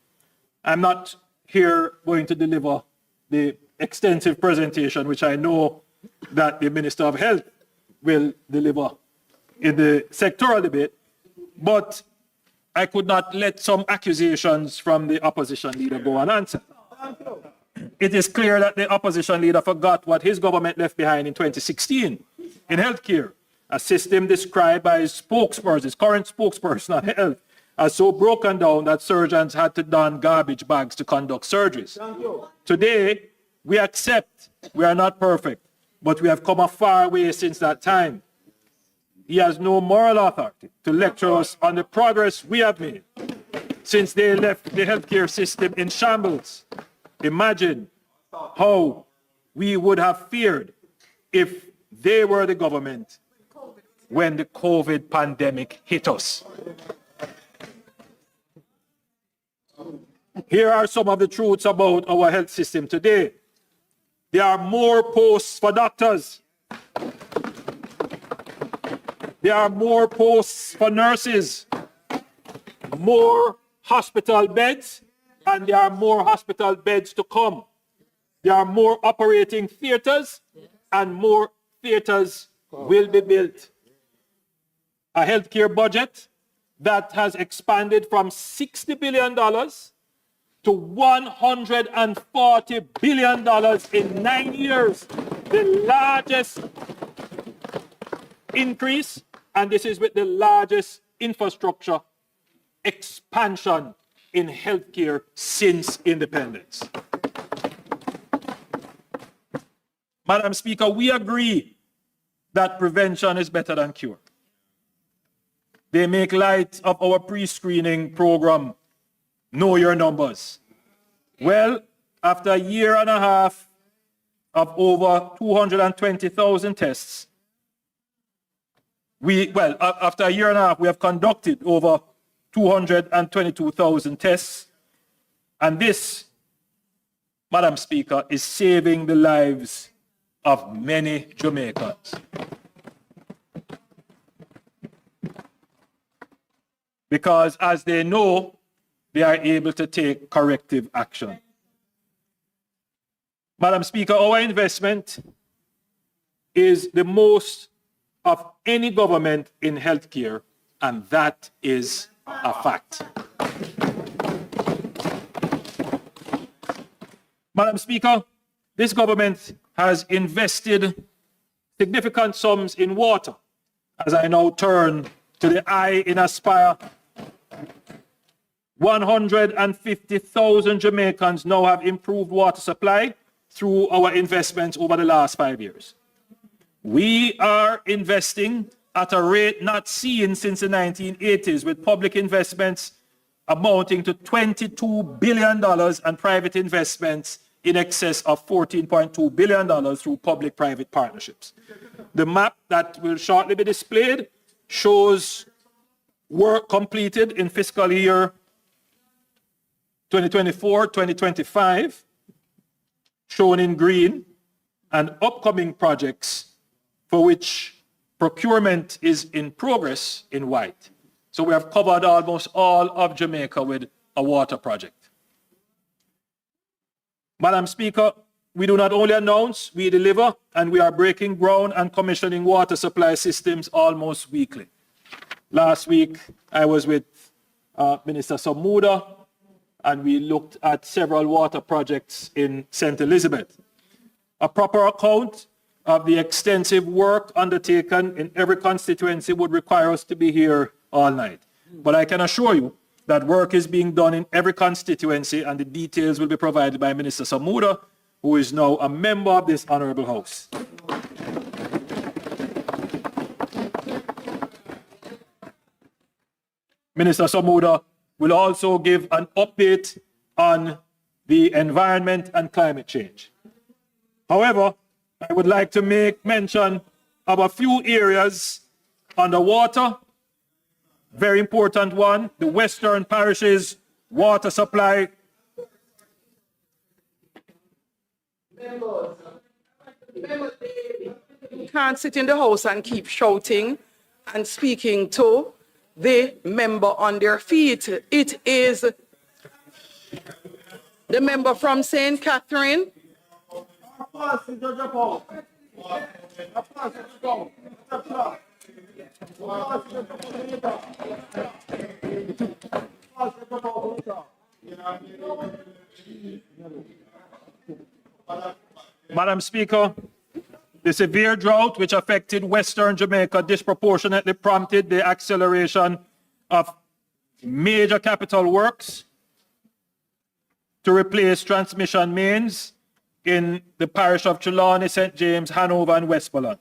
I'm not here going to deliver the extensive presentation, which I know that the Minister of Health will deliver in the sectoral debate, but I could not let some accusations from the opposition leader go unanswered. It is clear that the opposition leader forgot what his government left behind in 2016 in healthcare, a system described by his spokesperson, his current spokesperson on health, as so broken down that surgeons had to don garbage bags to conduct surgeries. Today, we accept we are not perfect, but we have come a far way since that time. He has no moral authority to lecture us on the progress we have made since they left the healthcare system in shambles. Imagine how we would have feared if they were the government when the COVID pandemic hit us. Here are some of the truths about our health system today. There are more posts for doctors. There are more posts for nurses, more hospital beds, and there are more hospital beds to come. There are more operating theaters, and more theaters will be built. A healthcare budget that has expanded from $60 billion to $140 billion in 9 years, the largest increase, and this is with the largest infrastructure expansion in healthcare since independence. Madam Speaker, we agree that prevention is better than cure. They make light of our pre-screening program, Know Your Numbers. Well, after a year and a half of over 220,000 tests, after a year and a half, we have conducted over 222,000 tests. And this, Madam Speaker, is saving the lives of many Jamaicans. Because as they know, they are able to take corrective action. Madam Speaker, our investment is the most of any government in healthcare, and that is a fact. Madam Speaker, this government has invested significant sums in water. As I now turn to the I in Aspire, 150,000 Jamaicans now have improved water supply through our investments over the last 5 years. We are investing at a rate not seen since the 1980s, with public investments amounting to $22 billion and private investments in excess of $14.2 billion through public-private partnerships. The map that will shortly be displayed shows work completed in fiscal year 2024-2025, shown in green, and upcoming projects for which procurement is in progress in white. So we have covered almost all of Jamaica with a water project. Madam Speaker, we do not only announce, we deliver, and we are breaking ground and commissioning water supply systems almost weekly. Last week, I was with Minister Samuda, and we looked at several water projects in St. Elizabeth. A proper account of the extensive work undertaken in every constituency would require us to be here all night. But I can assure you that work is being done in every constituency, and the details will be provided by Minister Samuda, who is now a member of this Honorable House. Minister Samuda will also give an update on the environment and climate change. However, I would like to make mention of a few areas underwater. Very important one, the Western Parishes water supply. You can't sit in the house and keep shouting and speaking to the member on their feet. It is the member from St. Catherine. Madam Speaker, the severe drought which affected Western Jamaica disproportionately prompted the acceleration of major capital works to replace transmission mains in the parish of Trelawney, St. James, Hanover, and Westmoreland.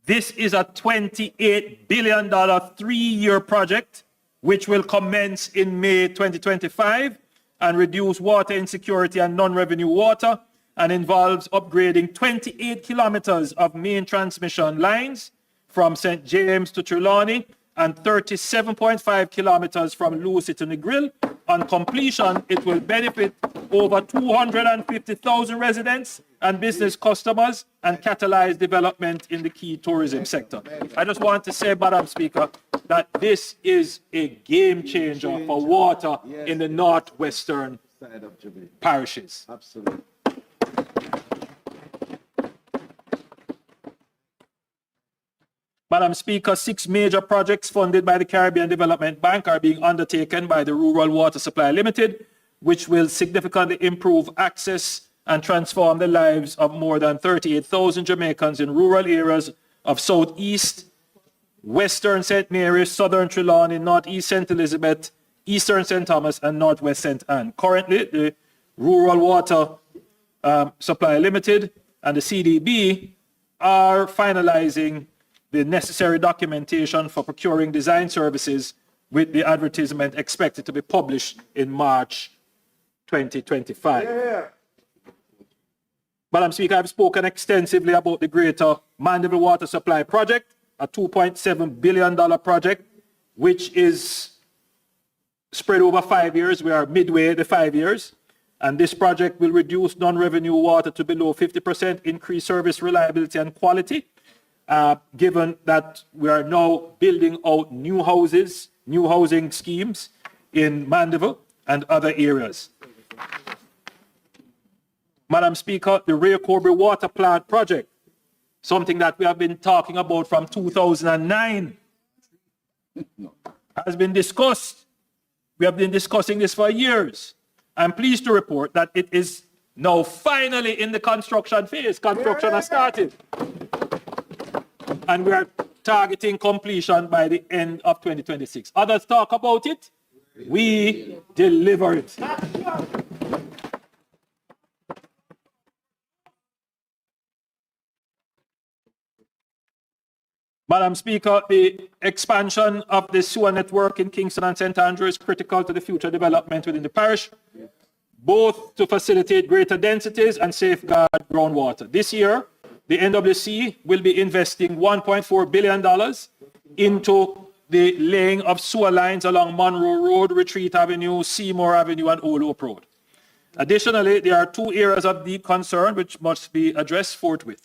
This is a $28 billion 3-year project which will commence in May 2025 and reduce water insecurity and non-revenue water, and involves upgrading 28 kilometers of main transmission lines from St. James to Trelawney and 37.5 kilometers from Lucy to Negril. On completion, it will benefit over 250,000 residents and business customers and catalyze development in the key tourism sector. I just want to say, Madam Speaker, that this is a game changer for water in the northwestern parishes. Absolutely. Madam Speaker, 6 major projects funded by the Caribbean Development Bank are being undertaken by the Rural Water Supply Limited, which will significantly improve access and transform the lives of more than 38,000 Jamaicans in rural areas of Southeast, Western St. Mary's, Southern Trelawney, Northeast St. Elizabeth, Eastern St. Thomas, and Northwest St. Anne. Currently, the Rural Water Supply Limited and the CDB are finalizing the necessary documentation for procuring design services, with the advertisement expected to be published in March 2025. Madam Speaker, I've spoken extensively about the Greater Mandeville Water Supply Project, a $2.7 billion project, which is spread over 5 years. We are midway the 5 years. And this project will reduce non-revenue water to below 50%, increase service reliability and quality, given that we are now building out new houses, new housing schemes in Mandeville and other areas. Madam Speaker, the Ray Cobre Water Plant Project, something that we have been talking about from 2009, has been discussed. We have been discussing this for years. I'm pleased to report that it is now finally in the construction phase. Construction has started. And we are targeting completion by the end of 2026. Others talk about it, we deliver it. Madam Speaker, the expansion of the sewer network in Kingston and St. Andrew is critical to the future development within the parish, both to facilitate greater densities and safeguard groundwater. This year, the NWC will be investing $1.4 billion into the laying of sewer lines along Monroe Road, Retreat Avenue, Seymour Avenue, and Old Hope Road. Additionally, there are 2 areas of deep concern which must be addressed forthwith.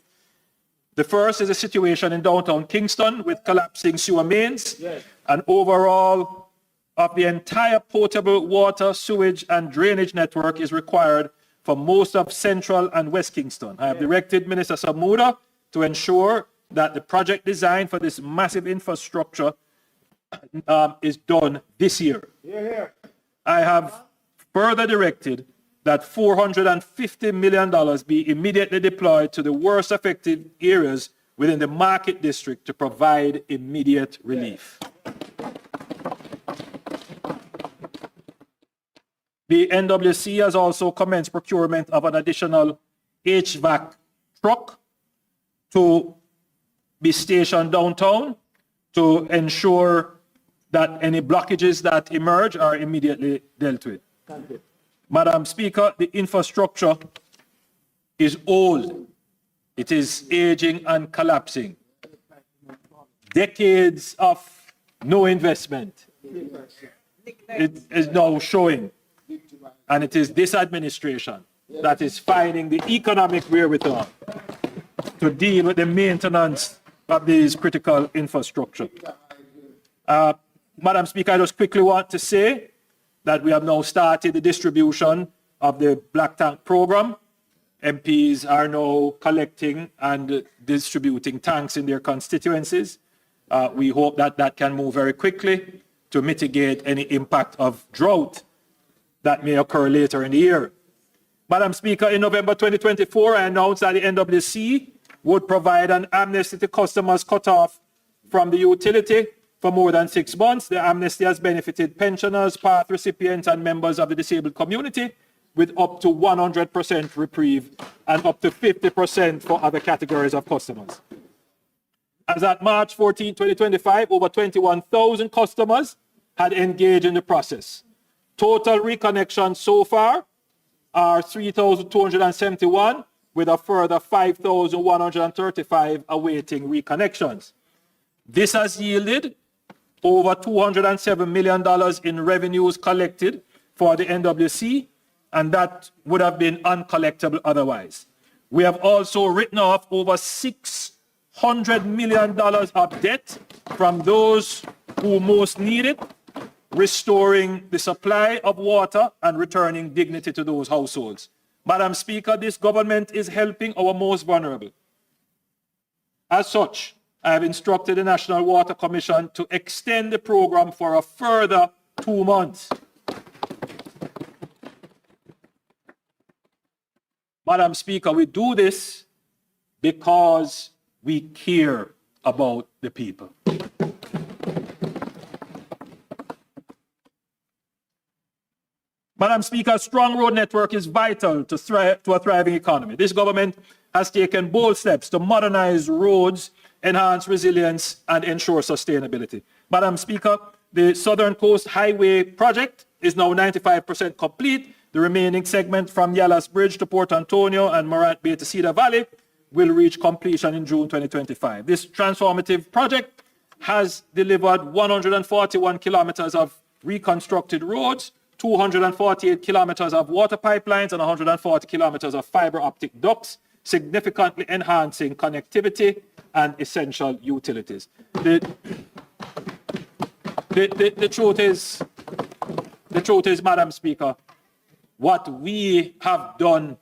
The first is a situation in downtown Kingston with collapsing sewer mains, and overall of the entire potable water, sewage, and drainage network is required for most of Central and West Kingston. I have directed Minister Samuda to ensure that the project design for this massive infrastructure is done this year. I have further directed that $450 million be immediately deployed to the worst affected areas within the Market District to provide immediate relief. The NWC has also commenced procurement of an additional HVAC truck to be stationed downtown to ensure that any blockages that emerge are immediately dealt with. Thank you. Madam Speaker, the infrastructure is old. It is aging and collapsing. Decades of no investment. It is now showing. And it is this administration that is finding the economic wherewithal to deal with the maintenance of these critical infrastructure. Madam Speaker, I just quickly want to say that we have now started the distribution of the Black Tank program. MPs are now collecting and distributing tanks in their constituencies. We hope that that can move very quickly to mitigate any impact of drought that may occur later in the year. Madam Speaker, in November 2024, I announced that the NWC would provide an amnesty to customers cut off from the utility for more than 6 months. The amnesty has benefited pensioners, path recipients, and members of the disabled community with up to 100% reprieve and up to 50% for other categories of customers. As at March 14, 2025, over 21,000 customers had engaged in the process. Total reconnections so far are 3,271, with a further 5,135 awaiting reconnections. This has yielded over $207 million in revenues collected for the NWC, and that would have been uncollectible otherwise. We have also written off over $600 million of debt from those who most need it, restoring the supply of water and returning dignity to those households. Madam Speaker, this government is helping our most vulnerable. As such, I have instructed the National Water Commission to extend the program for a further 2 months. Madam Speaker, we do this because we care about the people. Madam Speaker, a strong road network is vital to a thriving economy. This government has taken bold steps to modernize roads, enhance resilience, and ensure sustainability. Madam Speaker, the Southern Coast Highway project is now 95% complete. The remaining segment from Yallas Bridge to Port Antonio and Morant Bay to Cedar Valley will reach completion in June 2025. This transformative project has delivered 141 kilometers of reconstructed roads, 248 kilometers of water pipelines, and 140 kilometers of fiber optic ducts, significantly enhancing connectivity and essential utilities. The truth is, Madam Speaker, what we have done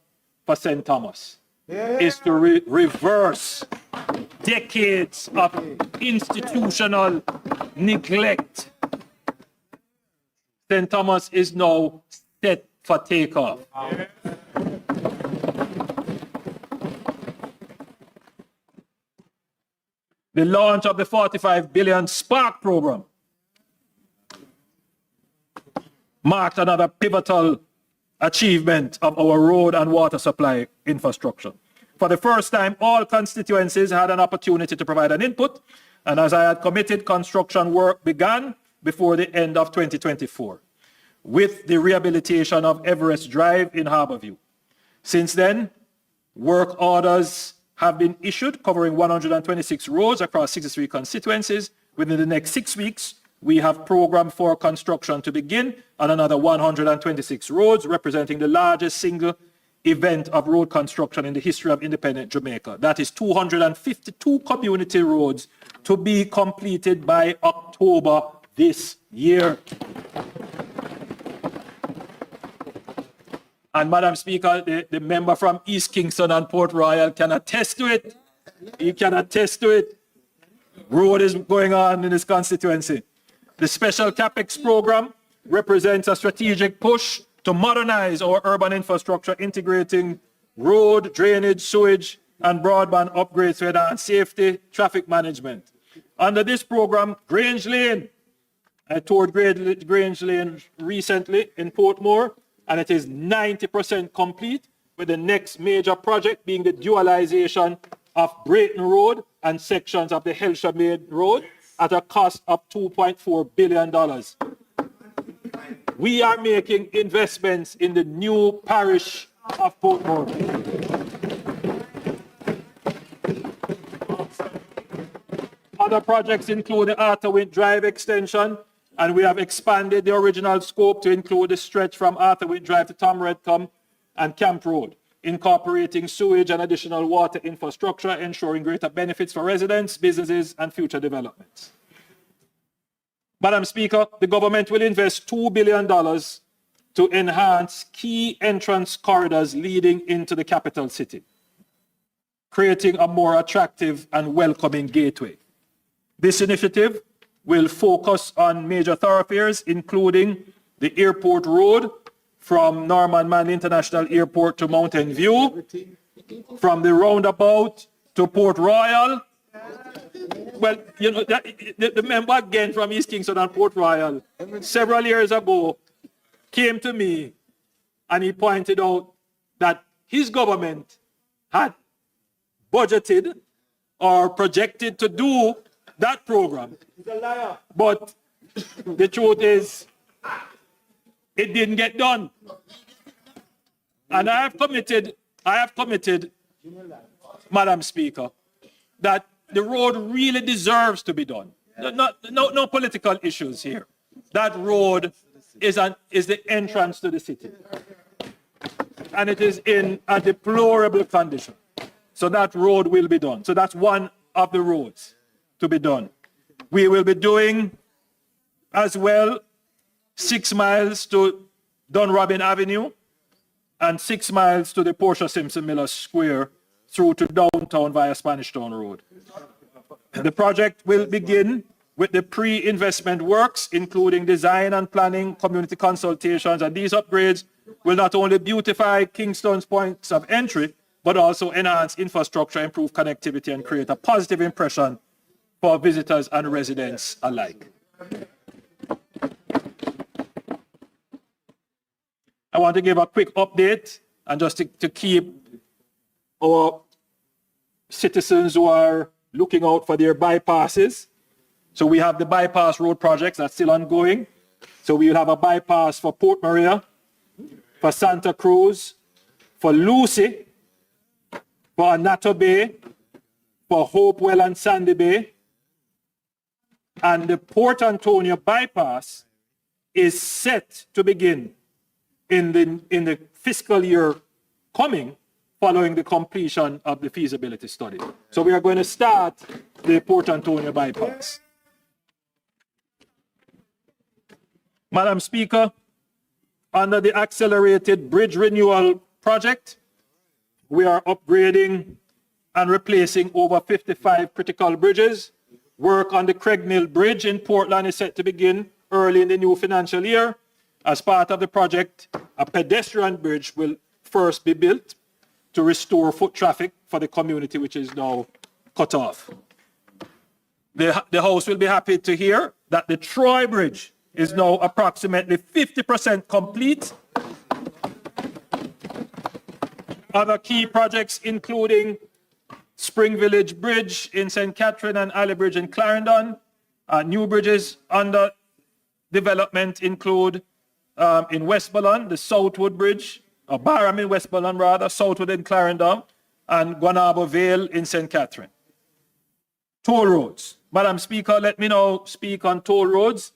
for St. Thomas is to reverse decades of institutional neglect. St. Thomas is now set for takeoff. The launch of the $45 billion Spark program marked another pivotal achievement of our road and water supply infrastructure. For the first time, all constituencies had an opportunity to provide an input, and as I had committed, construction work began before the end of 2024 with the rehabilitation of Everest Drive in Harborview. Since then, work orders have been issued covering 126 roads across 63 constituencies. Within the next 6 weeks, we have programmed for construction to begin on another 126 roads, representing the largest single event of road construction in the history of independent Jamaica. That is 252 community roads to be completed by October this year. And Madam Speaker, the member from East Kingston and Port Royal can attest to it. He can attest to it. Road is going on in his constituency. The special CapEx program represents a strategic push to modernize our urban infrastructure, integrating road, drainage, sewage, and broadband upgrades to enhance safety, traffic management. Under this program, Grange Lane, I toured Grange Lane recently in Portmore, and it is 90% complete, with the next major project being the dualization of Brayton Road and sections of the Helsha Main Road at a cost of $2.4 billion. We are making investments in the new parish of Portmore. Other projects include the Arthurwind Drive extension, and we have expanded the original scope to include the stretch from Arthurwind Drive to Tom Redcombe and Camp Road, incorporating sewage and additional water infrastructure, ensuring greater benefits for residents, businesses, and future developments. Madam Speaker, the government will invest $2 billion to enhance key entrance corridors leading into the capital city, creating a more attractive and welcoming gateway. This initiative will focus on major thoroughfares, including the Airport Road from Norman Manley International Airport to Mountain View, from the roundabout to Port Royal. Well, you know, the member again from East Kingston and Port Royal several years ago came to me and he pointed out that his government had budgeted or projected to do that program. But the truth is, it didn't get done. And I have committed, Madam Speaker, that the road really deserves to be done. No political issues here. That road is the entrance to the city. And it is in a deplorable condition. So that road will be done. So that's one of the roads to be done. We will be doing as well 6 miles to Dunrobin Avenue and 6 miles to the Portia Simpson Miller Square through to downtown via Spanish Town Road. The project will begin with the pre-investment works, including design and planning, community consultations, and these upgrades will not only beautify Kingston's points of entry, but also enhance infrastructure, improve connectivity, and create a positive impression for visitors and residents alike. I want to give a quick update and just to keep our citizens who are looking out for their bypasses. So we have the bypass road projects that's still ongoing. So we will have a bypass for Port Maria, for Santa Cruz, for Lucy, for Montego Bay, for Hopewell and Sandy Bay. And the Port Antonio bypass is set to begin in the fiscal year coming, following the completion of the feasibility study. So we are going to start the Port Antonio bypass. Madam Speaker, under the accelerated bridge renewal project, we are upgrading and replacing over 55 critical bridges. Work on the Craigmill Bridge in Portland is set to begin early in the new financial year. As part of the project, a pedestrian bridge will first be built to restore foot traffic for the community, which is now cut off. The House will be happy to hear that the Troy Bridge is now approximately 50% complete. Other key projects including Spring Village Bridge in St. Catherine and Alley Bridge in Clarendon. New bridges under development include in Westmoreland, the Southwood Bridge, or Barham in Westmoreland rather, Southwood in Clarendon, and Guanabo Vale in St. Catherine. Toll roads. Madam Speaker, let me now speak on toll roads,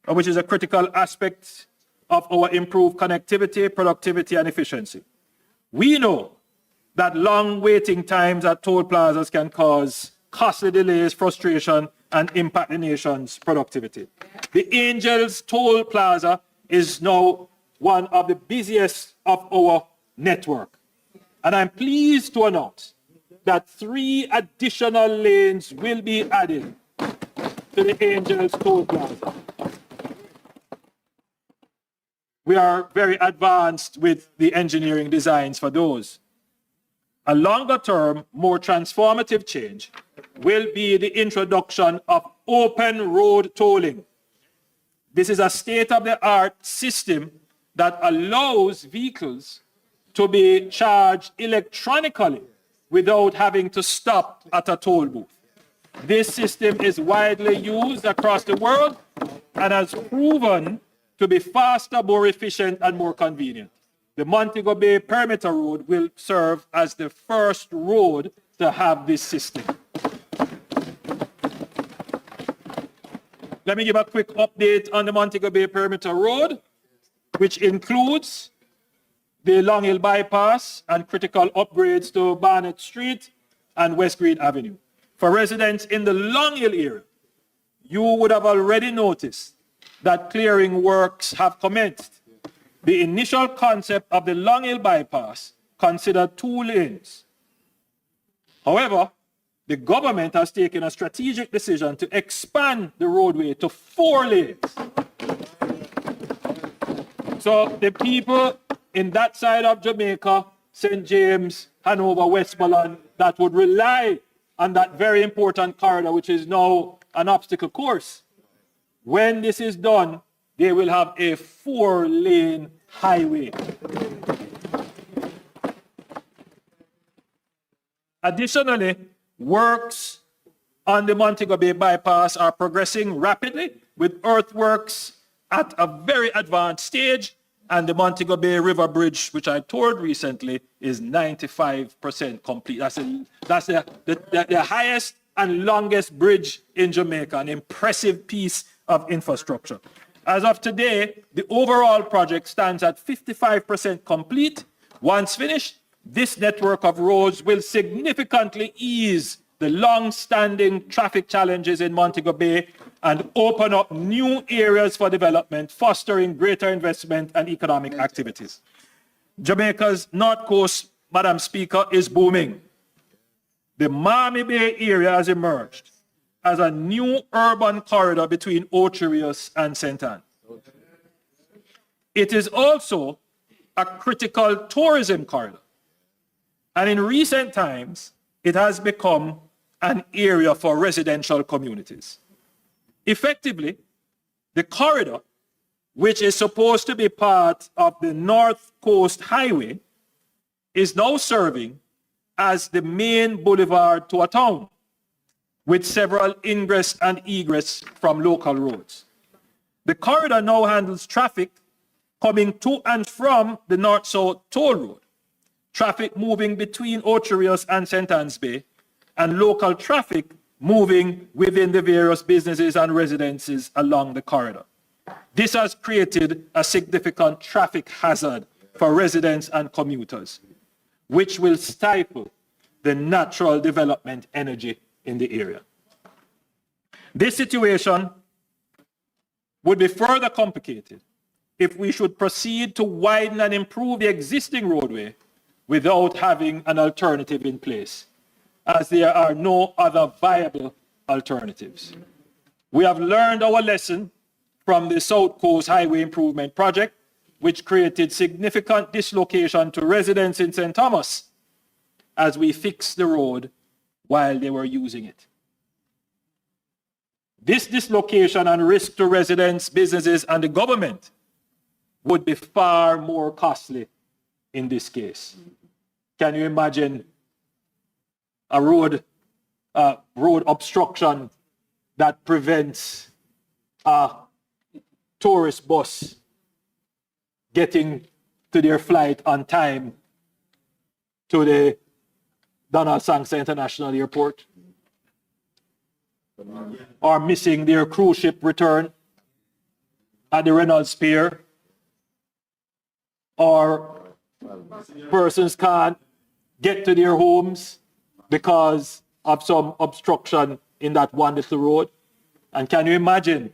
which is a critical aspect of our improved connectivity, productivity, and efficiency. We know that long waiting times at toll plazas can cause costly delays, frustration, and impact the nation's productivity. The Angels Toll Plaza is now one of the busiest of our network. And I'm pleased to announce that 3 additional lanes will be added to the Angels Toll Plaza. We are very advanced with the engineering designs for those. A longer term, more transformative change will be the introduction of open road tolling. This is a state-of-the-art system that allows vehicles to be charged electronically without having to stop at a toll booth. This system is widely used across the world and has proven to be faster, more efficient, and more convenient. The Montego Bay Perimeter Road will serve as the first road to have this system. let me give a quick update on the Montego Bay Perimeter Road, which includes the Long Hill Bypass and critical upgrades to Barnett Street and West Green Avenue. For residents in the Long Hill area, you would have already noticed that clearing works have commenced. The initial concept of the Long Hill Bypass considered 2 lanes. However, the government has taken a strategic decision to expand the roadway to 4 lanes. So the people in that side of Jamaica, St. James, Hanover, Westmoreland, that would rely on that very important corridor, which is now an obstacle course. When this is done, they will have a 4-lane highway. Additionally, works on the Montego Bay bypass are progressing rapidly, with earthworks at a very advanced stage, and the Montego Bay River Bridge, which I toured recently, is 95% complete. That's the highest and longest bridge in Jamaica, an impressive piece of infrastructure. As of today, the overall project stands at 55% complete. Once finished, this network of roads will significantly ease the long-standing traffic challenges in Montego Bay and open up new areas for development, fostering greater investment and economic activities. Jamaica's North Coast, Madam Speaker, is booming. The Miami Bay area has emerged as a new urban corridor between Ocho Rios and St. Anne. It is also a critical tourism corridor. And in recent times, it has become an area for residential communities. Effectively, the corridor, which is supposed to be part of the North Coast Highway, is now serving as the main boulevard to a town, with several ingress and egress from local roads. The corridor now handles traffic coming to and from the North-South Toll Road, traffic moving between Ocho Rios and St. Anne's Bay, and local traffic moving within the various businesses and residences along the corridor. This has created a significant traffic hazard for residents and commuters, which will stifle the natural development energy in the area. This situation would be further complicated if we should proceed to widen and improve the existing roadway without having an alternative in place, as there are no other viable alternatives. We have learned our lesson from the South Coast Highway Improvement Project, which created significant dislocation to residents in St. Thomas as we fixed the road while they were using it. This dislocation and risk to residents, businesses, and the government would be far more costly in this case. Can you imagine a road obstruction that prevents a tourist bus getting to their flight on time to the Donald Sangster International Airport, or missing their cruise ship return at the Reynolds Pier, or persons can't get to their homes because of some obstruction in that one little road? And can you imagine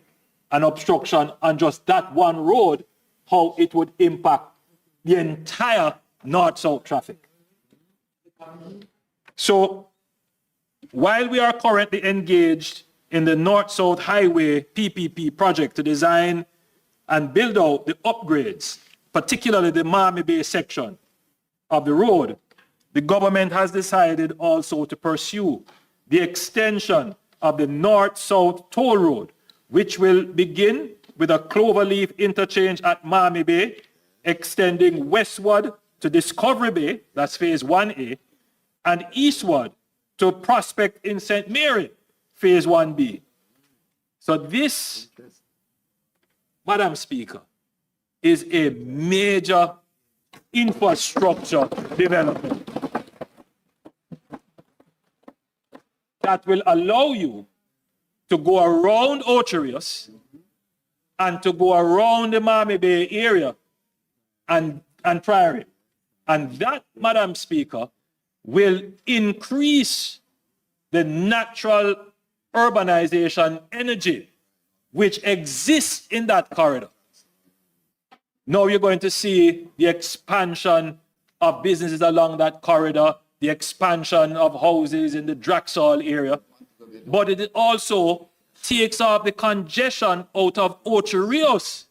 an obstruction on just that one road, how it would impact the entire north-south traffic? So while we are currently engaged in the North-South Highway PPP project to design and build out the upgrades, particularly the Miami Bay section of the road, the government has decided also to pursue the extension of the North-South Toll Road, which will begin with a cloverleaf interchange at Miami Bay, extending westward to Discovery Bay, that's phase 1A, and eastward to Prospect in St. Mary, phase 1B. So this, Madam Speaker, is a major infrastructure development that will allow you to go around Ocherius and to go around the Montego Bay area and Priory. And that, Madam Speaker, will increase the natural urbanization energy which exists in that corridor. Now you're going to see the expansion of businesses along that corridor, the expansion of houses in the Draxall area, but it also takes off the congestion out of Ocherius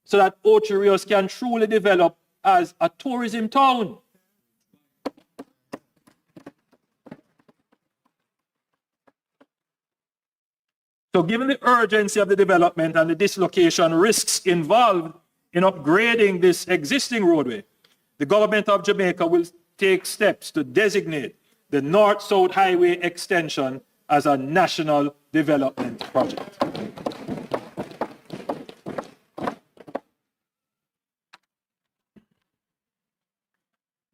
so that Ocherius can truly develop as a tourism town. So given the urgency of the development and the dislocation risks involved in upgrading this existing roadway, the government of Jamaica will take steps to designate the North-South Highway extension as a national development project.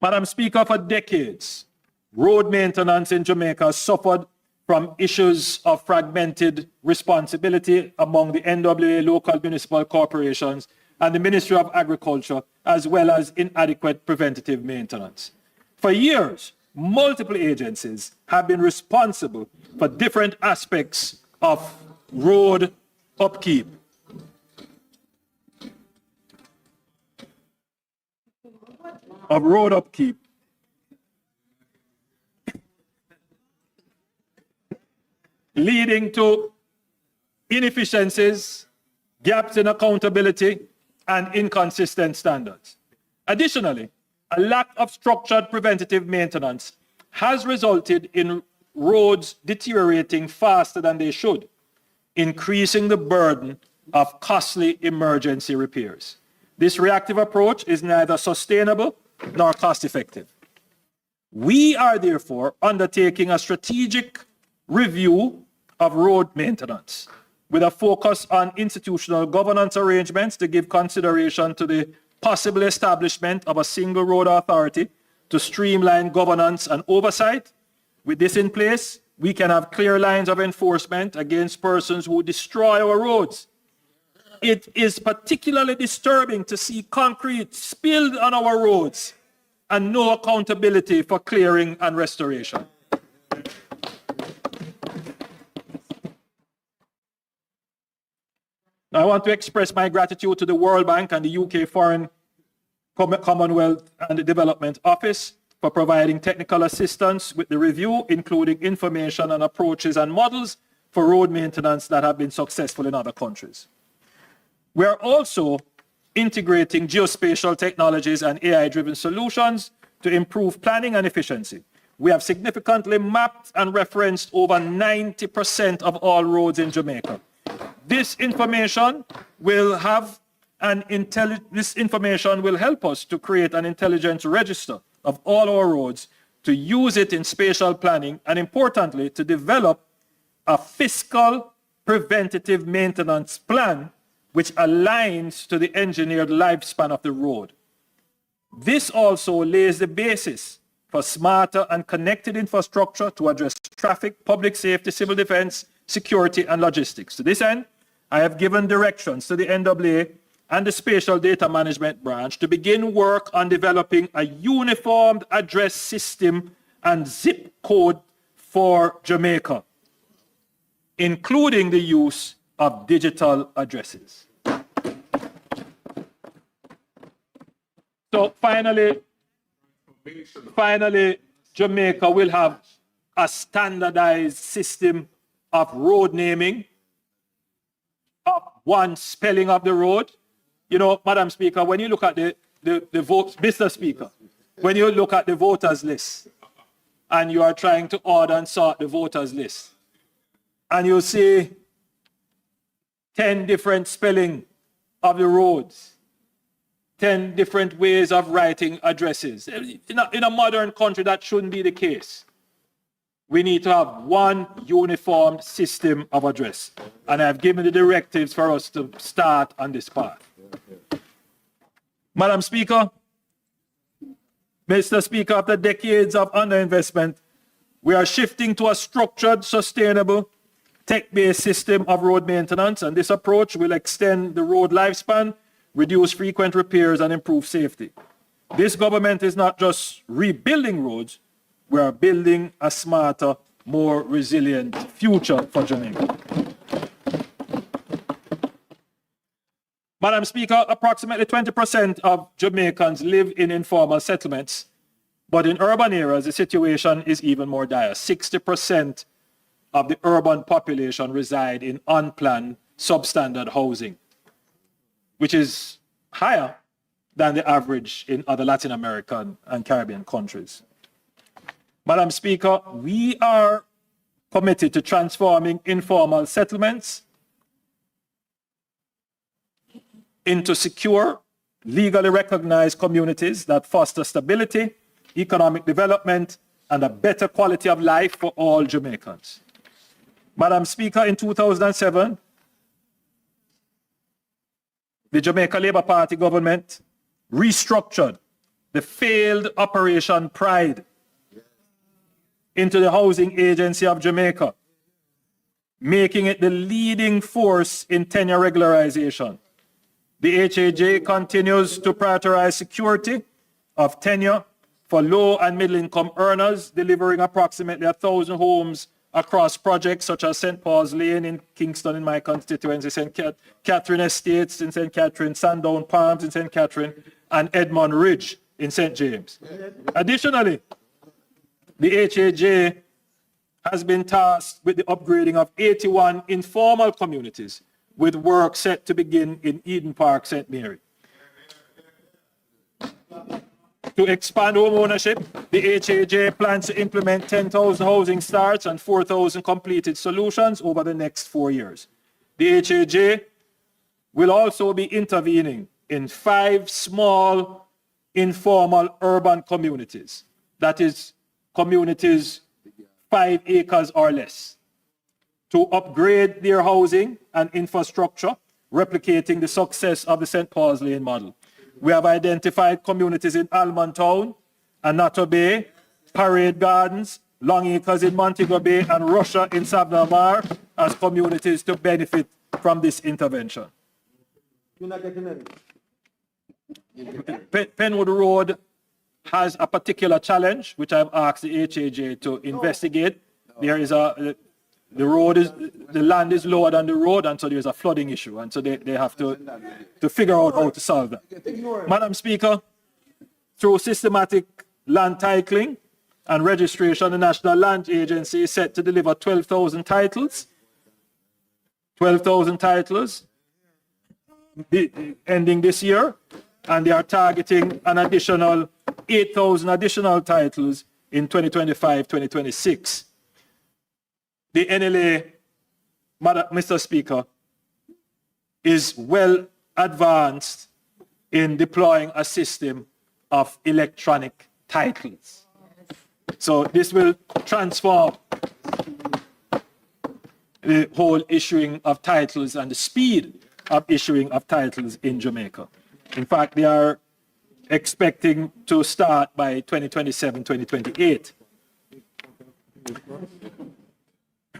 Madam Speaker, for decades, road maintenance in Jamaica has suffered from issues of fragmented responsibility among the NWA local municipal corporations and the Ministry of Agriculture, as well as inadequate preventative maintenance. For years, multiple agencies have been responsible for different aspects of road upkeep. Leading to inefficiencies, gaps in accountability, and inconsistent standards. Additionally, a lack of structured preventative maintenance has resulted in roads deteriorating faster than they should, increasing the burden of costly emergency repairs. This reactive approach is neither sustainable nor cost-effective. We are therefore undertaking a strategic review of road maintenance with a focus on institutional governance arrangements to give consideration to the possible establishment of a single road authority to streamline governance and oversight. With this in place, we can have clear lines of enforcement against persons who destroy our roads. It is particularly disturbing to see concrete spilled on our roads and no accountability for clearing and restoration. I want to express my gratitude to the World Bank and the UK Foreign Commonwealth and Development Office for providing technical assistance with the review, including information on approaches and models for road maintenance that have been successful in other countries. We are also integrating geospatial technologies and AI-driven solutions to improve planning and efficiency. We have significantly mapped and referenced over 90% of all roads in Jamaica. This information will help us to create an intelligence register of all our roads, to use it in spatial planning, and importantly, to develop a fiscal preventative maintenance plan which aligns to the engineered lifespan of the road. This also lays the basis for smarter and connected infrastructure to address traffic, public safety, civil defense, security, and logistics. To this end, I have given directions to the NWA and the Spatial Data Management Branch to begin work on developing a uniformed address system and zip code for Jamaica, including the use of digital addresses. So finally, Jamaica will have a standardized system of road naming, of one spelling of the road. You know, Madam Speaker, when you look at the vote, Mr. Speaker, when you look at the voters list and you are trying to order and sort the voters list, and you see 10 different spelling of the roads, 10 different ways of writing addresses. In a modern country, that shouldn't be the case. We need to have one uniform system of address. And I've given the directives for us to start on this path. Madam Speaker, Mr. Speaker, after decades of underinvestment, we are shifting to a structured, sustainable, tech-based system of road maintenance, and this approach will extend the road lifespan, reduce frequent repairs, and improve safety. This government is not just rebuilding roads, we are building a smarter, more resilient future for Jamaica. Madam Speaker, approximately 20% of Jamaicans live in informal settlements, but in urban areas, the situation is even more dire. 60% of the urban population reside in unplanned, substandard housing, which is higher than the average in other Latin American and Caribbean countries. Madam Speaker, we are committed to transforming informal settlements into secure, legally recognized communities that foster stability, economic development, and a better quality of life for all Jamaicans. Madam Speaker, in 2007, the Jamaica Labour Party government restructured the failed Operation Pride into the Housing Agency of Jamaica, making it the leading force in tenure regularization. The HAJ continues to prioritize security of tenure for low and middle income earners, delivering approximately 1,000 homes across projects such as St. Paul's Lane in Kingston in my constituency, St. Catherine Estates in St. Catherine, Sandown Palms in St. Catherine, and Edmond Ridge in St. James. Additionally, the HAJ has been tasked with the upgrading of 81 informal communities, with work set to begin in Eden Park, St. Mary. To expand home ownership, the HAJ plans to implement 10,000 housing starts and 4,000 completed solutions over the next 4 years. The HAJ will also be intervening in 5 small informal urban communities, that is, communities 5 acres or less, to upgrade their housing and infrastructure, replicating the success of the St. Paul's Lane model. We have identified communities in Almond Town, Montego Bay, Parade Gardens, Long Acres in Montego Bay, and Russia in Sabna Mar as communities to benefit from this intervention. Penwood Road has a particular challenge, which I've asked the HAJ to investigate. There is the land is lower than the road, and so there's a flooding issue, and so they have to figure out how to solve that. Madam Speaker, through systematic land titling and registration, the National Land Agency is set to deliver 12,000 titles. 12,000 titles ending this year, and they are targeting an additional 8,000 additional titles in 2025-2026. The NLA, Mr. Speaker, is well advanced in deploying a system of electronic titles. So this will transform the whole issuing of titles and the speed of issuing of titles in Jamaica. In fact, they are expecting to start by 2027, 2028.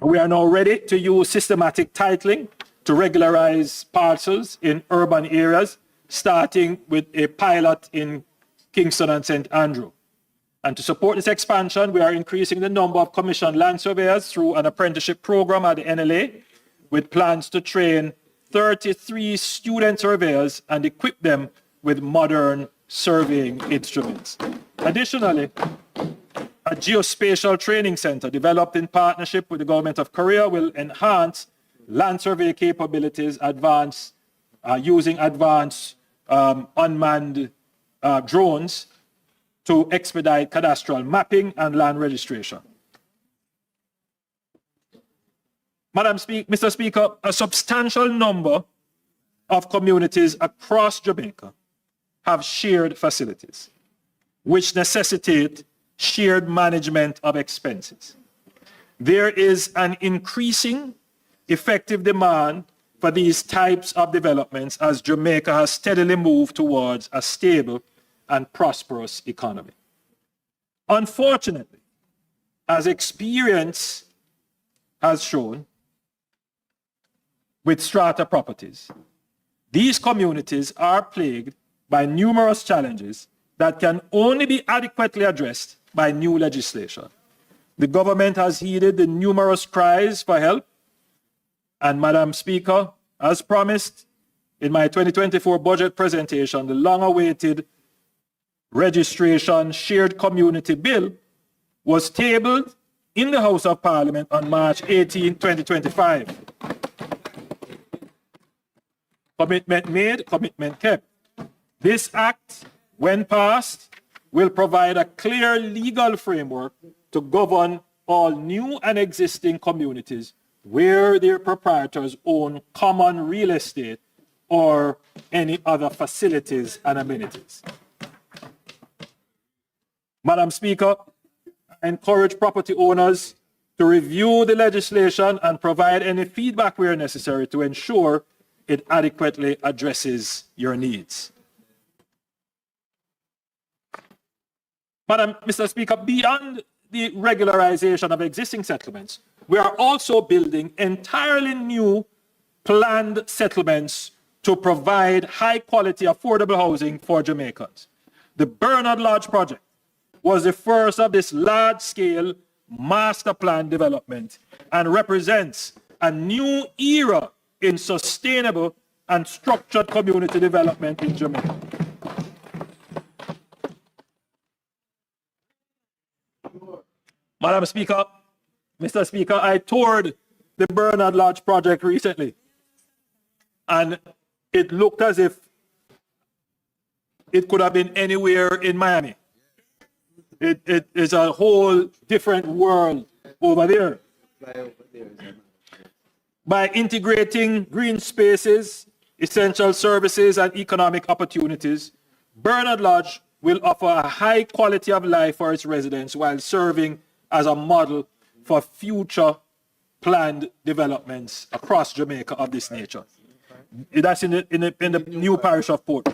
We are now ready to use systematic titling to regularize parcels in urban areas, starting with a pilot in Kingston and St. Andrew. And to support this expansion, we are increasing the number of commissioned land surveyors through an apprenticeship program at the NLA, with plans to train 33 student surveyors and equip them with modern surveying instruments. Additionally, a geospatial training center developed in partnership with the Government of Korea will enhance land survey capabilities, using advanced unmanned drones to expedite cadastral mapping and land registration. Mr. Speaker, a substantial number of communities across Jamaica have shared facilities, which necessitate shared management of expenses. There is an increasing effective demand for these types of developments as Jamaica has steadily moved towards a stable and prosperous economy. Unfortunately, as experience has shown, with strata properties. These communities are plagued by numerous challenges that can only be adequately addressed by new legislation. The government has heeded the numerous cries for help, and Madam Speaker, as promised in my 2024 budget presentation, the long-awaited registration shared community bill was tabled in the House of Parliament on March 18, 2025. Commitment made, commitment kept. This act, when passed, will provide a clear legal framework to govern all new and existing communities where their proprietors own common real estate or any other facilities and amenities. Madam Speaker, I encourage property owners to review the legislation and provide any feedback where necessary to ensure it adequately addresses your needs. Mr. Speaker, beyond the regularization of existing settlements, we are also building entirely new planned settlements to provide high-quality, affordable housing for Jamaicans. The Bernard Lodge project was the first of this large-scale master plan development and represents a new era in sustainable and structured community development in Jamaica. Madam Speaker, Mr. Speaker, I toured the Bernard Lodge project recently, and it looked as if it could have been anywhere in Miami. It is a whole different world over there. By integrating green spaces, essential services, and economic opportunities, Bernard Lodge will offer a high quality of life for its residents while serving as a model for future planned developments across Jamaica of this nature. That's in the new parish of Port.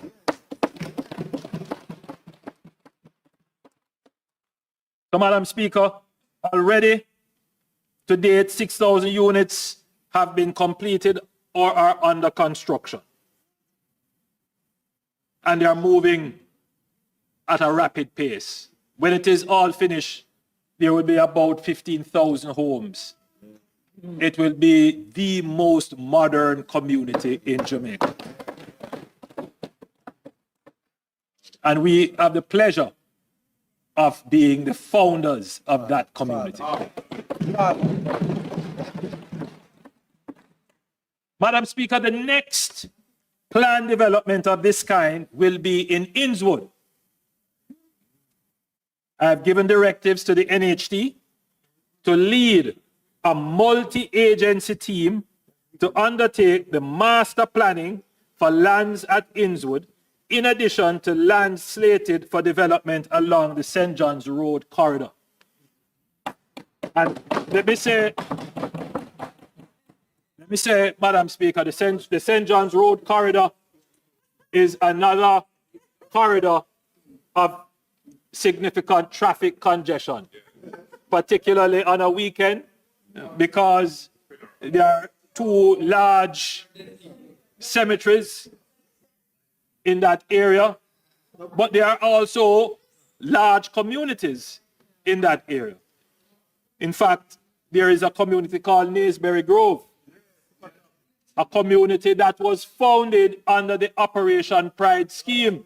So, Madam Speaker, already to date, 6,000 units have been completed or are under construction. And they are moving at a rapid pace. When it is all finished, there will be about 15,000 homes. It will be the most modern community in Jamaica. And we have the pleasure of being the founders of that community. Madam Speaker, the next planned development of this kind will be in Innswood. I have given directives to the NHT to lead a multi-agency team to undertake the master planning for lands at Innswood, in addition to lands slated for development along the St. John's Road corridor. And let me say, Madam Speaker, the St. John's Road corridor is another corridor of significant traffic congestion, particularly on a weekend, because there are two large cemeteries in that area, but there are also large communities in that area. In fact, there is a community called Naysbury Grove, a community that was founded under the Operation Pride scheme,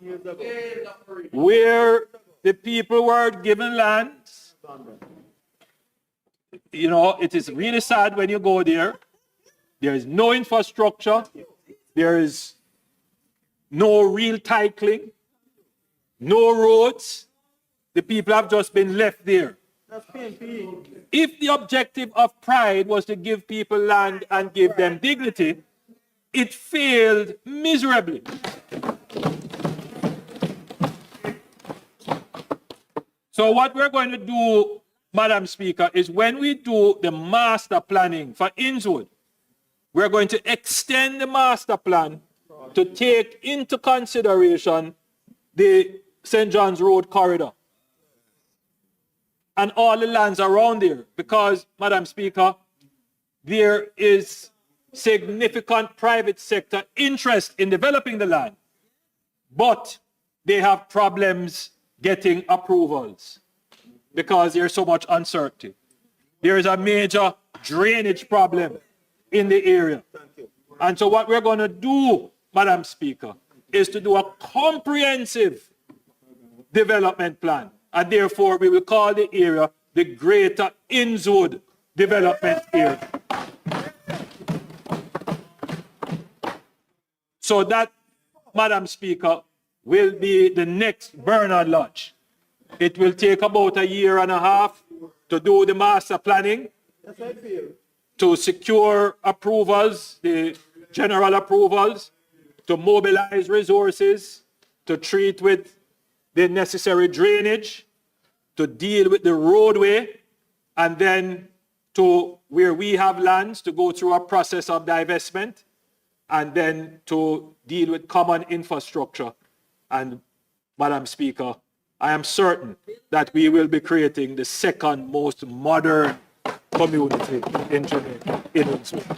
where the people were given lands. You know, it is really sad when you go there. There is no infrastructure. There is no real titling, no roads. The people have just been left there. If the objective of Pride was to give people land and give them dignity, it failed miserably. So what we're going to do, Madam Speaker, is when we do the master planning for Innswood, we're going to extend the master plan to take into consideration the St. John's Road corridor and all the lands around there, because, Madam Speaker, there is significant private sector interest in developing the land, but they have problems getting approvals because there's so much uncertainty. There is a major drainage problem in the area. And so what we're going to do, Madam Speaker, is to do a comprehensive development plan. And therefore, we will call the area the Greater Innswood Development Area. So that, Madam Speaker, will be the next Bernard Lodge. It will take about a year and a half to do the master planning, to secure approvals, the general approvals, to mobilize resources, to treat with the necessary drainage, to deal with the roadway, and then to where we have lands to go through a process of divestment, and then to deal with common infrastructure. And Madam Speaker, I am certain that we will be creating the second most modern community in Jamaica, in Innswood.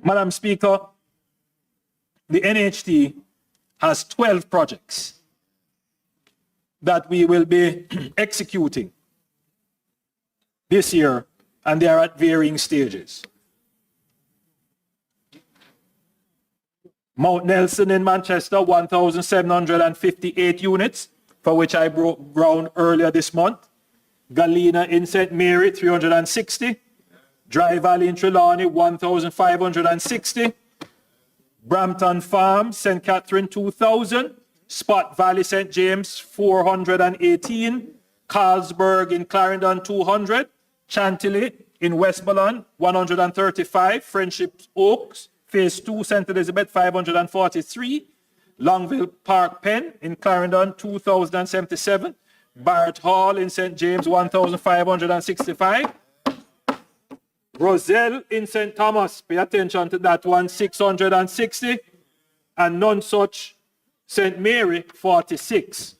Madam Speaker, the NHT has 12 projects that we will be executing this year, and they are at varying stages. Mount Nelson in Manchester, 1,758 units, for which I broke ground earlier this month. Galena in St. Mary, 360. Dry Valley in Trelawney, 1,560. Brampton Farm, St. Catherine, 2,000. Spot Valley, St. James, 418. Carlsberg in Clarendon, 200. Chantilly in Westmoreland, 135. Friendship Oaks, Phase 2, St. Elizabeth, 543. Longville Park Pen in Clarendon, 2,077. Barrett Hall in St. James, 1,565. Roselle in St. Thomas, pay attention to that one, 660. And Nonsuch, St. Mary, 46.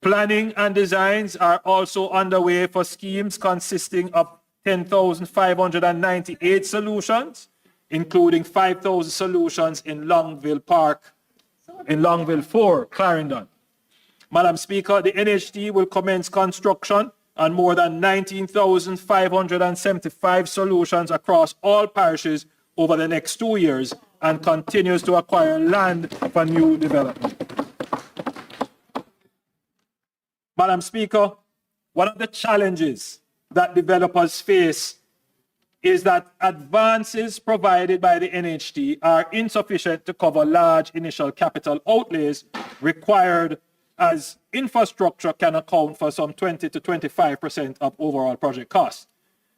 Planning and designs are also underway for schemes consisting of 10,598 solutions, including 5,000 solutions in Longville Park, in Longville 4, Clarendon. Madam Speaker, the NHT will commence construction on more than 19,575 solutions across all parishes over the next 2 years and continues to acquire land for new development. Madam Speaker, one of the challenges that developers face is that advances provided by the NHT are insufficient to cover large initial capital outlays required, as infrastructure can account for some 20 to 25% of overall project costs.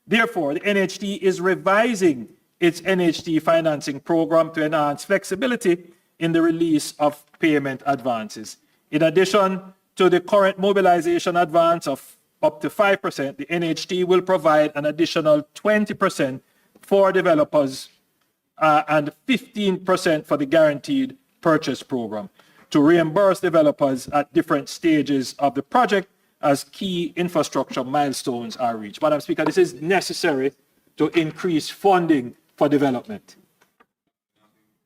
Therefore, the NHT is revising its NHT financing program to enhance flexibility in the release of payment advances. In addition to the current mobilization advance of up to 5%, the NHT will provide an additional 20% for developers and 15% for the guaranteed purchase program to reimburse developers at different stages of the project as key infrastructure milestones are reached. Madam Speaker, this is necessary to increase funding for development.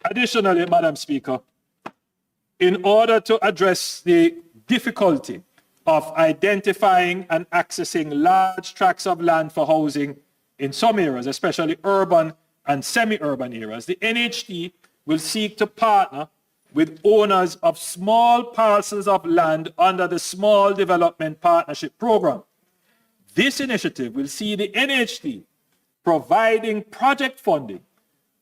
Additionally, Madam Speaker, in order to address the difficulty of identifying and accessing large tracts of land for housing in some areas, especially urban and semi-urban areas, the NHT will seek to partner with owners of small parcels of land under the Small Development Partnership Program. This initiative will see the NHT providing project funding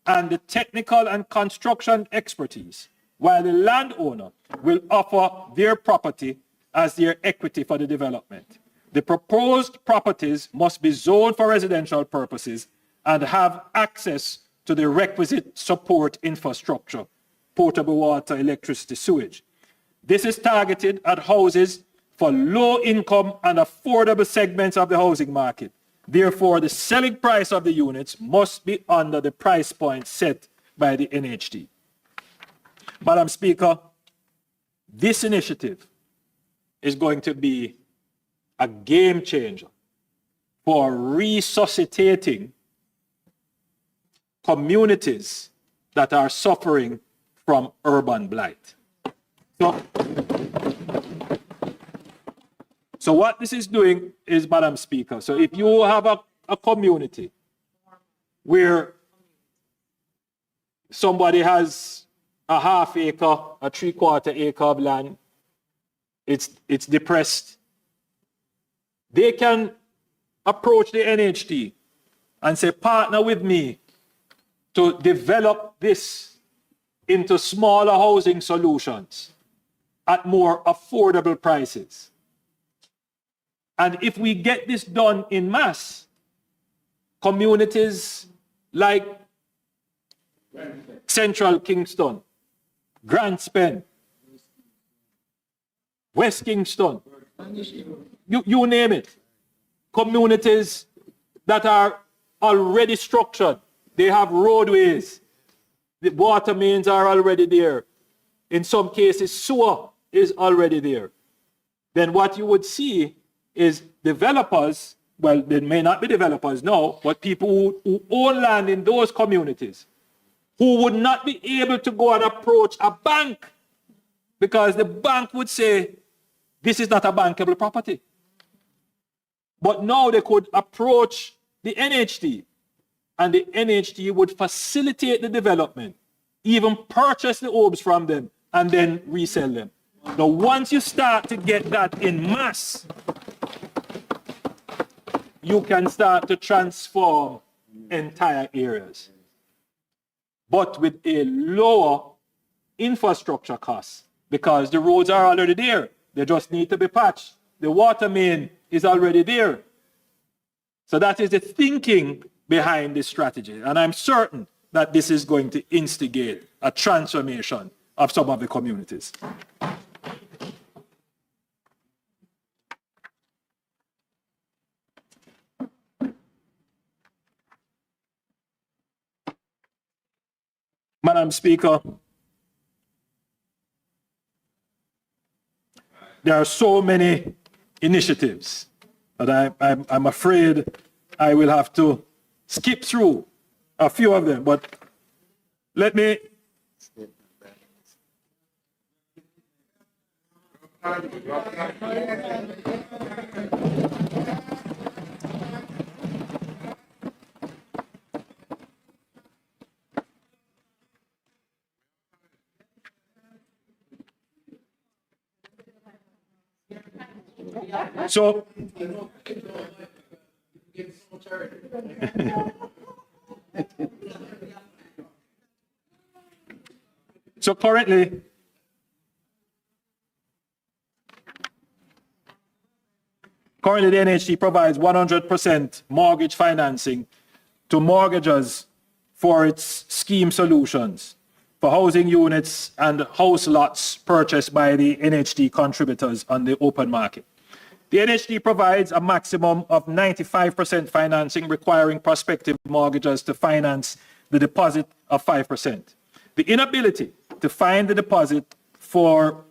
and the technical and construction expertise, while the landowner will offer their property as their equity for the development. The proposed properties must be zoned for residential purposes and have access to the requisite support infrastructure, potable water, electricity, sewage. This is targeted at houses for low income and affordable segments of the housing market Therefore, the selling price of the units must be under the price point set by the NHD. Madam Speaker, this initiative is going to be a game changer for resuscitating communities that are suffering from urban blight. So what this is doing is, Madam Speaker, so if you have a community where somebody has a half acre, a 3/4 acre of land, it's depressed, they can approach the NHD and say, partner with me to develop this into smaller housing solutions at more affordable prices. And if we get this done in mass, communities like Central Kingston, Grants Pen, West Kingston, you name it, communities that are already structured, they have roadways, the water mains are already there, in some cases sewer is already there. Then what you would see is developers, well, they may not be developers now, but people who own land in those communities who would not be able to go and approach a bank because the bank would say, this is not a bankable property. But now they could approach the NHD and the NHD would facilitate the development, even purchase the homes from them and then resell them. Now, once you start to get that in mass, you can start to transform entire areas, but with a lower infrastructure cost because the roads are already there. They just need to be patched. The water main is already there. So that is the thinking behind this strategy. And I'm certain that this is going to instigate a transformation of some of the communities. Madam Speaker, there are so many initiatives that I'm afraid I will have to skip through a few of them, but let me so so currently the NHD provides 100% mortgage financing to mortgagors for its scheme solutions for housing units and house lots purchased by the NHD contributors on the open market. The NHD provides a maximum of 95% financing, requiring prospective mortgagors to finance the deposit of 5%. The inability to find the deposit for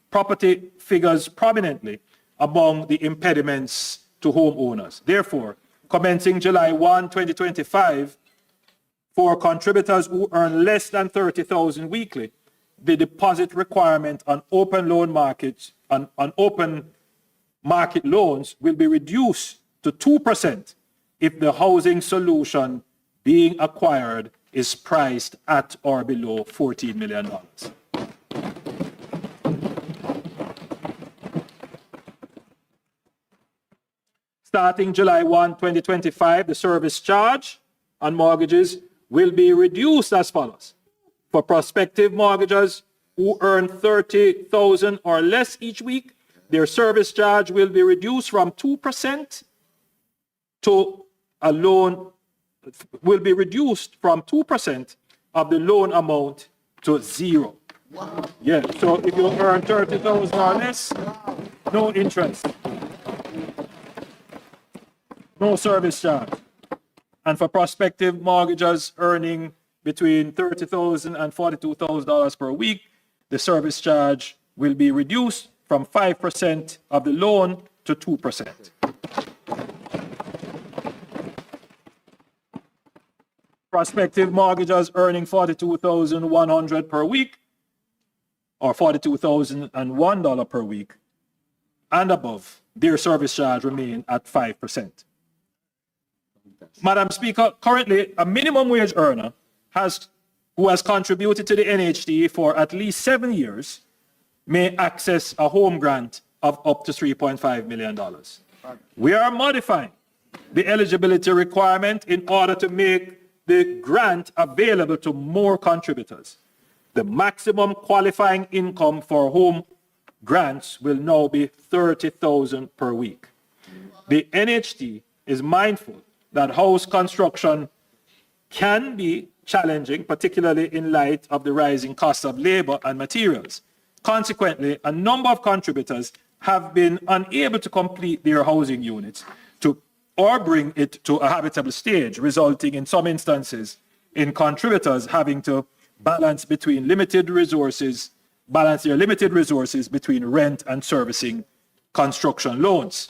property figures prominently among the impediments to homeowners. Therefore, commencing July 1, 2025, for contributors who earn less than $30,000 weekly, the deposit requirement on open loan markets, on open market loans will be reduced to 2% if the housing solution being acquired is priced at or below $14 million. Starting July 1, 2025, the service charge on mortgages will be reduced as follows. For prospective mortgagors who earn $30,000 or less each week, their service charge will be reduced from 2% to a loan, will be reduced from 2% of the loan amount to 0. Wow. Yeah, so if you earn $30,000 or less, no interest. no service charge. And for prospective mortgagors earning between $30,000 and $42,000 per week, the service charge will be reduced from 5% of the loan to 2%. Prospective mortgagors earning $42,100 per week or $42,001 per week and above, their service charge remain at 5%. Madam Speaker, currently a minimum wage earner who has contributed to the NHD for at least 7 years may access a home grant of up to $3.5 million. We are modifying the eligibility requirement in order to make the grant available to more contributors. The maximum qualifying income for home grants will now be $30,000 per week. The NHD is mindful that house construction can be challenging, particularly in light of the rising cost of labor and materials. Consequently, a number of contributors have been unable to complete their housing units or bring it to a habitable stage, resulting in some instances in contributors having to balance their limited resources between rent and servicing construction loans.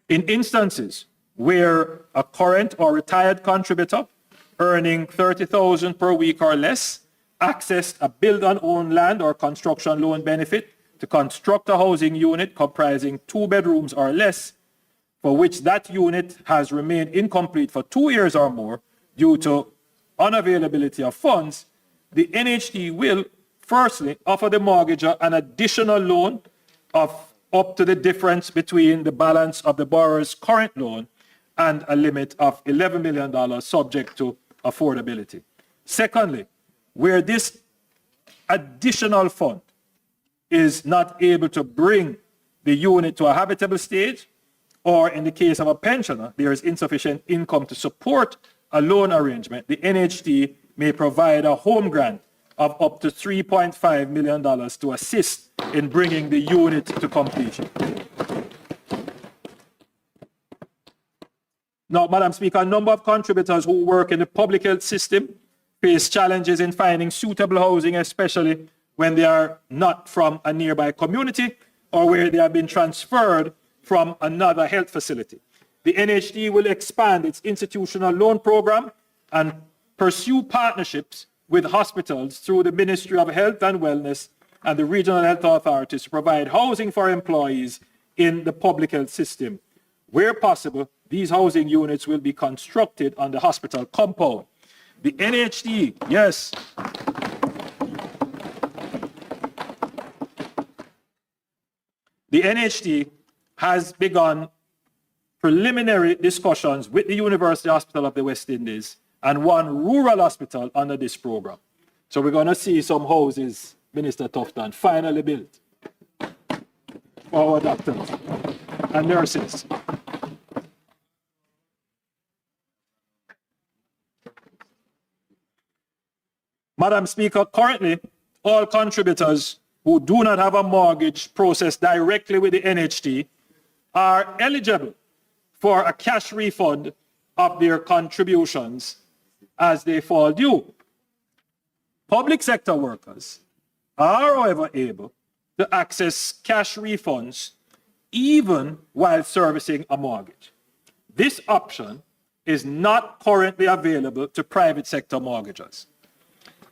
In instances where a current or retired contributor earning $30,000 per week or less accessed a build-on-own land or construction loan benefit to construct a housing unit comprising 2 bedrooms or less, for which that unit has remained incomplete for 2 years or more due to unavailability of funds, the NHD will firstly offer the mortgager an additional loan of up to the difference between the balance of the borrower's current loan and a limit of $11 million subject to affordability. Secondly, where this additional fund is not able to bring the unit to a habitable stage, or in the case of a pensioner, there is insufficient income to support a loan arrangement, the NHD may provide a home grant of up to $3.5 million to assist in bringing the unit to completion. Now, Madam Speaker, a number of contributors who work in the public health system face challenges in finding suitable housing, especially when they are not from a nearby community or where they have been transferred from another health facility. The NHD will expand its institutional loan program and pursue partnerships with hospitals through the Ministry of Health and Wellness and the regional health authorities to provide housing for employees in the public health system. Where possible, these housing units will be constructed on the hospital compound. The NHD, yes, the NHD has begun preliminary discussions with the University Hospital of the West Indies and one rural hospital under this program. So we're going to see some houses, Minister Tufton, finally built for our doctors and nurses. Madam Speaker, currently, all contributors who do not have a mortgage processed directly with the NHD are eligible for a cash refund of their contributions as they fall due. Public sector workers are, however, able to access cash refunds even while servicing a mortgage. This option is not currently available to private sector mortgagors.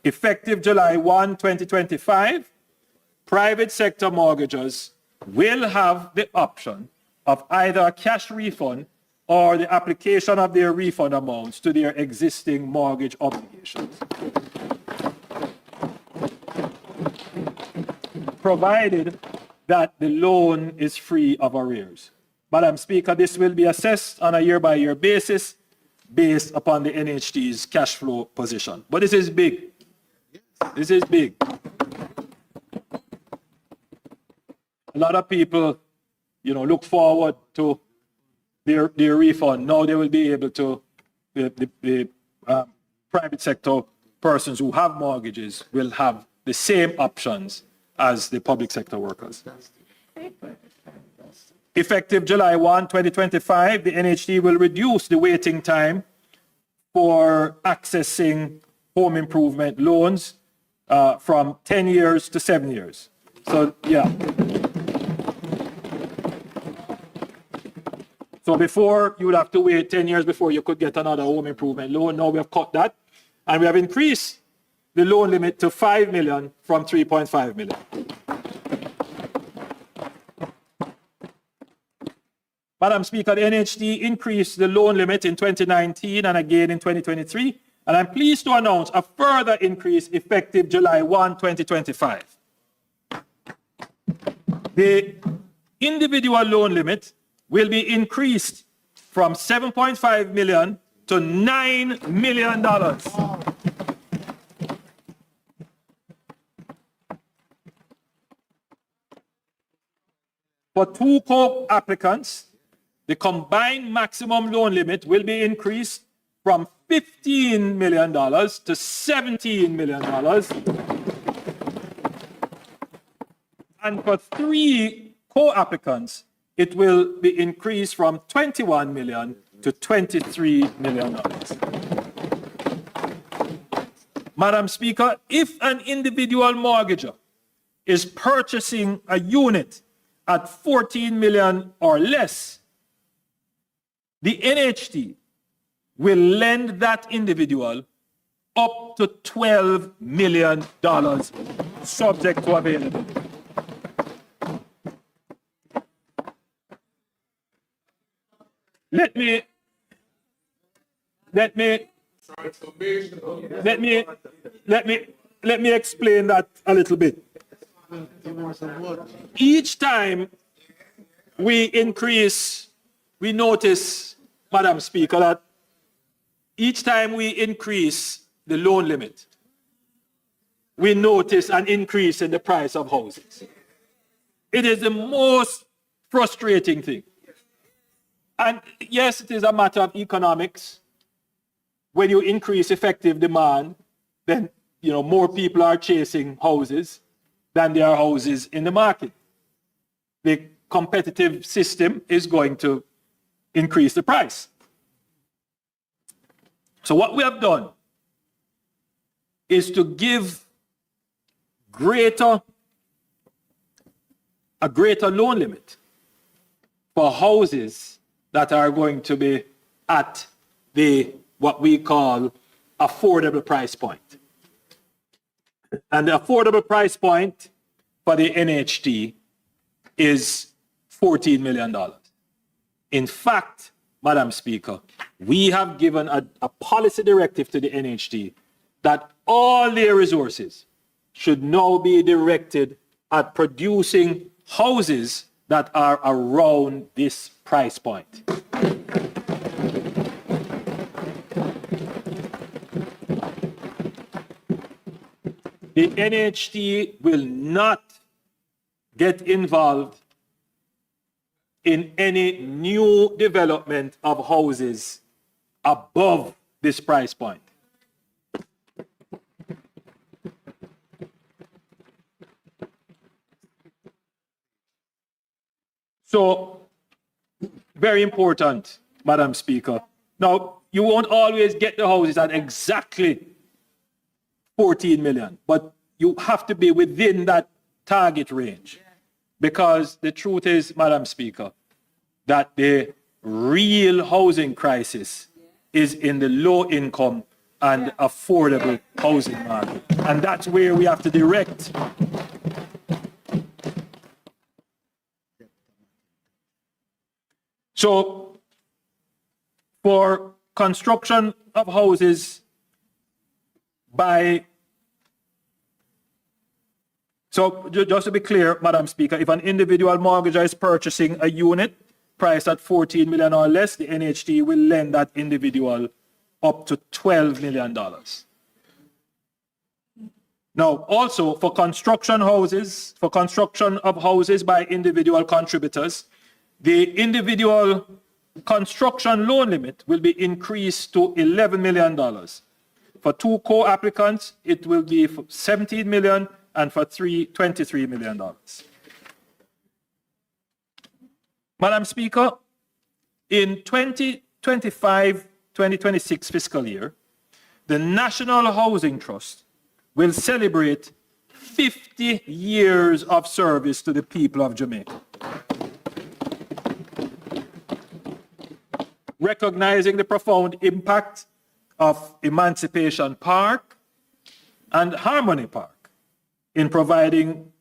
Effective July 1, 2025, private sector mortgagors will have the option of either a cash refund or the application of their refund amounts to their existing mortgage obligations, provided that the loan is free of arrears. Madam Speaker, this will be assessed on a year-by-year basis based upon the NHD's cash flow position. But this is big. This is big. A lot of people, look forward to their refund. Now they will be able to, the private sector persons who have mortgages will have the same options as the public sector workers. Effective July 1, 2025, the NHD will reduce the waiting time for accessing home improvement loans from 10 years to 7 years. So, yeah. So before, you would have to wait 10 years before you could get another home improvement loan. Now we have cut that. And we have increased the loan limit to 5 million from 3.5 million. Madam Speaker, the NHD increased the loan limit in 2019 and again in 2023. And I'm pleased to announce a further increase effective July 1, 2025. The individual loan limit will be increased from 7.5 million to $9 million. For two co-applicants, the combined maximum loan limit will be increased from $15 million to $17 million. And for three co-applicants, it will be increased from $21 million to $23 million. Madam Speaker, if an individual mortgager is purchasing a unit at 14 million or less, the NHD will lend that individual up to $12 million subject to availability. Let me explain that a little bit. Each time we increase, we notice, Madam Speaker, that each time we increase the loan limit, we notice an increase in the price of houses. It is the most frustrating thing. And yes, it is a matter of economics. When you increase effective demand, then more people are chasing houses than there are houses in the market. The competitive system is going to increase the price. So what we have done is to give a greater loan limit for houses that are going to be at what we call affordable price point. And the affordable price point for the NHD is $14 million. In fact, Madam Speaker, we have given a policy directive to the NHD that all their resources should now be directed at producing houses that are around this price point. The NHD will not get involved in any new development of houses above this price point. So, very important, Madam Speaker. Now, you won't always get the houses at exactly 14 million, but you have to be within that target range. Because the truth is, Madam Speaker, that the real housing crisis is in the low income and affordable housing market. And that's where we have to direct. So, for construction of houses just to be clear, Madam Speaker, if an individual mortgager is purchasing a unit priced at 14 million or less, the NHD will lend that individual up to $12 million. Now, also for construction of houses by individual contributors, the individual construction loan limit will be increased to $11 million. For two co-applicants, it will be $17 million, and for three, $23 million. Madam Speaker, in 2025-2026 fiscal year, the National Housing Trust will celebrate 50 years of service to the people of Jamaica. Recognizing the profound impact of Emancipation Park and Harmony Park in providing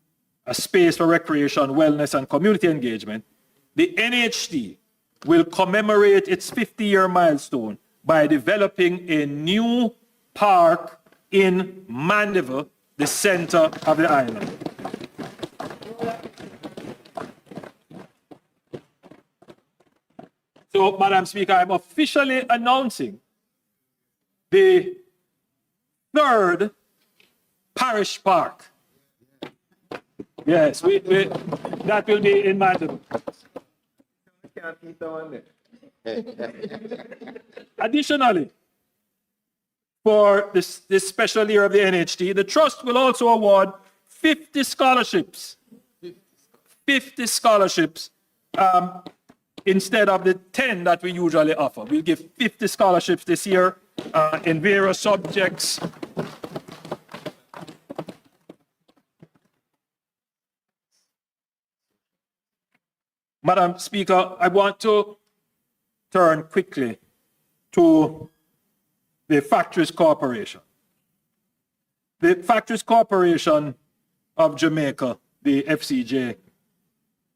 a space for recreation, wellness, and community engagement, the NHT will commemorate its 50-year milestone by developing a new park in Mandeville, the center of the island. So, Madam Speaker, I'm officially announcing the third parish park. Yes, that will be in Mandeville. Additionally, for this special year of the NHT, the Trust will also award 50 scholarships. 50 scholarships instead of the 10 that we usually offer. We'll give 50 scholarships this year in various subjects. Madam Speaker, I want to turn quickly to the Factories Corporation. The Factories Corporation of Jamaica, the FCJ,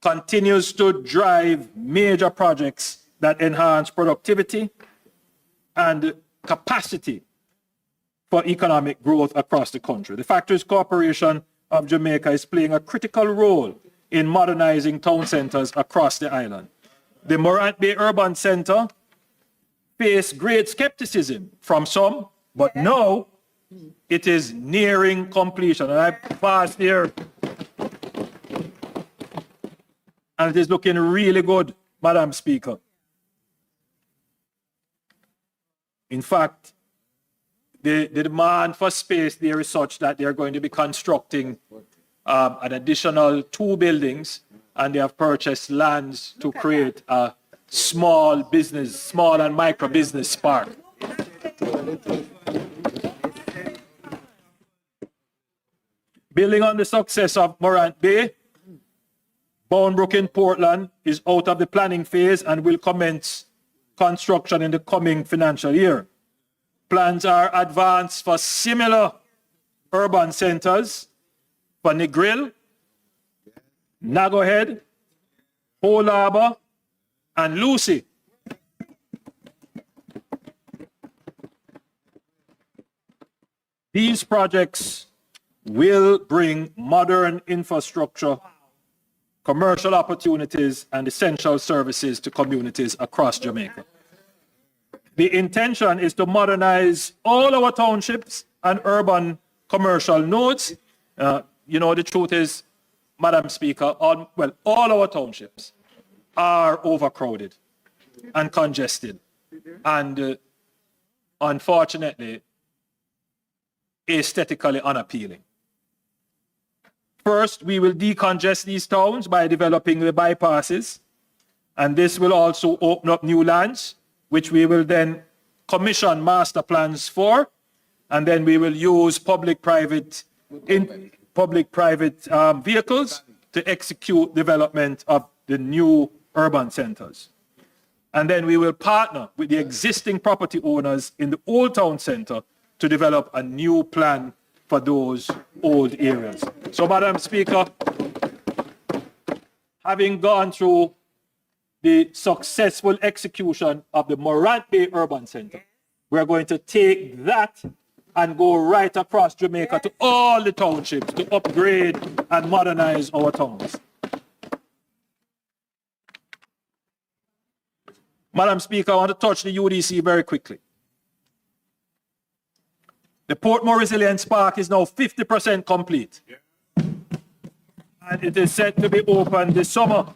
continues to drive major projects that enhance productivity and capacity for economic growth across the country. The Factories Corporation of Jamaica is playing a critical role in modernizing town centers across the island. The Morant Bay Urban Center faced great skepticism from some, but now it is nearing completion. And I passed here, and it is looking really good, Madam Speaker. In fact, the demand for space there is such that they are going to be constructing an additional 2 buildings, and they have purchased lands to create a small and micro business park. Building on the success of Morant Bay, Boundbrook in Portland is out of the planning phase and will commence construction in the coming financial year. Plans are advanced for similar urban centers for Negril, Nagohead, Pole Harbour, and Lucy. These projects will bring modern infrastructure, commercial opportunities, and essential services to communities across Jamaica. The intention is to modernize all our townships and urban commercial nodes. The truth is, Madam Speaker, all our townships are overcrowded and congested, and unfortunately, aesthetically unappealing. First, we will decongest these towns by developing the bypasses, and this will also open up new lands, which we will then commission master plans for, and then we will use public-private vehicles to execute development of the new urban centers. And then we will partner with the existing property owners in the Old Town Center to develop a new plan for those old areas. So, Madam Speaker, having gone through the successful execution of the Morant Bay Urban Center, we're going to take that and go right across Jamaica to all the townships to upgrade and modernize our towns. Madam Speaker, I want to touch the UDC very quickly. The Portmore Resilience Park is now 50% complete. And it is set to be open this summer.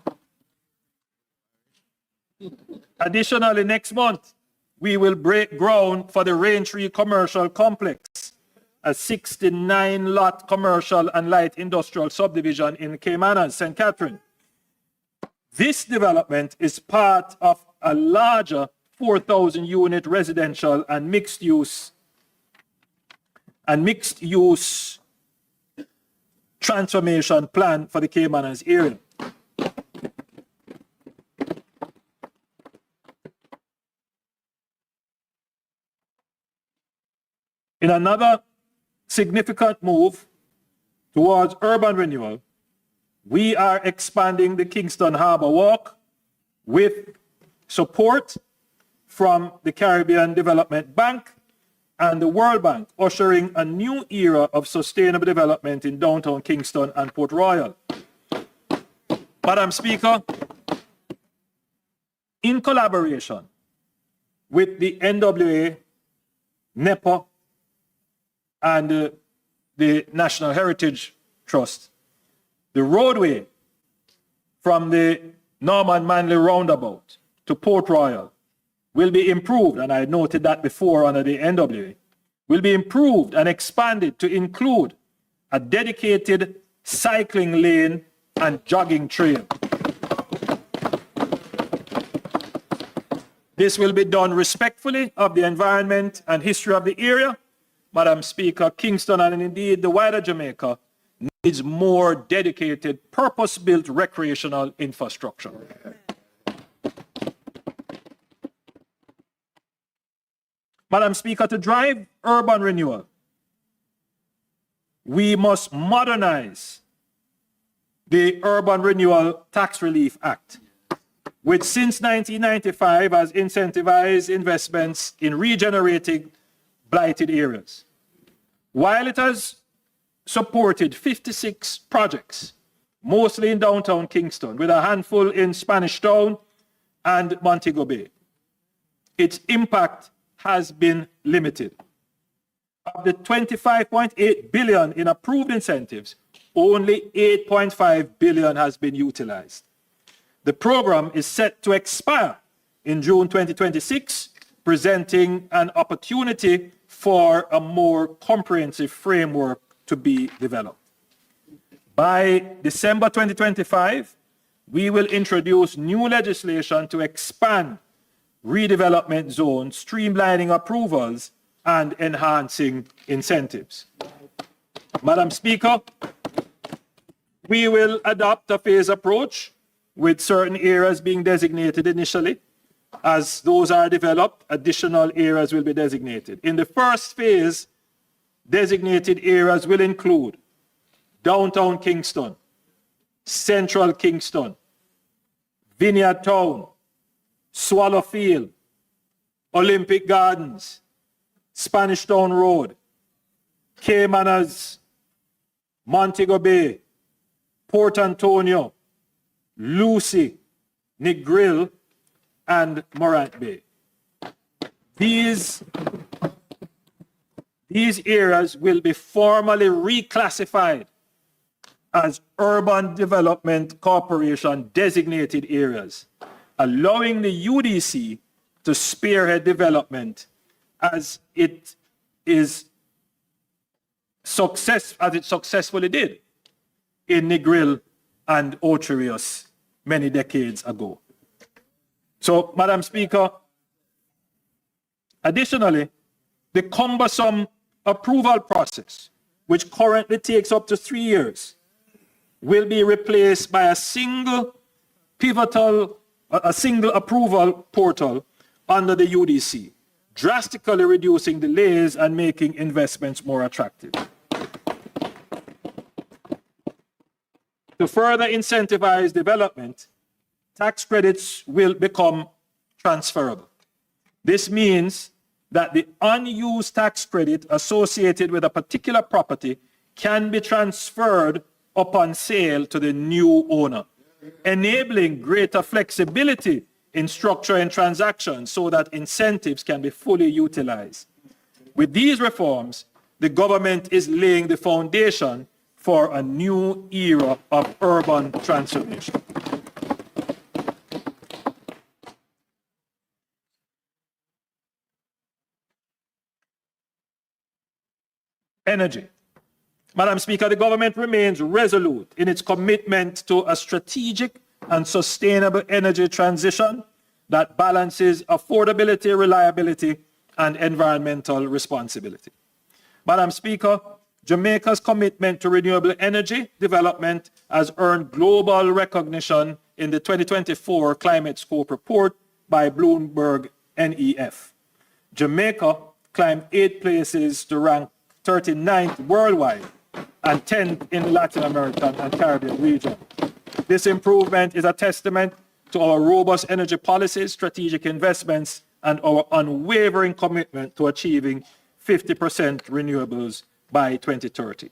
Additionally, next month, we will break ground for the Raintree Commercial Complex, a 69-lot commercial and light industrial subdivision in Caymanas, St. Catherine. This development is part of a larger 4,000 unit residential and mixed use transformation plan for the Caymanas area. In another significant move towards urban renewal, we are expanding the Kingston Harbour Walk with support from the Caribbean Development Bank and the World Bank, ushering a new era of sustainable development in downtown Kingston and Port Royal. Madam Speaker, in collaboration with the NWA, NEPA, and the National Heritage Trust, the roadway from the Norman Manley roundabout to Port Royal will be improved, and I noted that before under the NWA, will be improved and expanded to include a dedicated cycling lane and jogging trail. This will be done respectfully of the environment and history of the area. Madam Speaker, Kingston and indeed the wider Jamaica needs more dedicated, purpose-built recreational infrastructure. Madam Speaker, to drive urban renewal, we must modernize the Urban Renewal Tax Relief Act, which since 1995 has incentivized investments in regenerating blighted areas. While it has supported 56 projects, mostly in downtown Kingston, with a handful in Spanish Town and Montego Bay, its impact has been limited. Of the 25.8 billion in approved incentives, only 8.5 billion has been utilized. The program is set to expire in June 2026, presenting an opportunity for a more comprehensive framework to be developed. By December 2025, we will introduce new legislation to expand redevelopment zones, streamlining approvals, and enhancing incentives. Madam Speaker, we will adopt a phased approach with certain areas being designated initially. As those are developed, additional areas will be designated. In the first phase, designated areas will include downtown Kingston, central Kingston, Vineyard Town, Swallowfield, Olympic Gardens, Spanish Town Road, Caymanas, Montego Bay, Port Antonio, Lucy, Negril, and Morant Bay. These areas will be formally reclassified as Urban Development Corporation designated areas, allowing the UDC to spearhead development as it successfully did in Negril and Ocherius many decades ago. So, Madam Speaker, additionally, the cumbersome approval process, which currently takes up to 3 years, will be replaced by a single approval portal under the UDC, drastically reducing delays and making investments more attractive. To further incentivize development, tax credits will become transferable. This means that the unused tax credit associated with a particular property can be transferred upon sale to the new owner, enabling greater flexibility in structuring transactions so that incentives can be fully utilized. With these reforms, the government is laying the foundation for a new era of urban transformation. Energy. Madam Speaker, the government remains resolute in its commitment to a strategic and sustainable energy transition that balances affordability, reliability, and environmental responsibility. Madam Speaker, Jamaica's commitment to renewable energy development has earned global recognition in the 2024 Climate Scope Report by Bloomberg NEF. Jamaica climbed 8 places to rank 39th worldwide and 10th in the Latin American and Caribbean region. This improvement is a testament to our robust energy policies, strategic investments, and our unwavering commitment to achieving 50% renewables by 2030.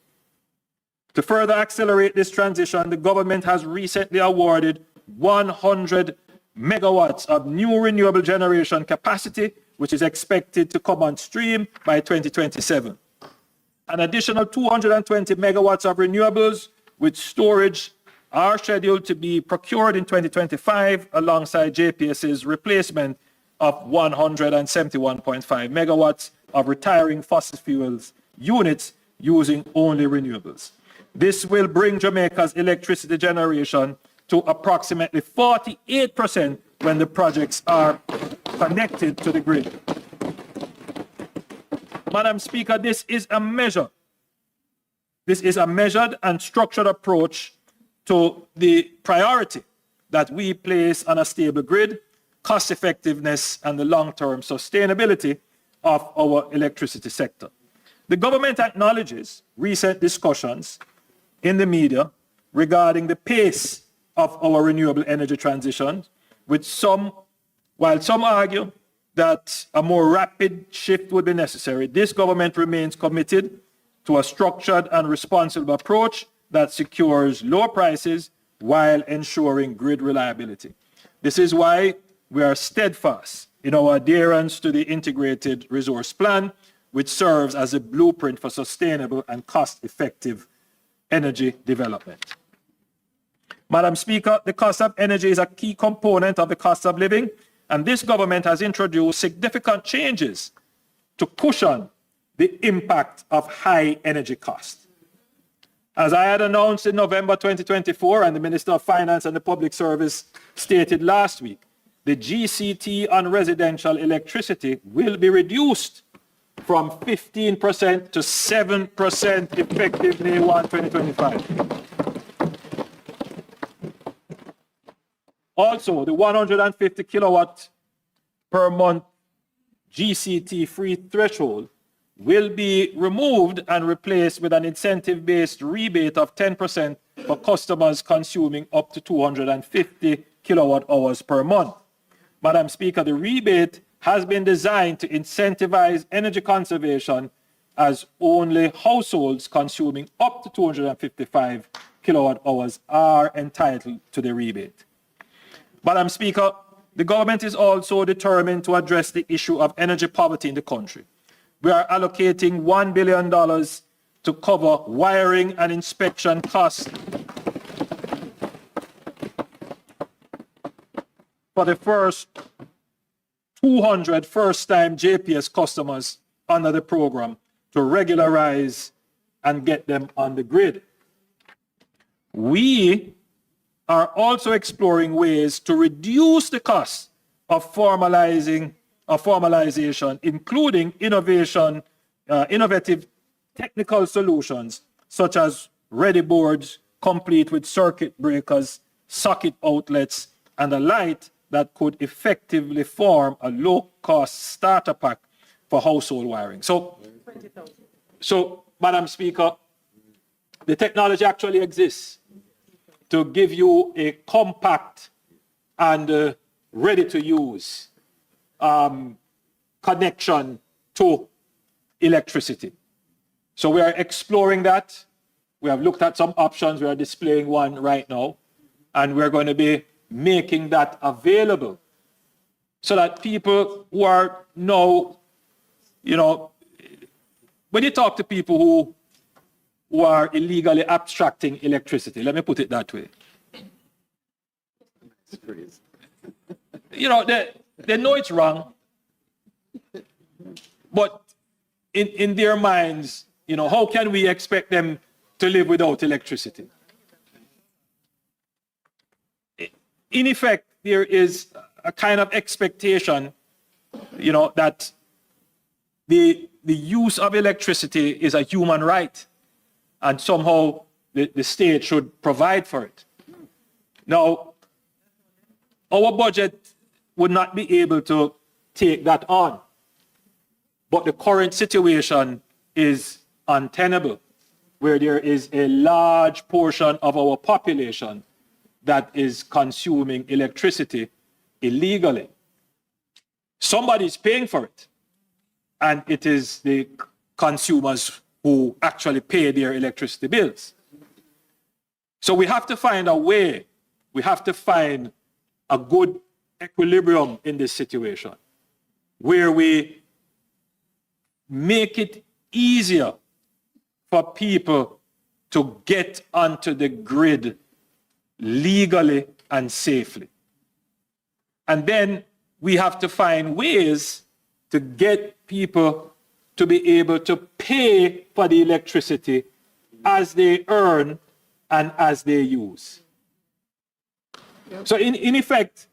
To further accelerate this transition, the government has recently awarded 100 megawatts of new renewable generation capacity, which is expected to come on stream by 2027. An additional 220 megawatts of renewables with storage are scheduled to be procured in 2025 alongside JPS's replacement of 171.5 megawatts of retiring fossil fuels units using only renewables. This will bring Jamaica's electricity generation to approximately 48% when the projects are connected to the grid. Madam Speaker, this is a measured and structured approach to the priority that we place on a stable grid, cost effectiveness, and the long-term sustainability of our electricity sector. The government acknowledges recent discussions in the media regarding the pace of our renewable energy transition, while some argue that a more rapid shift would be necessary. This government remains committed to a structured and responsible approach that secures low prices while ensuring grid reliability. This is why we are steadfast in our adherence to the Integrated Resource Plan, which serves as a blueprint for sustainable and cost-effective energy development. Madam Speaker, the cost of energy is a key component of the cost of living, and this government has introduced significant changes to cushion the impact of high energy costs. As I had announced in November 2024, and the Minister of Finance and the Public Service stated last week, the GCT on residential electricity will be reduced from 15% to 7% effective May 1, 2025. Also, the 150 kilowatt per month GCT free threshold will be removed and replaced with an incentive-based rebate of 10% for customers consuming up to 250 kilowatt hours per month. Madam Speaker, the rebate has been designed to incentivize energy conservation, as only households consuming up to 255 kilowatt hours are entitled to the rebate. Madam Speaker, the government is also determined to address the issue of energy poverty in the country. We are allocating $1 billion to cover wiring and inspection costs for the first 200 first-time JPS customers under the program to regularize and get them on the grid. We are also exploring ways to reduce the cost of formalization, including innovative technical solutions such as ready boards complete with circuit breakers, socket outlets, and a light that could effectively form a low-cost starter pack for household wiring. So, Madam Speaker, the technology actually exists to give you a compact and ready-to-use connection to electricity. So we are exploring that. We have looked at some options. We are displaying one right now. And we're going to be making that available so that people who are now, when you talk to people who are illegally abstracting electricity, let me put it that way. They know it's wrong, but in their minds, how can we expect them to live without electricity? in effect, there is a kind of expectation, that the use of electricity is a human right, and somehow the state should provide for it. Now, our budget would not be able to take that on, but the current situation is untenable, where there is a large portion of our population that is consuming electricity illegally. Somebody's paying for it, and it is the consumers who actually pay their electricity bills. So we have to find a way, we have to find a good equilibrium in this situation, where we make it easier for people to get onto the grid legally and safely. And then we have to find ways to get people to be able to pay for the electricity as they earn and as they use. So in effect,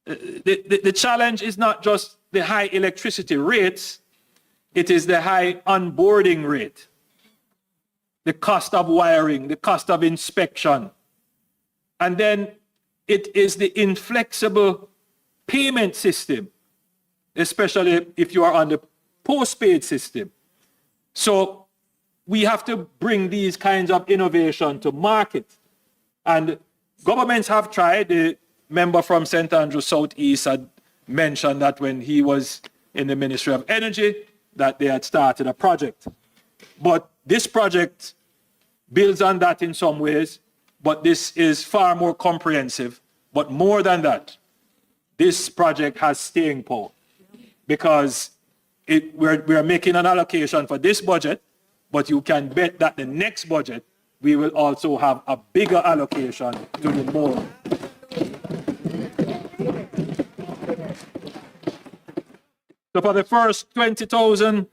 the challenge is not just the high electricity rates, it is the high onboarding rate, the cost of wiring, the cost of inspection. And then it is the inflexible payment system, especially if you are on the postpaid system. So we have to bring these kinds of innovation to market. And governments have tried. The member from St. Andrews Southeast had mentioned that when he was in the Ministry of Energy, that they had started a project. But this project builds on that in some ways, but this is far more comprehensive. But more than that, this project has staying power, because we're making an allocation for this budget, but you can bet that the next budget, we will also have a bigger allocation to the more. So for the first 20,000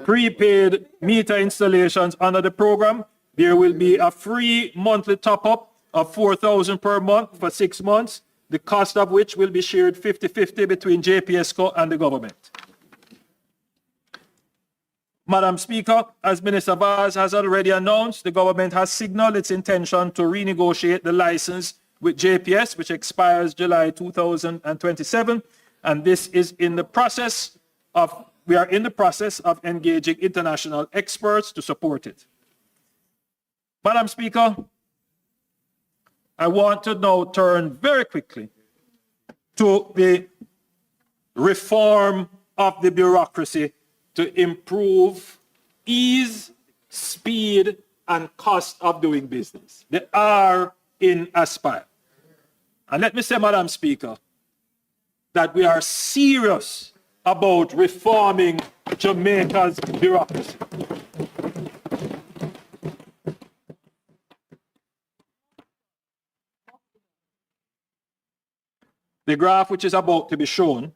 prepaid meter installations under the program, there will be a free monthly top-up of $4,000 per month for 6 months, the cost of which will be shared 50-50 between JPSCO and the government. Madam Speaker, as Minister Vaz has already announced, the government has signaled its intention to renegotiate the license with JPS, which expires July 2027, and this is in the process of, we are in the process of engaging international experts to support it. Madam Speaker, I want to now turn very quickly to the reform of the bureaucracy to improve ease, speed, and cost of doing business. The R in Aspire. And let me say, Madam Speaker, that we are serious about reforming Jamaica's bureaucracy. The graph which is about to be shown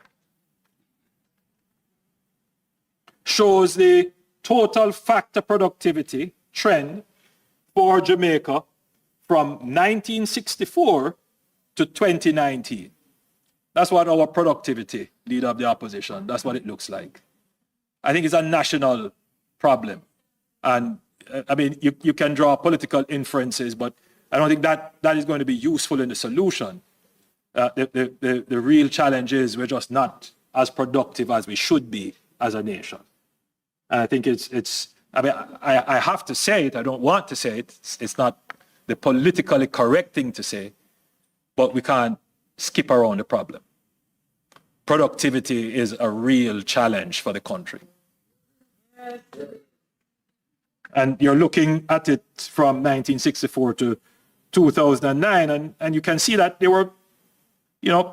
shows the total factor productivity trend for Jamaica from 1964 to 2019. That's what our productivity, leader of the opposition, that's what it looks like. I think it's a national problem. And I mean, you can draw political inferences, but I don't think that is going to be useful in the solution. The real challenge is we're just not as productive as we should be as a nation. And I think I mean, I have to say it, I don't want to say it, it's not the politically correct thing to say, but we can't skip around the problem. Productivity is a real challenge for the country. And you're looking at it from 1964 to 2009, and you can see that there were,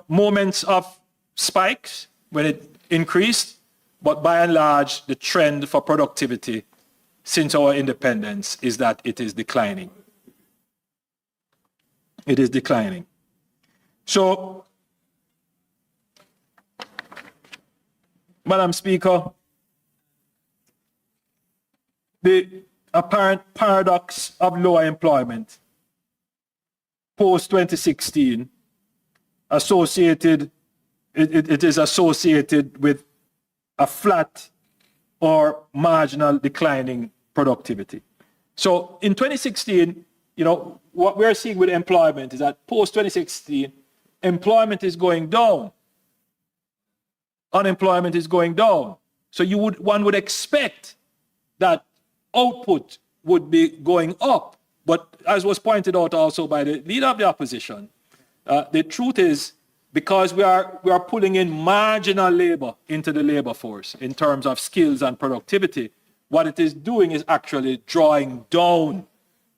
moments of spikes when it increased, but by and large, the trend for productivity since our independence is that it is declining. It is declining. So, Madam Speaker, the apparent paradox of lower employment post-2016 associated, it is associated with a flat or marginal declining productivity. So in 2016, what we're seeing with employment is that post 2016, employment is going down. Unemployment is going down. So one would expect that output would be going up. But as was pointed out also by the leader of the opposition, the truth is, because we are pulling in marginal labor into the labor force in terms of skills and productivity, what it is doing is actually drawing down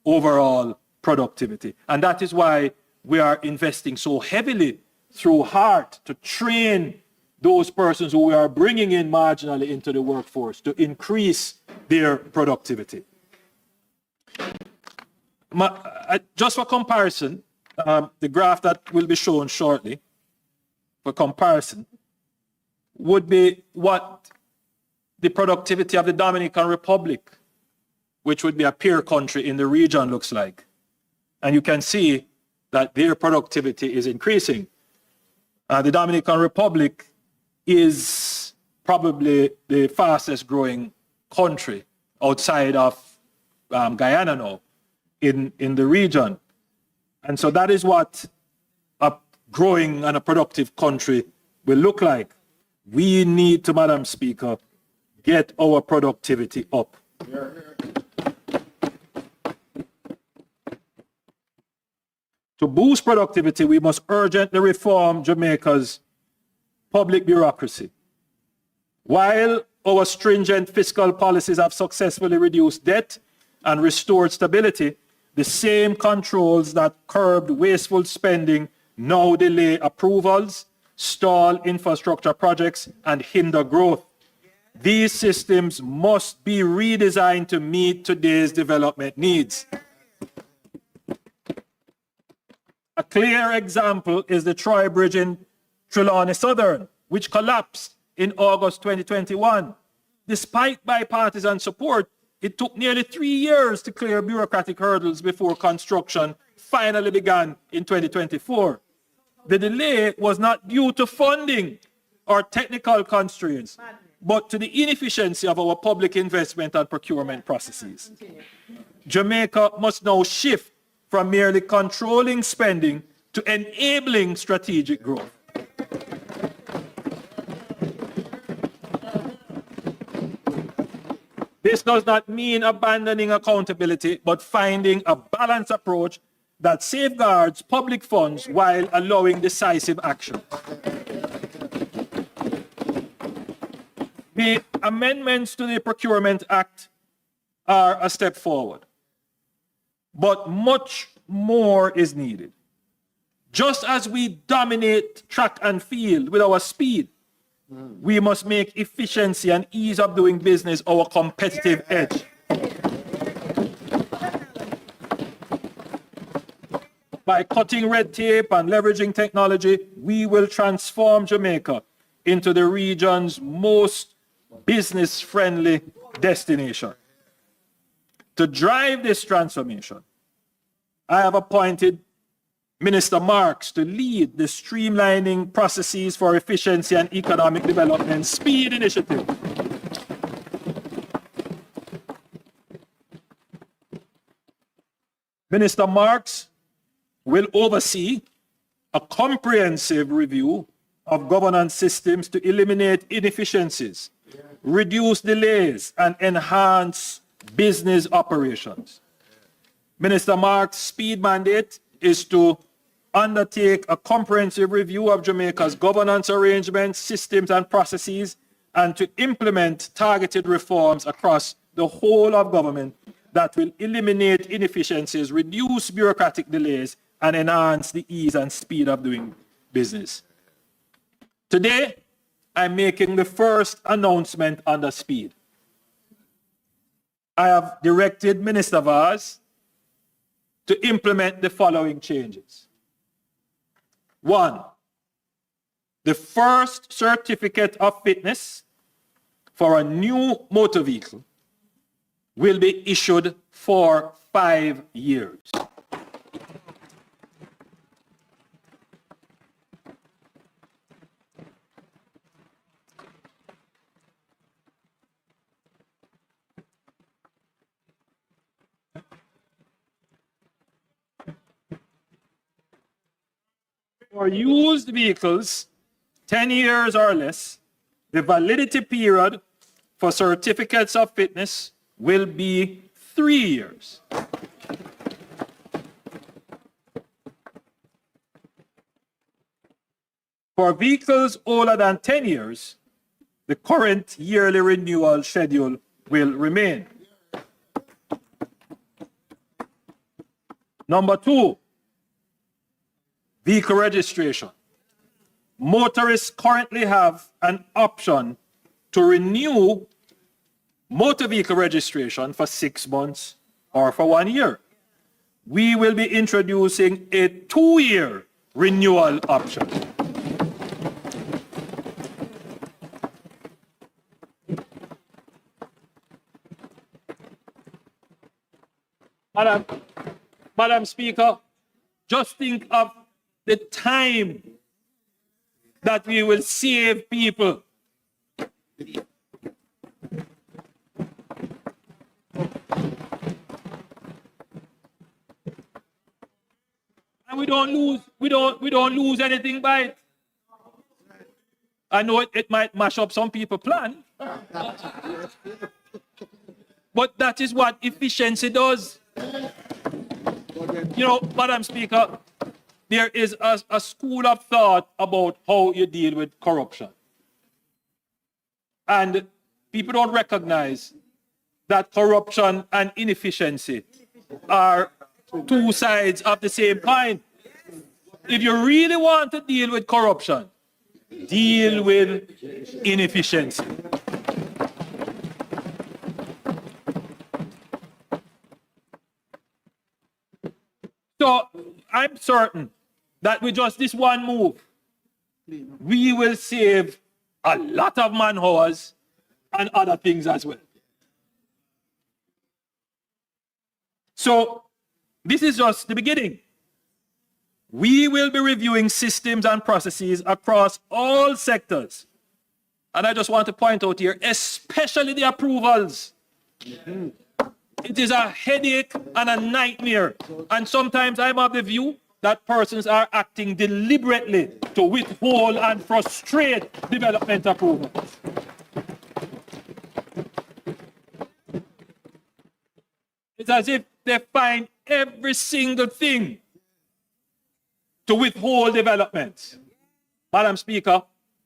overall productivity. And that is why we are investing so heavily through HEART to train those persons who we are bringing in marginally into the workforce to increase their productivity. Just for comparison, the graph that will be shown shortly, for comparison, would be what the productivity of the Dominican Republic, which would be a peer country in the region, looks like. And you can see that their productivity is increasing. The Dominican Republic is probably the fastest growing country outside of Guyana now in the region. And so that is what a growing and a productive country will look like. We need to, Madam Speaker, get our productivity up. To boost productivity, we must urgently reform Jamaica's public bureaucracy. While our stringent fiscal policies have successfully reduced debt and restored stability, the same controls that curbed wasteful spending now delay approvals, stall infrastructure projects, and hinder growth. These systems must be redesigned to meet today's development needs. A clear example is the Troy Bridge in Trelawney Southern, which collapsed in August 2021. Despite bipartisan support, it took nearly 3 years to clear bureaucratic hurdles before construction finally began in 2024. The delay was not due to funding or technical constraints, but to the inefficiency of our public investment and procurement processes. Jamaica must now shift from merely controlling spending to enabling strategic growth. This does not mean abandoning accountability, but finding a balanced approach that safeguards public funds while allowing decisive action. The amendments to the Procurement Act are a step forward, but much more is needed. Just as we dominate track and field with our speed, we must make efficiency and ease of doing business our competitive edge. By cutting red tape and leveraging technology, we will transform Jamaica into the region's most business-friendly destination. To drive this transformation, I have appointed Minister Marks to lead the Streamlining Processes for Efficiency and Economic Development SPEED initiative. Minister Marks will oversee a comprehensive review of governance systems to eliminate inefficiencies, reduce delays, and enhance business operations. Minister Marks' SPEED mandate is to undertake a comprehensive review of Jamaica's governance arrangements, systems, and processes, and to implement targeted reforms across the whole of government that will eliminate inefficiencies, reduce bureaucratic delays, and enhance the ease and speed of doing business. Today, I'm making the first announcement under SPEED. I have directed Minister Vaz to implement the following changes. 1, the first certificate of fitness for a new motor vehicle will be issued for 5 years. For used vehicles, 10 years or less, the validity period for certificates of fitness will be 3 years. For vehicles older than 10 years, the current yearly renewal schedule will remain. Number 2, vehicle registration. Motorists currently have an option to renew motor vehicle registration for 6 months or for 1 year. We will be introducing a 2-year renewal option. Madam Speaker, just think of the time that we will save people. And we don't lose anything by it. I know it might mash up some people's plan. But that is what efficiency does. You know, Madam Speaker, there is a school of thought about how you deal with corruption. And people don't recognize that corruption and inefficiency are two sides of the same coin. If you really want to deal with corruption, deal with inefficiency. So I'm certain that with just this one move, we will save a lot of man hours and other things as well. So this is just the beginning. We will be reviewing systems and processes across all sectors. And I just want to point out here, especially the approvals. It is a headache and a nightmare. And sometimes I'm of the view that persons are acting deliberately to withhold and frustrate development approvals. It's as if they find every single thing to withhold development. Madam Speaker,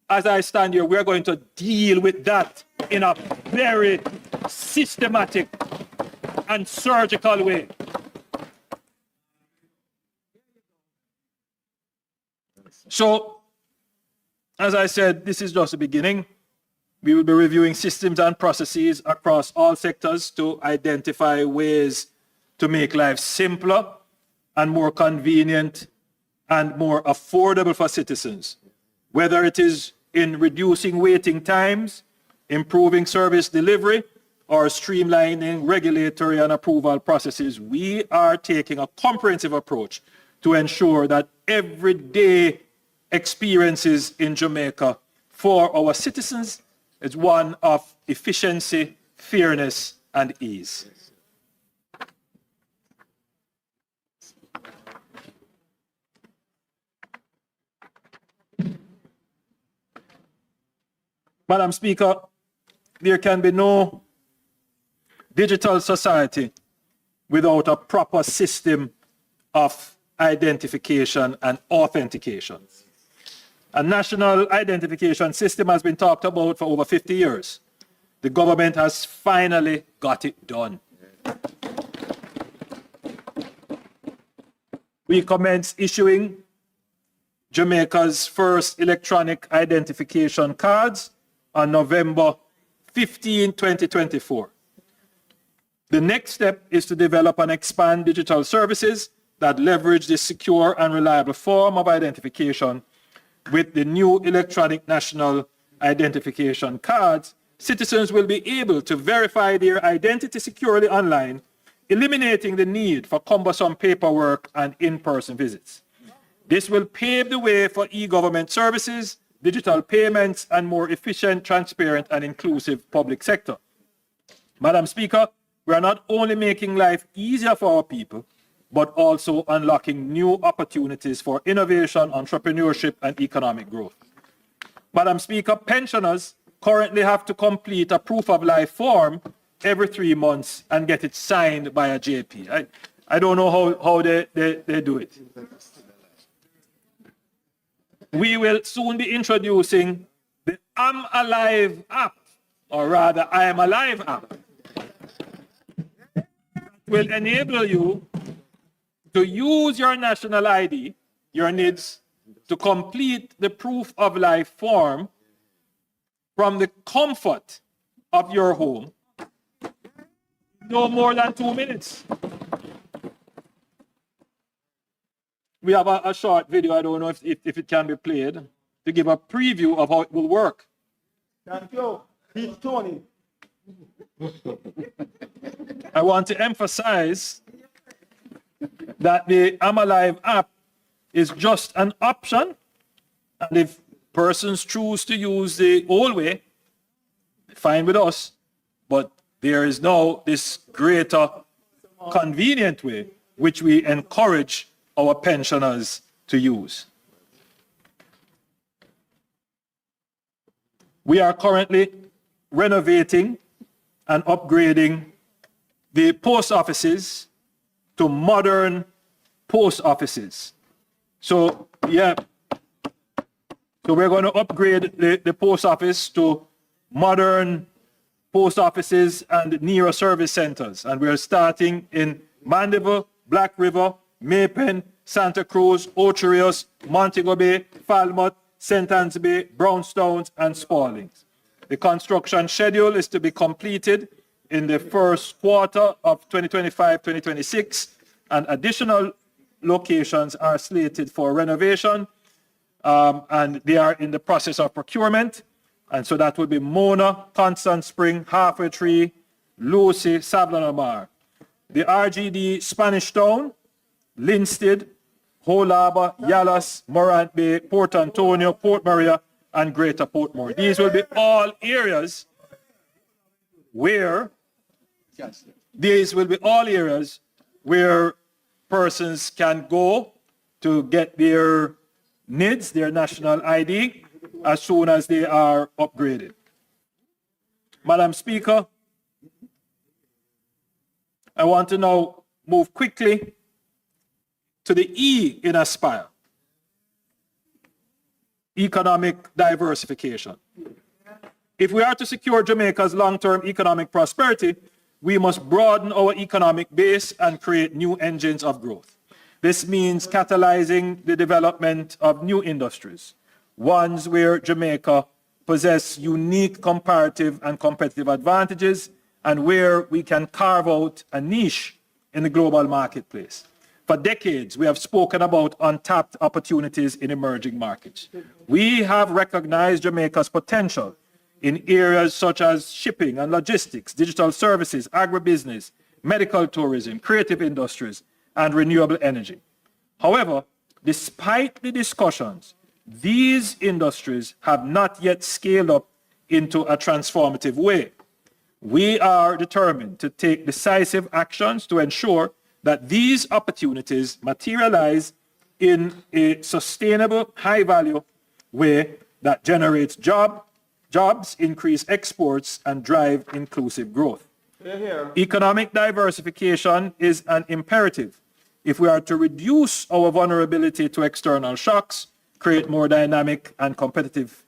as I stand here, we're going to deal with that in a very systematic and surgical way. So, as I said, this is just the beginning. We will be reviewing systems and processes across all sectors to identify ways to make life simpler and more convenient and more affordable for citizens, whether it is in reducing waiting times, improving service delivery, or streamlining regulatory and approval processes. We are taking a comprehensive approach to ensure that everyday experiences in Jamaica for our citizens is one of efficiency, fairness, and ease. Madam Speaker, there can be no digital society without a proper system of identification and authentication. A national identification system has been talked about for over 50 years. The government has finally got it done. We commenced issuing Jamaica's first electronic identification cards on November 15, 2024. The next step is to develop and expand digital services that leverage this secure and reliable form of identification. With the new electronic national identification cards, citizens will be able to verify their identity securely online, eliminating the need for cumbersome paperwork and in-person visits. This will pave the way for e-government services, digital payments, and more efficient, transparent, and inclusive public sector. Madam Speaker, we are not only making life easier for our people, but also unlocking new opportunities for innovation, entrepreneurship, and economic growth. Madam Speaker, pensioners currently have to complete a proof of life form every 3 months and get it signed by a JP. I don't know how they do it. We will soon be introducing the I'm Alive app, or rather I Am Alive app. That will enable you to use your national ID, your NIDS, to complete the proof of life form from the comfort of your home, no more than 2 minutes. We have a short video, I don't know if it can be played, to give a preview of how it will work. Thank you. He's Tony. I want to emphasize that the I'm Alive app is just an option, and if persons choose to use the old way, fine with us, but there is now this greater convenient way which we encourage our pensioners to use. We are currently renovating and upgrading the post offices to modern post offices. So, yeah, so we're going to upgrade the post office to modern post offices and nearer service centers. And we're starting in Mandeville, Black River, Maypen, Santa Cruz, Ocho Rios, Montego Bay, Falmouth, St. Anne's Bay, Brownstown, and Spaldings. The construction schedule is to be completed in the first quarter of 2025-2026, and additional locations are slated for renovation, and they are in the process of procurement. And so that will be Mona, Constant Spring, Halfway Tree, Lucy, Sablon-Amar. The RGD Spanish Town, Linstead, Hull Harbour, Yallas, Morant Bay, Port Antonio, Port Maria, and Greater Portmore. These will be all areas where persons can go to get their NIDS, their national ID, as soon as they are upgraded. Madam Speaker, I want to now move quickly to the E in Aspire, economic diversification. If we are to secure Jamaica's long-term economic prosperity, we must broaden our economic base and create new engines of growth. This means catalyzing the development of new industries, ones where Jamaica possesses unique comparative and competitive advantages and where we can carve out a niche in the global marketplace. For decades, we have spoken about untapped opportunities in emerging markets. We have recognized Jamaica's potential in areas such as shipping and logistics, digital services, agribusiness, medical tourism, creative industries, and renewable energy. However, despite the discussions, these industries have not yet scaled up into a transformative way. We are determined to take decisive actions to ensure that these opportunities materialize in a sustainable, high-value way that generates jobs, increase exports, and drive inclusive growth. Economic diversification is an imperative if we are to reduce our vulnerability to external shocks, create a more dynamic and competitive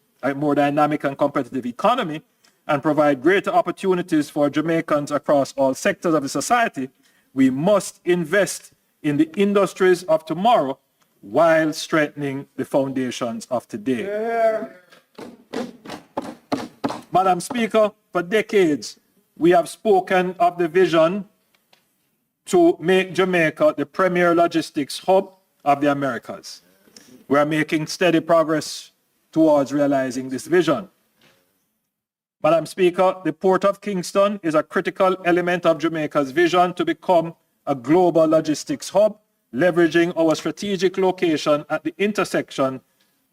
economy, and provide greater opportunities for Jamaicans across all sectors of the society. We must invest in the industries of tomorrow while strengthening the foundations of today. Madam Speaker, for decades, we have spoken of the vision to make Jamaica the premier logistics hub of the Americas. We are making steady progress towards realizing this vision. Madam Speaker, the Port of Kingston is a critical element of Jamaica's vision to become a global logistics hub, leveraging our strategic location at the intersection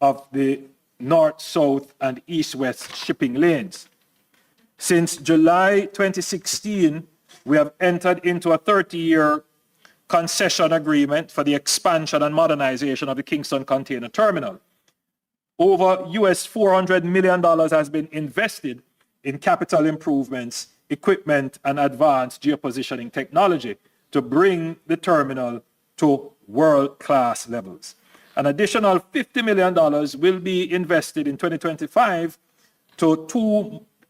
of the north, south, and east-west shipping lanes. Since July 2016, we have entered into a 30-year concession agreement for the expansion and modernization of the Kingston Container Terminal. Over US $400 million has been invested in capital improvements, equipment, and advanced geopositioning technology to bring the terminal to world-class levels. An additional $50 million will be invested in 2025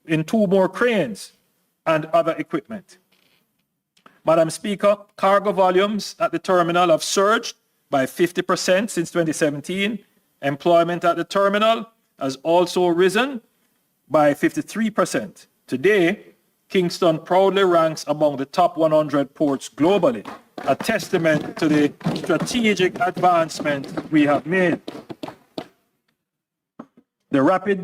in two more cranes and other equipment. Madam Speaker, cargo volumes at the terminal have surged by 50% since 2017. Employment at the terminal has also risen by 53%. Today, Kingston proudly ranks among the top 100 ports globally, a testament to the strategic advancement we have made. The rapid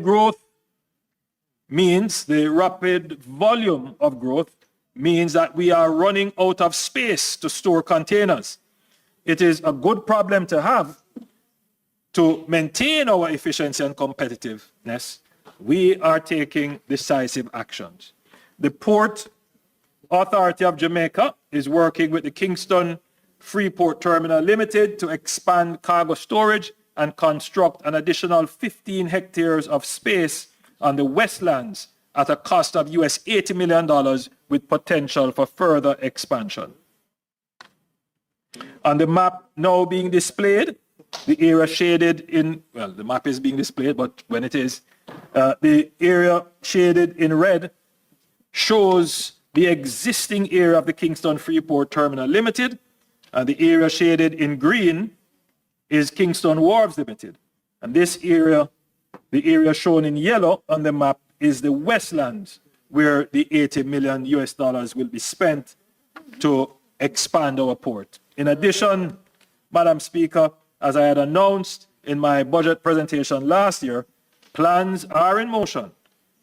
volume of growth means that we are running out of space to store containers. It is a good problem to have. To maintain our efficiency and competitiveness, we are taking decisive actions. The Port Authority of Jamaica is working with the Kingston Freeport Terminal Limited to expand cargo storage and construct an additional 15 hectares of space on the Westlands at a cost of US $80 million with potential for further expansion. On the map now being displayed, the area shaded in, well, the map is being displayed, but when it is, the area shaded in red shows the existing area of the Kingston Freeport Terminal Limited, and the area shaded in green is Kingston Wharves Limited. And this area, the area shown in yellow on the map, is the Westlands, where the $80 million will be spent to expand our port. In addition, Madam Speaker, as I had announced in my budget presentation last year, plans are in motion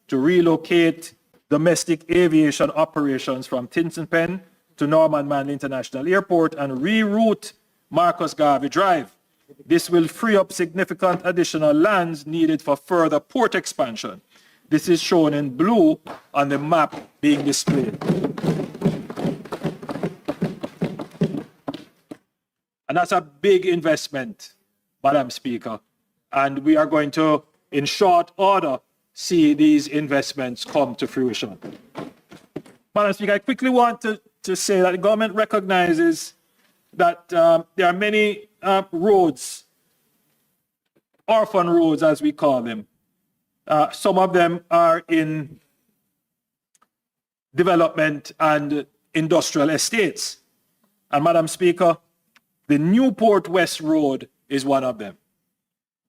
to relocate domestic aviation operations from Tinsonpen to Norman Manley International Airport and reroute Marcus Garvey Drive. This will free up significant additional lands needed for further port expansion. This is shown in blue on the map being displayed. And that's a big investment, Madam Speaker. And we are going to, in short order, see these investments come to fruition. Madam Speaker, I quickly want to say that the government recognizes that there are many roads, orphan roads as we call them. Some of them are in development and industrial estates. And Madam Speaker, the Newport West Road is one of them.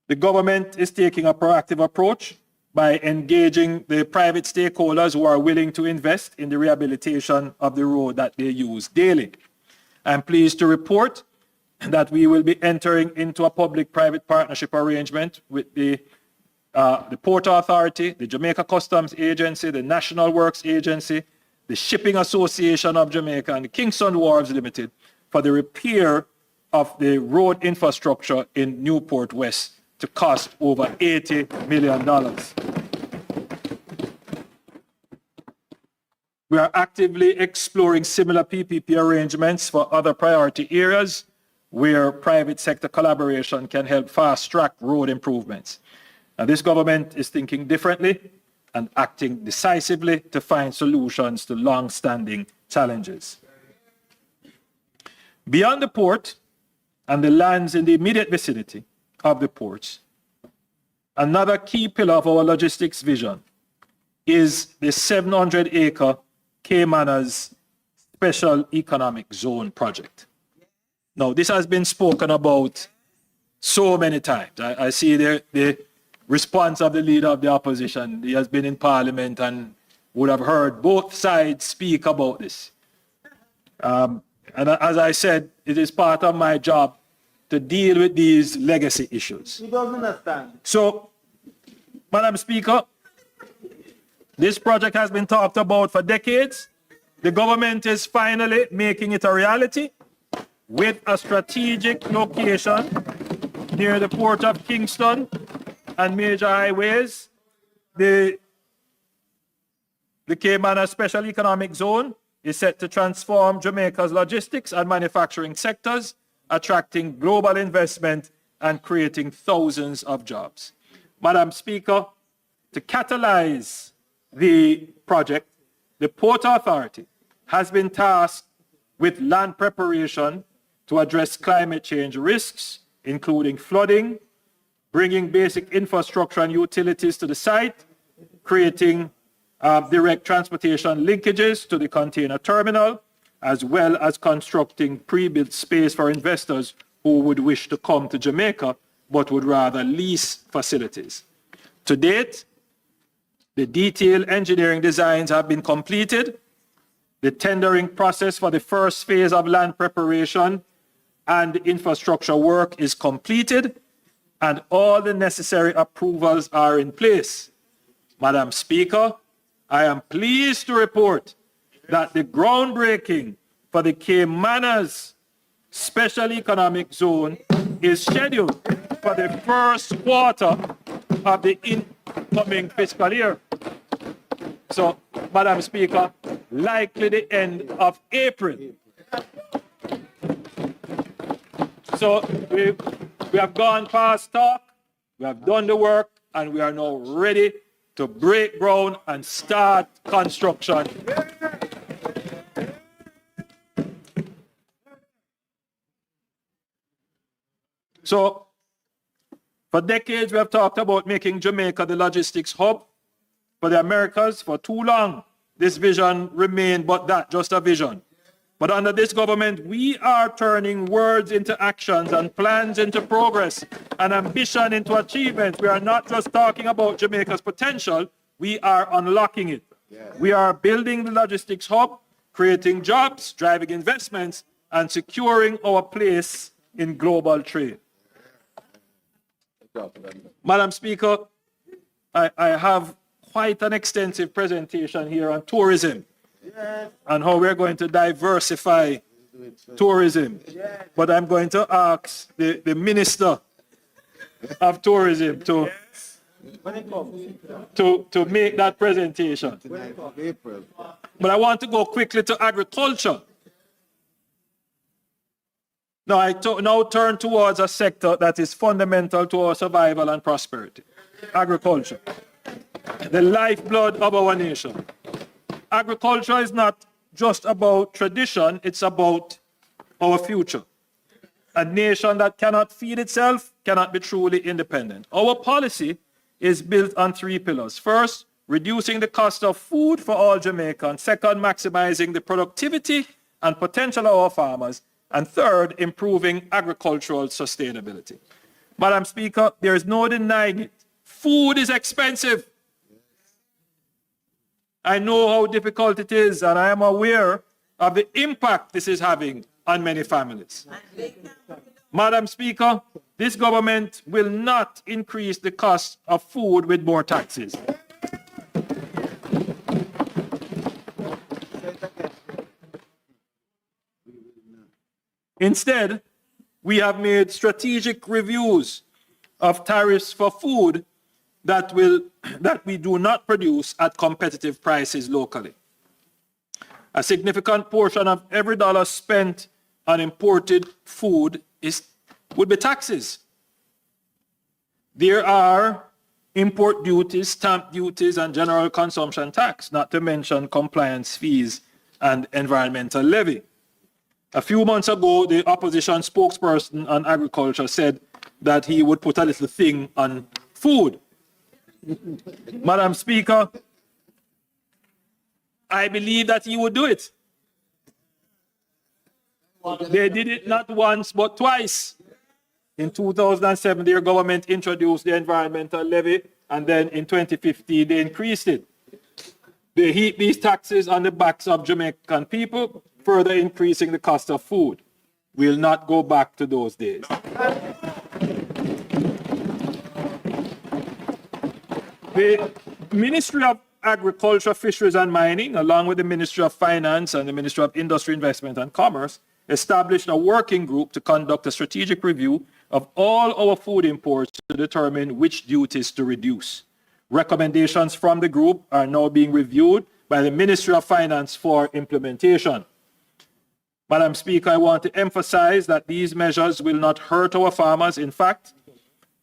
The government is taking a proactive approach by engaging the private stakeholders who are willing to invest in the rehabilitation of the road that they use daily. I'm pleased to report that we will be entering into a public-private partnership arrangement with the Port Authority, the Jamaica Customs Agency, the National Works Agency, the Shipping Association of Jamaica, and the Kingston Wharves Limited for the repair of the road infrastructure in Newport West to cost over $80 million. We are actively exploring similar PPP arrangements for other priority areas where private sector collaboration can help fast-track road improvements. And this government is thinking differently and acting decisively to find solutions to long-standing challenges. Beyond the port and the lands in the immediate vicinity of the ports, another key pillar of our logistics vision is the 700-acre Caymanas Special Economic Zone project. Now, this has been spoken about so many times. I see the response of the leader of the opposition. He has been in Parliament and would have heard both sides speak about this. And as I said, it is part of my job to deal with these legacy issues. He doesn't understand. So, Madam Speaker, this project has been talked about for decades. The government is finally making it a reality with a strategic location near the Port of Kingston and major highways. The Caymanas Special Economic Zone is set to transform Jamaica's logistics and manufacturing sectors, attracting global investment and creating thousands of jobs. Madam Speaker, to catalyze the project, the Port Authority has been tasked with land preparation to address climate change risks, including flooding, bringing basic infrastructure and utilities to the site, creating direct transportation linkages to the container terminal, as well as constructing pre-built space for investors who would wish to come to Jamaica but would rather lease facilities. To date, the detailed engineering designs have been completed. The tendering process for the first phase of land preparation and infrastructure work is completed, and all the necessary approvals are in place. Madam Speaker, I am pleased to report that the groundbreaking for the Caymanas Special Economic Zone is scheduled for the first quarter of the incoming fiscal year. So, Madam Speaker, likely the end of April. So we have gone past talk, we have done the work, and we are now ready to break ground and start construction. So, for decades, we have talked about making Jamaica the logistics hub for the Americas. For too long, this vision remained but that, just a vision. But under this government, we are turning words into actions and plans into progress and ambition into achievement. We are not just talking about Jamaica's potential, we are unlocking it. We are building the logistics hub, creating jobs, driving investments, and securing our place in global trade. Madam Speaker, I have quite an extensive presentation here on tourism and how we're going to diversify tourism. But I'm going to ask the Minister of Tourism to make that presentation. But I want to go quickly to agriculture. Now, I now turn towards a sector that is fundamental to our survival and prosperity. Agriculture, the lifeblood of our nation. Agriculture is not just about tradition, it's about our future. A nation that cannot feed itself cannot be truly independent. Our policy is built on three pillars. First, reducing the cost of food for all Jamaicans. Second, maximizing the productivity and potential of our farmers. And third, improving agricultural sustainability. Madam Speaker, there is no denying it. Food is expensive. I know how difficult it is, and I am aware of the impact this is having on many families. Madam Speaker, this government will not increase the cost of food with more taxes. Instead, we have made strategic reviews of tariffs for food that we do not produce at competitive prices locally. A significant portion of every dollar spent on imported food would be taxes. There are import duties, stamp duties, and general consumption tax, not to mention compliance fees and environmental levy. A few months ago, the opposition spokesperson on agriculture said that he would put a little thing on food. Madam Speaker, I believe that he would do it. They did it not once, but twice. In 2007, their government introduced the environmental levy, and then in 2015, they increased it. They heap these taxes on the backs of Jamaican people, further increasing the cost of food. We'll not go back to those days. The Ministry of Agriculture, Fisheries and Mining, along with the Ministry of Finance and the Ministry of Industry, Investment and Commerce, established a working group to conduct a strategic review of all our food imports to determine which duties to reduce. Recommendations from the group are now being reviewed by the Ministry of Finance for implementation. Madam Speaker, I want to emphasize that these measures will not hurt our farmers. In fact,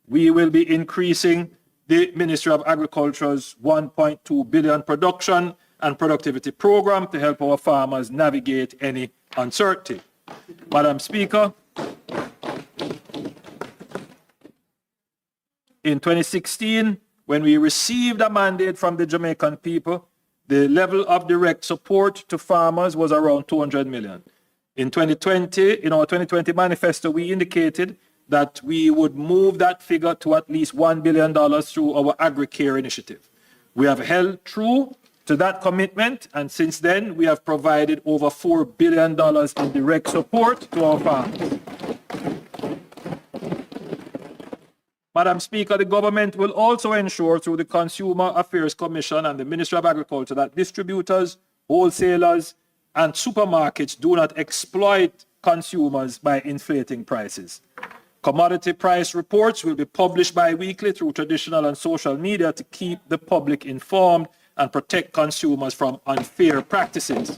we will be increasing the Ministry of Agriculture's 1.2 billion production and productivity program to help our farmers navigate any uncertainty. Madam Speaker, in 2016, when we received a mandate from the Jamaican people, the level of direct support to farmers was around 200 million. In 2020, in our 2020 manifesto, we indicated that we would move that figure to at least $1 billion through our AgriCare initiative. We have held true to that commitment, and since then, we have provided over $4 billion in direct support to our farmers. Madam Speaker, the government will also ensure through the Consumer Affairs Commission and the Ministry of Agriculture that distributors, wholesalers, and supermarkets do not exploit consumers by inflating prices. Commodity price reports will be published bi-weekly through traditional and social media to keep the public informed and protect consumers from unfair practices.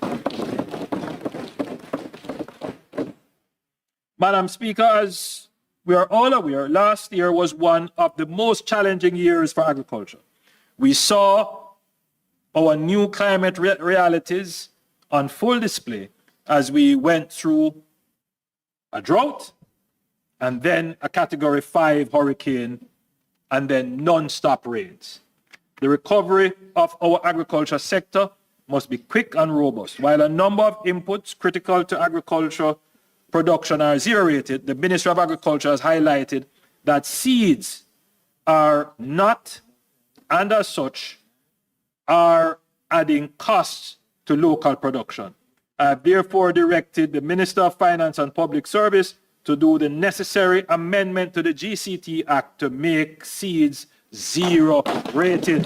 Madam Speaker, as we are all aware, last year was one of the most challenging years for agriculture. We saw our new climate realities on full display as we went through a drought and then a Category 5 hurricane and then non-stop rains. The recovery of our agriculture sector must be quick and robust. While a number of inputs critical to agriculture production are zero-rated, the Ministry of Agriculture has highlighted that seeds are not, and as such, are adding costs to local production. I have therefore directed the Minister of Finance and Public Service to do the necessary amendment to the GCT Act to make seeds zero-rated.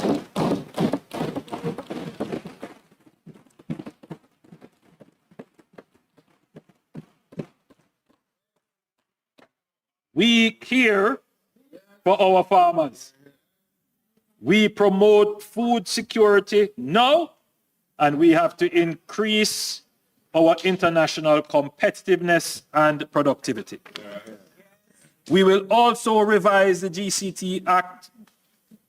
We care for our farmers. We promote food security now, and we have to increase our international competitiveness and productivity. We will also revise the GCT Act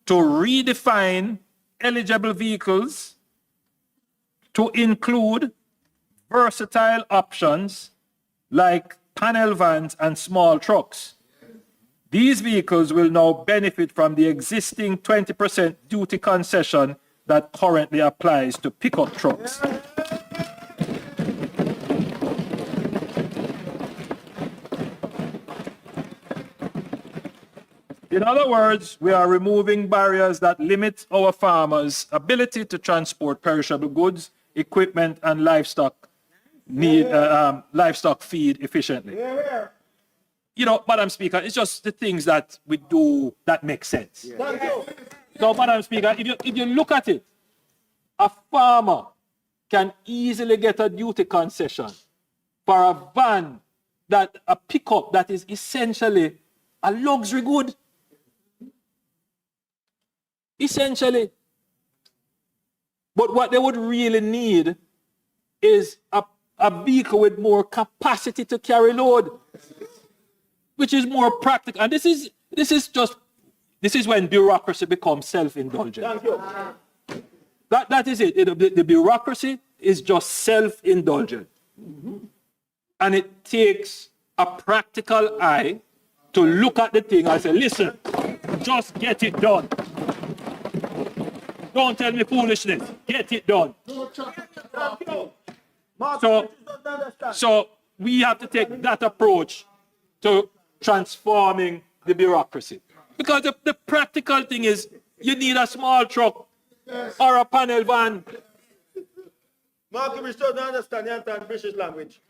to redefine eligible vehicles to include versatile options like panel vans and small trucks. These vehicles will now benefit from the existing 20% duty concession that currently applies to pickup trucks. In other words, we are removing barriers that limit our farmers' ability to transport perishable goods, equipment, and livestock feed efficiently. You know, Madam Speaker, it's just the things that we do that make sense. So, Madam Speaker, if you look at it, a farmer can easily get a duty concession for a van, a pickup that is essentially a luxury good. Essentially. But what they would really need is a vehicle with more capacity to carry load, which is more practical. And this is when bureaucracy becomes self-indulgent. That is it. The bureaucracy is just self-indulgent. And it takes a practical eye to look at the thing and say, listen, just get it done. Don't tell me foolishness. Get it done. So we have to take that approach to transforming the bureaucracy. Because the practical thing is you need a small truck or a panel van. Mark, we still don't understand the British language.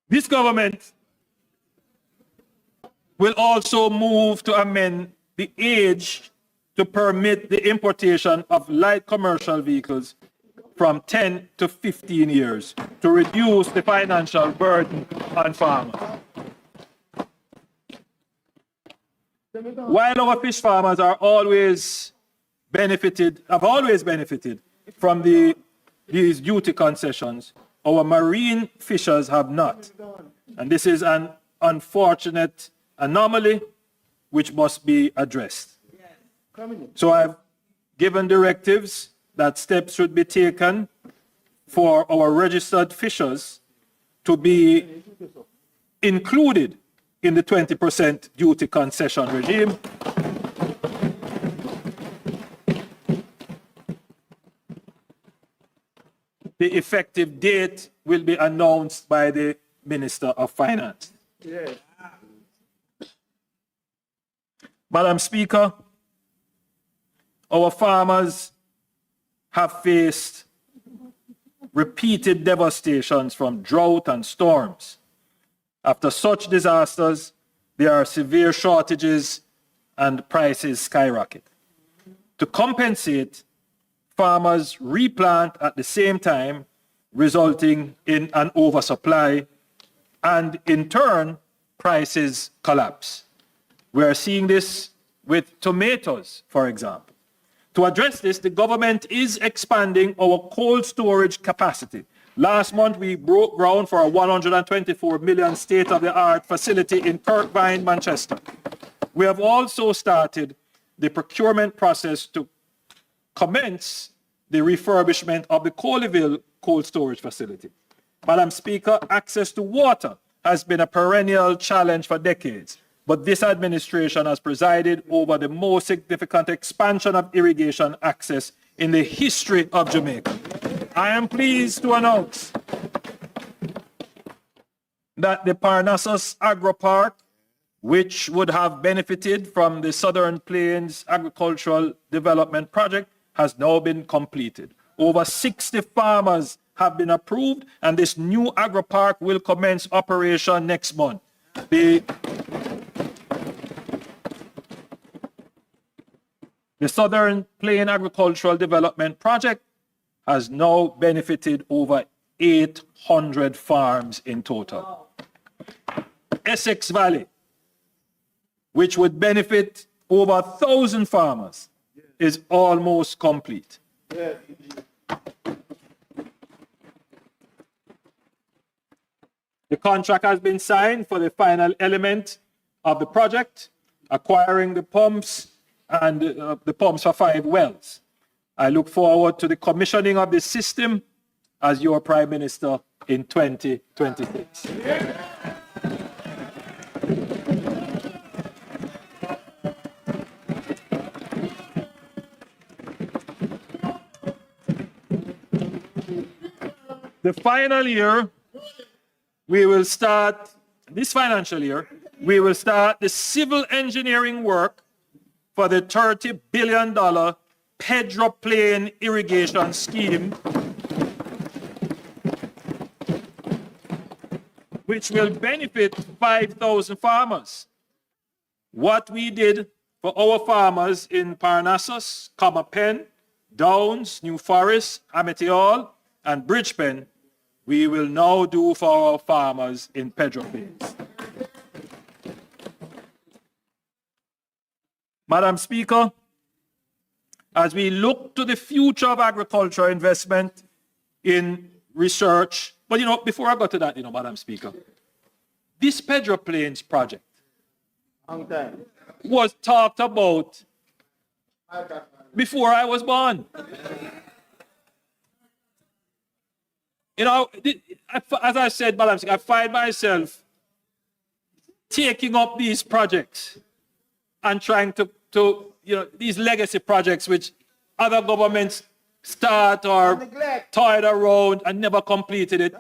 This government will also move to amend the age to permit the importation of light commercial vehicles from 10 to 15 years to reduce the financial burden on farmers. While our fish farmers have always benefited from these duty concessions, our marine fishers have not. And this is an unfortunate anomaly which must be addressed. So I've given directives that steps should be taken for our registered fishers to be included in the 20% duty concession regime. The effective date will be announced by the Minister of Finance. Yes. Madam Speaker, our farmers have faced repeated devastations from drought and storms. After such disasters, there are severe shortages and prices skyrocket. To compensate, farmers replant at the same time, resulting in an oversupply, and in turn, prices collapse. We are seeing this with tomatoes, for example. To address this, the government is expanding our cold storage capacity. Last month, we broke ground for a 124 million state-of-the-art facility in Kirkvine, Manchester. We have also started the procurement process to commence the refurbishment of the Colleyville cold storage facility. Madam Speaker, access to water has been a perennial challenge for decades, but this administration has presided over the most significant expansion of irrigation access in the history of Jamaica. I am pleased to announce that the Parnassus Agro Park, which would have benefited from the Southern Plains Agricultural Development Project, has now been completed. Over 60 farmers have been approved, and this new agro park will commence operation next month. The Southern Plain Agricultural Development Project has now benefited over 800 farms in total. Essex Valley, which would benefit over 1,000 farmers, is almost complete. The contract has been signed for the final element of the project, acquiring the pumps and the pumps for 5 wells. I look forward to the commissioning of this system as your Prime Minister in 2026. The final year, we will start, this financial year, we will start the civil engineering work for the $30 billion Pedro Plain irrigation scheme, which will benefit 5,000 farmers. What we did for our farmers in Parnassus, Comapen, Downs, New Forest, Amity Hall, and Bridgepen, we will now do for our farmers in Pedro Plains. Madam Speaker, as we look to the future of agriculture investment in research, but before I go to that, Madam Speaker, this Pedro Plains project was talked about before I was born. As I said, Madam Speaker, I find myself taking up these projects and trying to these legacy projects which other governments start or toyed around and never completed it.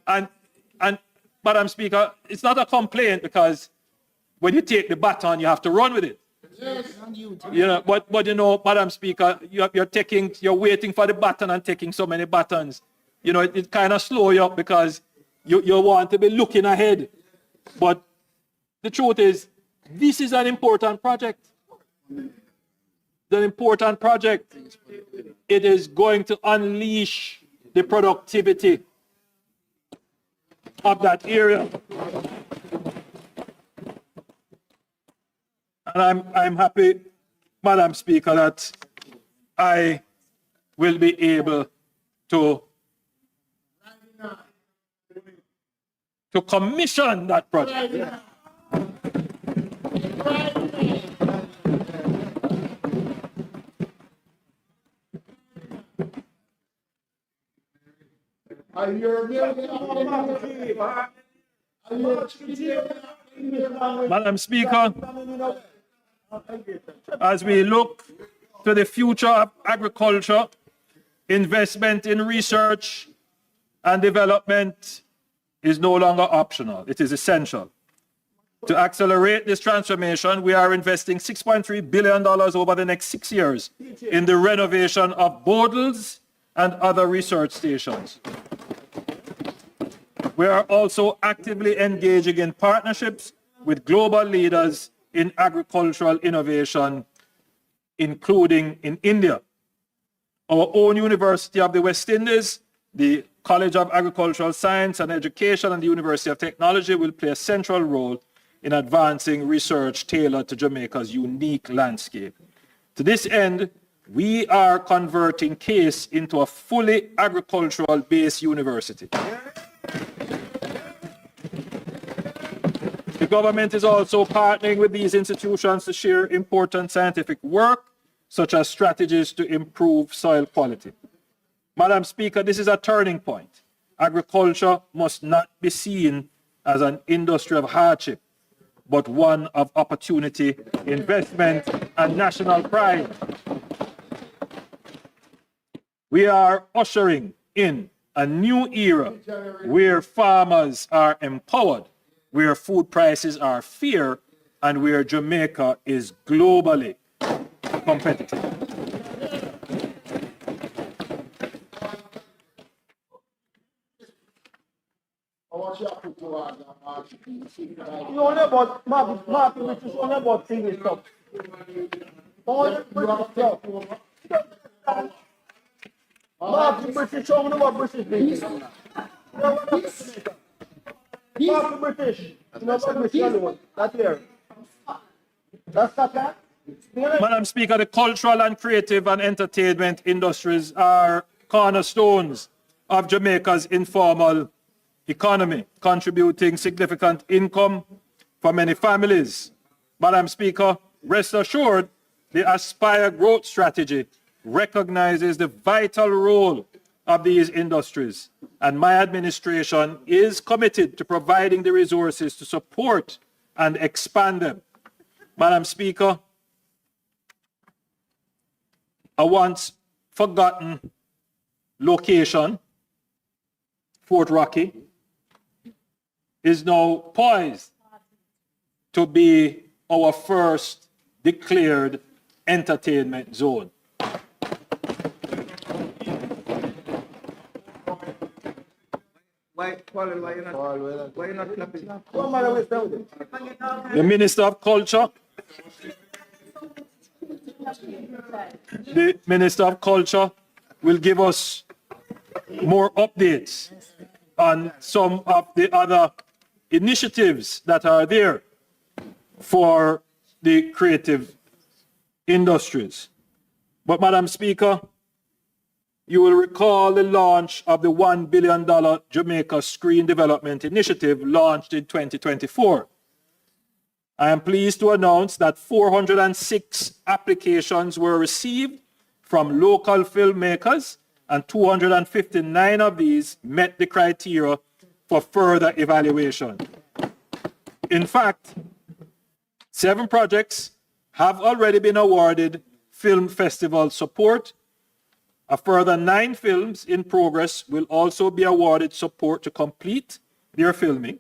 And Madam Speaker, it's not a complaint because when you take the baton, you have to run with it. But Madam Speaker, you're waiting for the baton and taking so many batons. It kind of slow you up because you want to be looking ahead. But the truth is, this is an important project. It's an important project. It is going to unleash the productivity of that area. And I'm happy, Madam Speaker, that I will be able to commission that project. Madam Speaker, as we look to the future of agriculture, investment in research and development is no longer optional. It is essential. To accelerate this transformation, we are investing $6.3 billion over the next 6 years in the renovation of borders and other research stations. We are also actively engaging in partnerships with global leaders in agricultural innovation, including in India. Our own University of the West Indies, the College of Agricultural Science and Education, and the University of Technology will play a central role in advancing research tailored to Jamaica's unique landscape. To this end, we are converting CASE into a fully agricultural-based university. The government is also partnering with these institutions to share important scientific work, such as strategies to improve soil quality. Madam Speaker, this is a turning point. Agriculture must not be seen as an industry of hardship, but one of opportunity, investment, and national pride. We are ushering in a new era where farmers are empowered, where food prices are fair, and where Jamaica is globally competitive. Madam Speaker, the cultural and creative and entertainment industries are cornerstones of Jamaica's informal economy, contributing significant income for many families. Madam Speaker, rest assured, the Aspire Growth Strategy recognizes the vital role of these industries, and my administration is committed to providing the resources to support and expand them. Madam Speaker, a once forgotten location, Fort Rocky, is now poised to be our first declared entertainment zone. The Minister of Culture, will give us more updates on some of the other initiatives that are there for the creative industries. But Madam Speaker, you will recall the launch of the $1 billion Jamaica Screen Development Initiative launched in 2024. I am pleased to announce that 406 applications were received from local filmmakers, and 259 of these met the criteria for further evaluation. In fact, 7 projects have already been awarded film festival support. A further 9 films in progress will also be awarded support to complete their filming.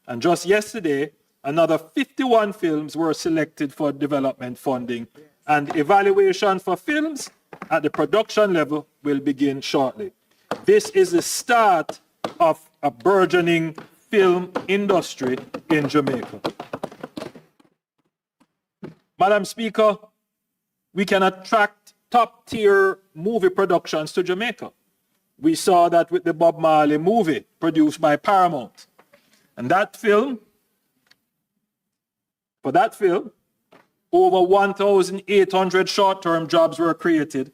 And just yesterday, another 51 films were selected for development funding, and evaluation for films at the production level will begin shortly. This is the start of a burgeoning film industry in Jamaica. Madam Speaker, we can attract top-tier movie productions to Jamaica. We saw that with the Bob Marley movie produced by Paramount. And for that film, over 1,800 short-term jobs were created,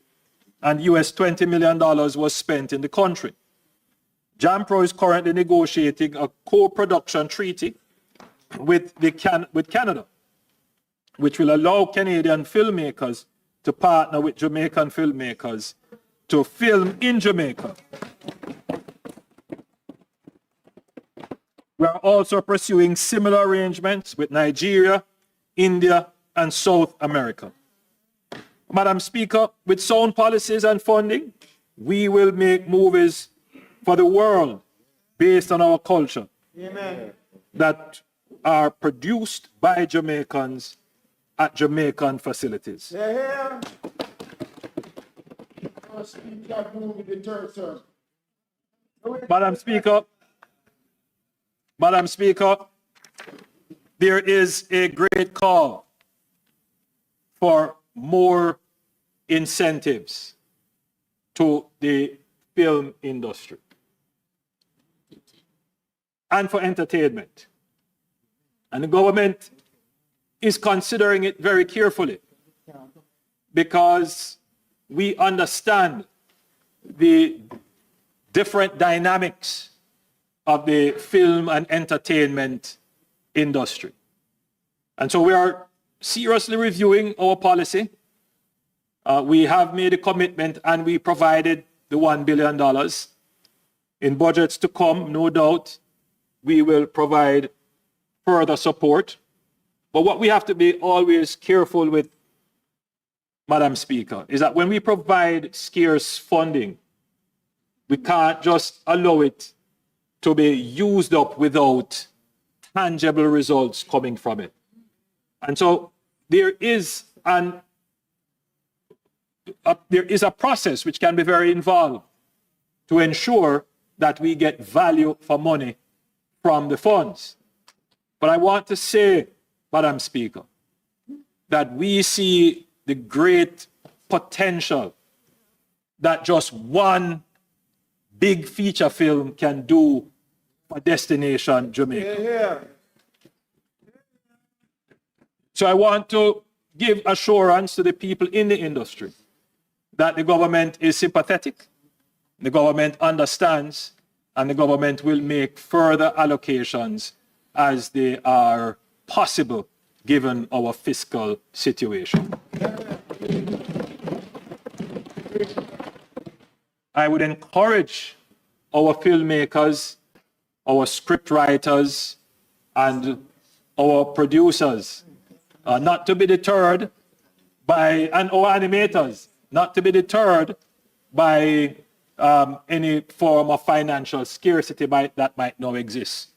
and US $20 million was spent in the country. JAMPRO is currently negotiating a co-production treaty with Canada, which will allow Canadian filmmakers to partner with Jamaican filmmakers to film in Jamaica. We are also pursuing similar arrangements with Nigeria, India, and South America. Madam Speaker, with sound policies and funding, we will make movies for the world based on our culture. Amen. That are produced by Jamaicans at Jamaican facilities. Yeah. Madam Speaker, there is a great call for more incentives to the film industry and for entertainment. And the government is considering it very carefully because we understand the different dynamics of the film and entertainment industry. And so we are seriously reviewing our policy. We have made a commitment and we provided the $1 billion. In budgets to come, no doubt, we will provide further support. But what we have to be always careful with, Madam Speaker, is that when we provide scarce funding, we can't just allow it to be used up without tangible results coming from it. And so there is a process which can be very involved to ensure that we get value for money from the funds. But I want to say, Madam Speaker, that we see the great potential that just one big feature film can do for Destination Jamaica. Yeah. So I want to give assurance to the people in the industry that the government is sympathetic, the government understands, and the government will make further allocations as they are possible given our fiscal situation. I would encourage our filmmakers, our script writers, and our producers not to be deterred by, and our animators, not to be deterred by any form of financial scarcity that might now exist.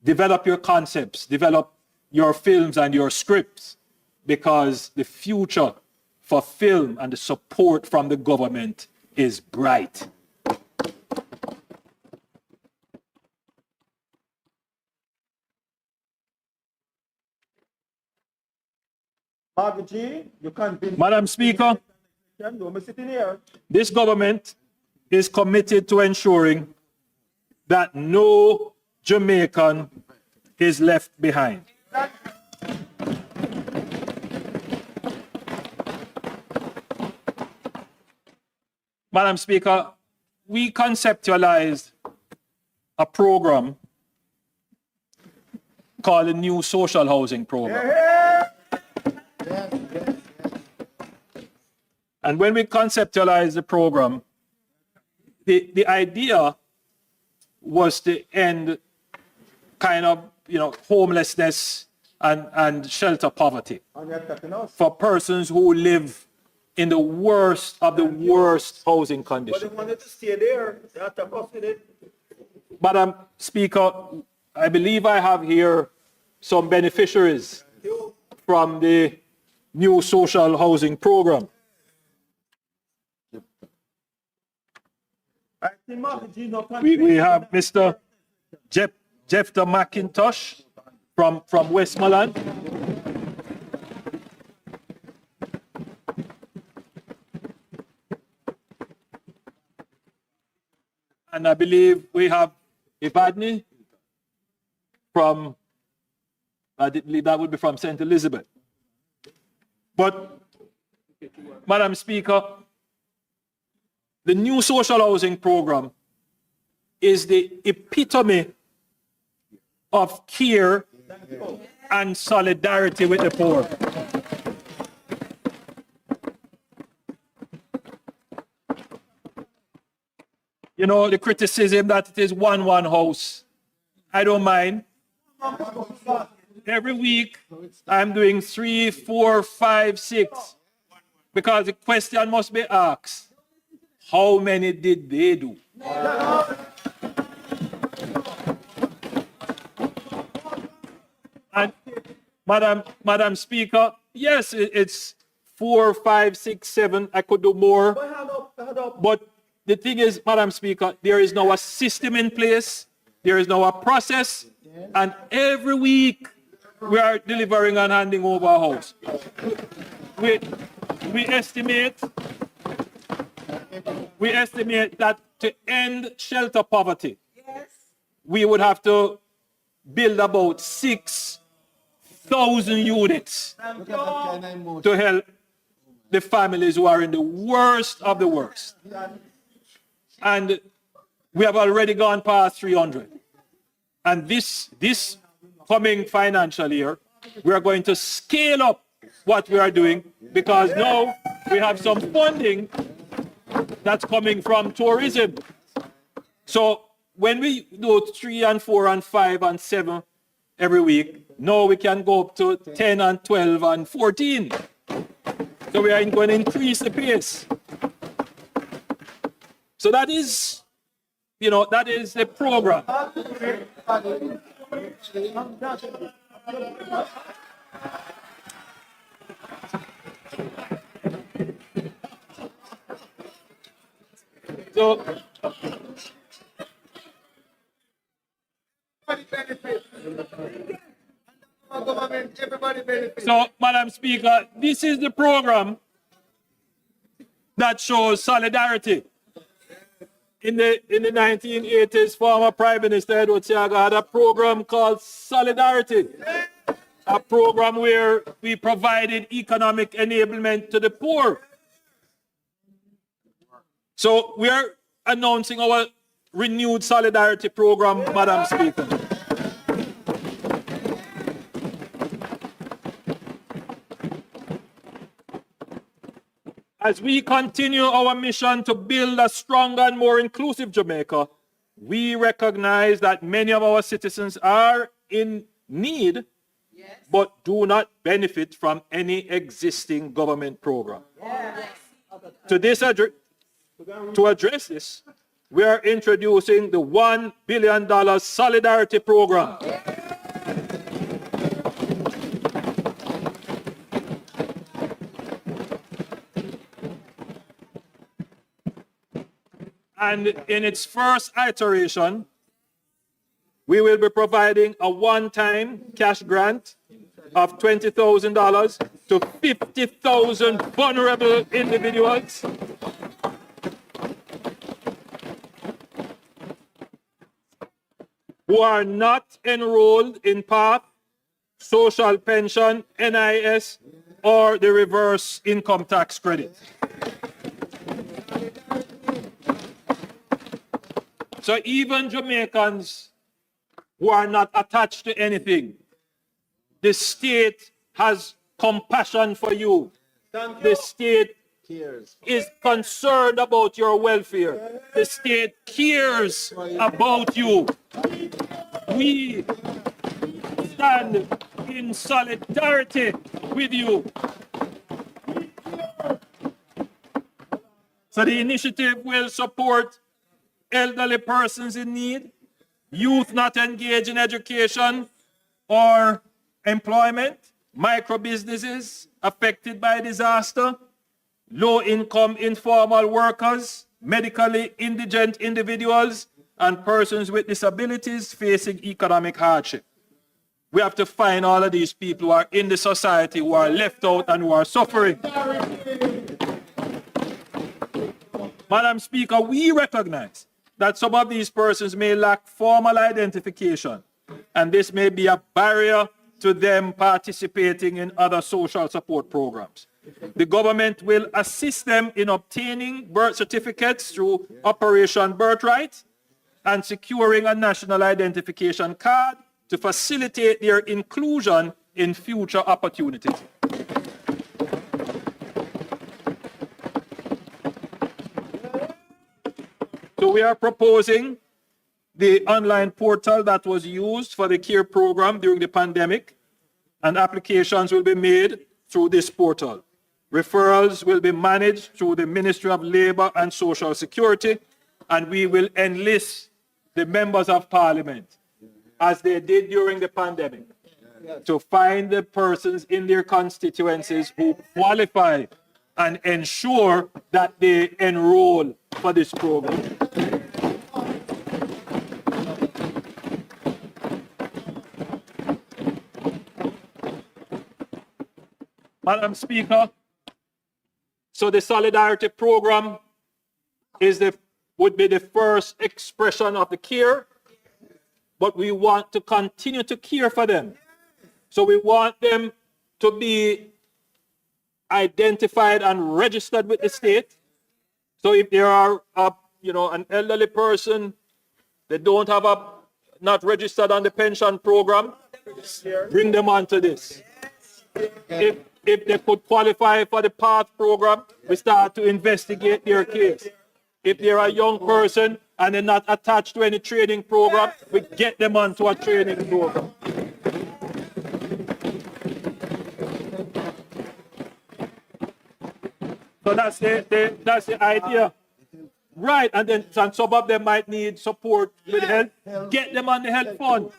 Develop your concepts, develop your films and your scripts, because the future for film and the support from the government is bright. Margaret G, you can't be. Madam Speaker, You're sitting here. this government is committed to ensuring that no Jamaican is left behind. Madam Speaker, we conceptualized a program called the New Social Housing Program. And when we conceptualized the program, the idea was to end kind of, homelessness and shelter poverty And you're attacking us. for persons who live in the worst of the worst housing But they conditions. wanted to stay there. They attack us with it. Madam Speaker, I believe I have here some beneficiaries from the New Social Housing Program. I think Margaret G, no We have Mr. Jeffter McIntosh from Westmoreland. And I believe we have Ibadni from, I believe that would be from St. Elizabeth. But, Madam Speaker, the new social housing program is the epitome of care and solidarity with the poor. You know, the criticism that it is one house. I don't mind. Every week, I'm doing 3, 4, 5, 6. Because the question must be asked, how many did they do? And Madam Speaker, yes, it's 4, 5, 6, 7. I could do more. But the thing is, Madam Speaker, there is now a system in place. There is now a process. And every week, we are delivering and handing over a house. We estimate that to end shelter poverty, we would have to build about 6,000 units to help the families who are in the worst of the worst. And we have already gone past 300. And this coming financial year, we are going to scale up what we are doing because now we have some funding that's coming from tourism. So when we do 3 and 4 and 5 and 7 every week, now we can go up to 10 and 12 and 14. So we are going to increase the pace. So that is, that is the program. So, Madam Speaker, this is the program that shows solidarity. In the 1980s, former Prime Minister Edward Seaga had a program called Solidarity, a program where we provided economic enablement to the poor. So we are announcing our renewed solidarity program, Madam Speaker. As we continue our mission to build a stronger and more inclusive Jamaica, we recognize that many of our citizens are in need, but do not benefit from any existing government program. To address this, we are introducing the $1 billion Solidarity Program. And in its first iteration, we will be providing a one-time cash grant of $20,000 to 50,000 vulnerable individuals. Who are not enrolled in PATH, social pension, NIS, or the reverse income tax credit. So even Jamaicans who are not attached to anything, the state has compassion for you. The state is concerned about your welfare. The state cares about you. We stand in solidarity with you. So the initiative will support elderly persons in need, youth not engaged in education or employment, micro businesses affected by disaster, low-income informal workers, medically indigent individuals, and persons with disabilities facing economic hardship. We have to find all of these people who are in the society, who are left out and who are suffering. Madam Speaker, we recognize that some of these persons may lack formal identification, and this may be a barrier to them participating in other social support programs. The government will assist them in obtaining birth certificates through Operation Birthright and securing a national identification card to facilitate their inclusion in future opportunities. So we are proposing the online portal that was used for the CARE program during the pandemic, and applications will be made through this portal. Referrals will be managed through the Ministry of Labour and Social Security, and we will enlist the members of Parliament, as they did during the pandemic, to find the persons in their constituencies who qualify and ensure that they enroll for this program. Madam Speaker, so the Solidarity Program would be the first expression of the care, but we want to continue to care for them. So we want them to be identified and registered with the state. So if there are, an elderly person, they don't have not registered on the pension program, bring them onto this. If they could qualify for the PATH program, we start to investigate their case. If they're a young person and they're not attached to any training program, we get them onto a training program. So that's the idea. Right, and then some of them might need support with health. Get them on the health fund.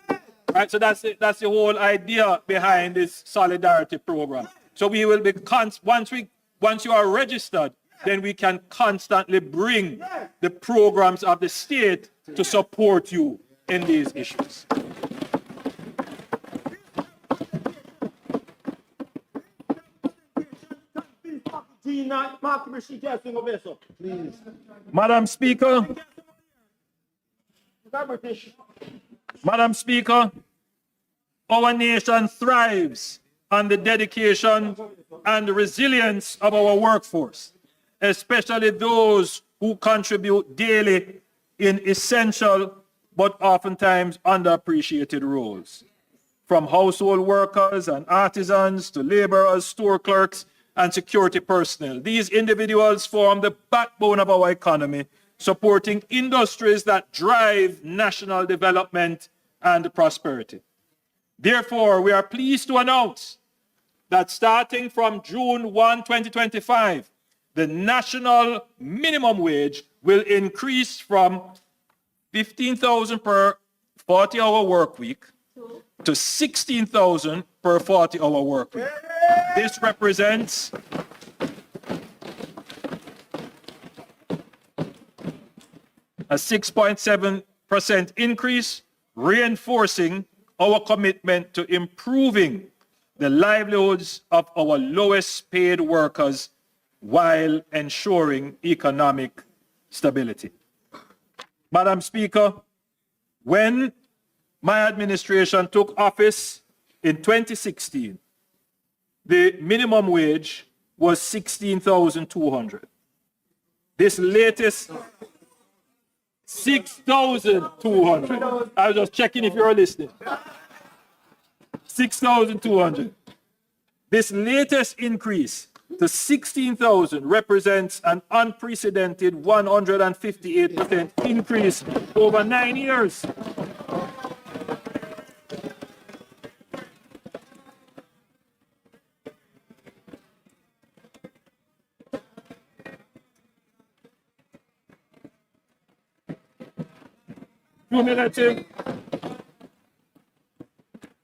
Right, so that's the whole idea behind this Solidarity Program. So we will be once you are registered, then we can constantly bring the programs of the state to support you in these issues. Madam Speaker, our nation thrives on the dedication and the resilience of our workforce, especially those who contribute daily in essential but oftentimes underappreciated roles. From household workers and artisans to laborers, store clerks, and security personnel. These individuals form the backbone of our economy, supporting industries that drive national development and prosperity. Therefore, we are pleased to announce that starting from June 1, 2025, the national minimum wage will increase from $15,000 per 40-hour work week to $16,000 per 40-hour work week. This represents a 6.7% increase, reinforcing our commitment to improving the livelihoods of our lowest paid workers while ensuring economic stability. Madam Speaker, when my administration took office in 2016, the minimum wage was $16,200. This latest, $6,200. I was just checking if you're listening. $6,200. This latest increase to $16,000 represents an unprecedented 158% increase over 9 years.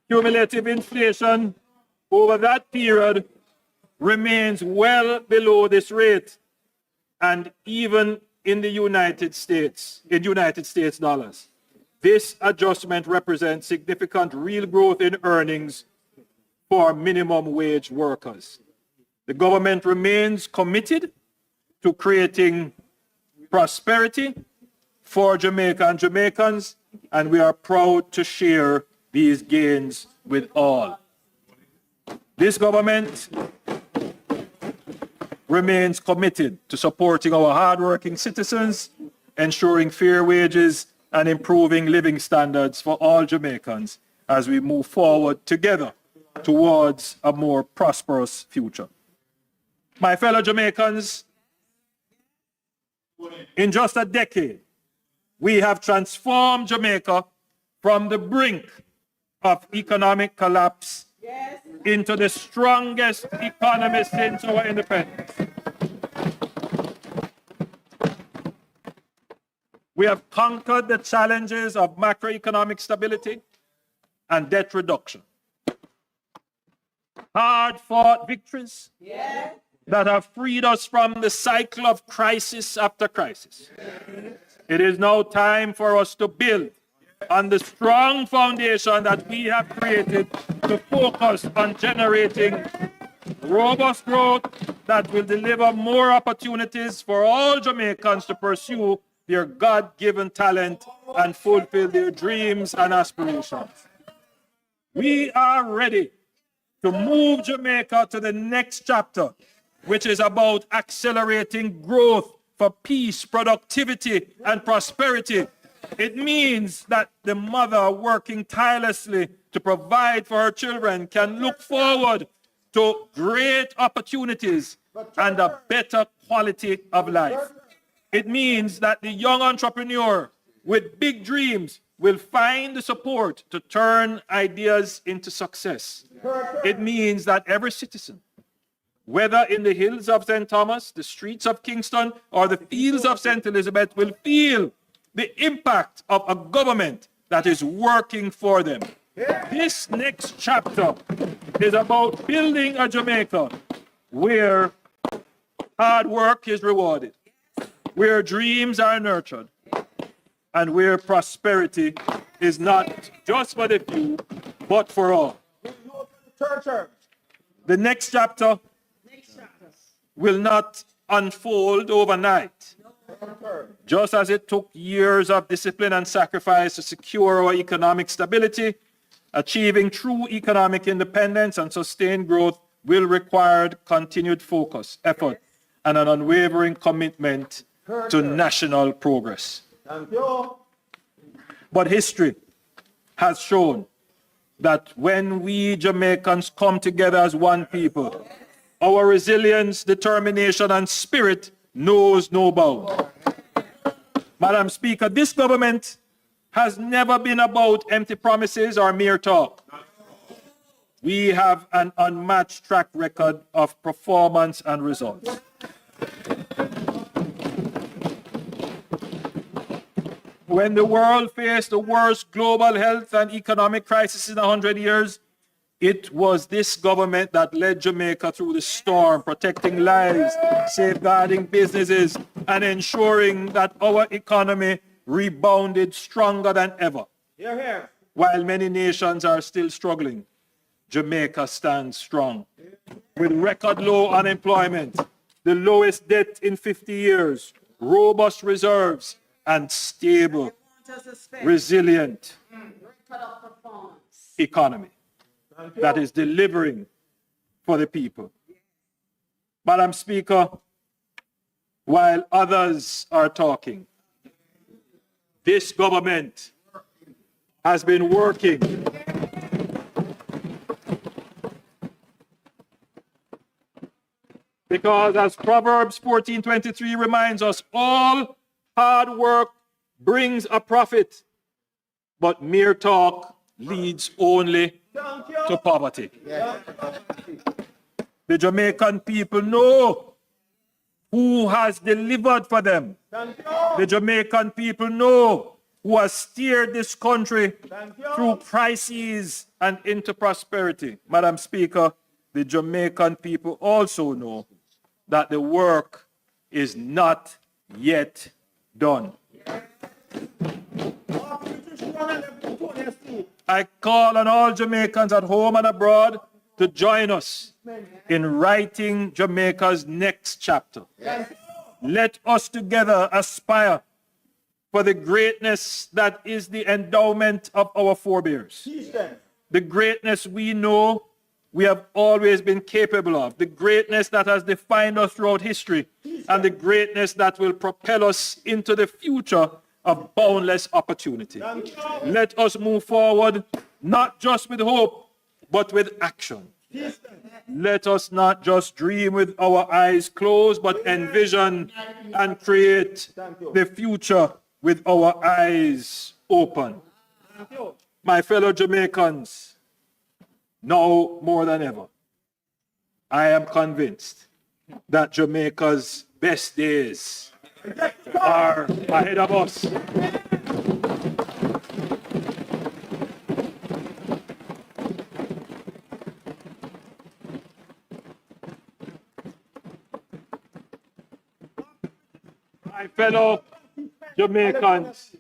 Cumulative inflation over that period remains well below this rate, and even in the United States dollars. This adjustment represents significant real growth in earnings for minimum wage workers. The government remains committed to creating prosperity for Jamaica and Jamaicans, and we are proud to share these gains with all. This government remains committed to supporting our hardworking citizens, ensuring fair wages, and improving living standards for all Jamaicans as we move forward together towards a more prosperous future. My fellow Jamaicans, in just a decade, we have transformed Jamaica from the brink of economic collapse into the strongest economy since our independence. We have conquered the challenges of macroeconomic stability and debt reduction. Hard-fought victories that have freed us from the cycle of crisis after crisis. It is now time for us to build on the strong foundation that we have created to focus on generating robust growth that will deliver more opportunities for all Jamaicans to pursue their God-given talent and fulfill their dreams and aspirations. We are ready to move Jamaica to the next chapter, which is about accelerating growth for peace, productivity, and prosperity. It means that the mother working tirelessly to provide for her children can look forward to great opportunities and a better quality of life. It means that the young entrepreneur with big dreams will find the support to turn ideas into success. It means that every citizen, whether in the hills of St. Thomas, the streets of Kingston, or the fields of St. Elizabeth, will feel the impact of a government that is working for them. This next chapter is about building a Jamaica where hard work is rewarded, where dreams are nurtured, and where prosperity is not just for the few, but for all. The next chapter will not unfold overnight. Just as it took years of discipline and sacrifice to secure our economic stability, achieving true economic independence and sustained growth will require continued focus, effort, and an unwavering commitment to national progress. But history has shown that when we Jamaicans come together as one people, our resilience, determination, and spirit knows no bound. Madam Speaker, this government has never been about empty promises or mere talk. We have an unmatched track record of performance and results. When the world faced the worst global health and economic crisis in 100 years, it was this government that led Jamaica through the storm, protecting lives, safeguarding businesses, and ensuring that our economy rebounded stronger than ever. While many nations are still struggling, Jamaica stands strong. With record low unemployment, the lowest debt in 50 years, robust reserves, and stable, resilient economy that is delivering for the people. Madam Speaker, while others are talking, this government has been working because, as Proverbs 14:23 reminds us, all hard work brings a profit, but mere talk leads only to poverty. The Jamaican people know who has delivered for them. The Jamaican people know who has steered this country through crises and into prosperity. Madam Speaker, the Jamaican people also know that the work is not yet done. I call on all Jamaicans at home and abroad to join us in writing Jamaica's next chapter. Let us together aspire for the greatness that is the endowment of our forebears. The greatness we know we have always been capable of, the greatness that has defined us throughout history, and the greatness that will propel us into the future of boundless opportunity. Let us move forward, not just with hope, but with action. Let us not just dream with our eyes closed, but envision and create the future with our eyes open. My fellow Jamaicans, now more than ever, I am convinced that Jamaica's best days are ahead of us. My fellow Jamaicans,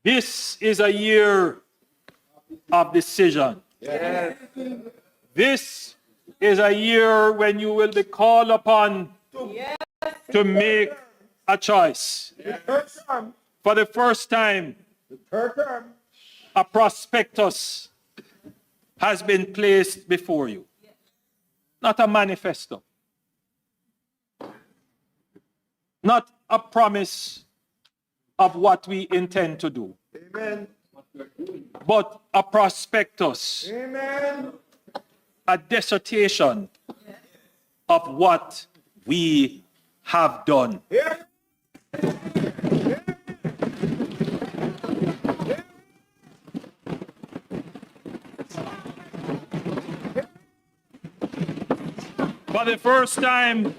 this is a year of decision. Yes. This is a year when you will be called upon to make a choice. For the first time, a prospectus has been placed before you, not a manifesto, not a promise of what we intend to do. Amen. But a prospectus. Amen. A dissertation of what we have done. Yeah. For the first time,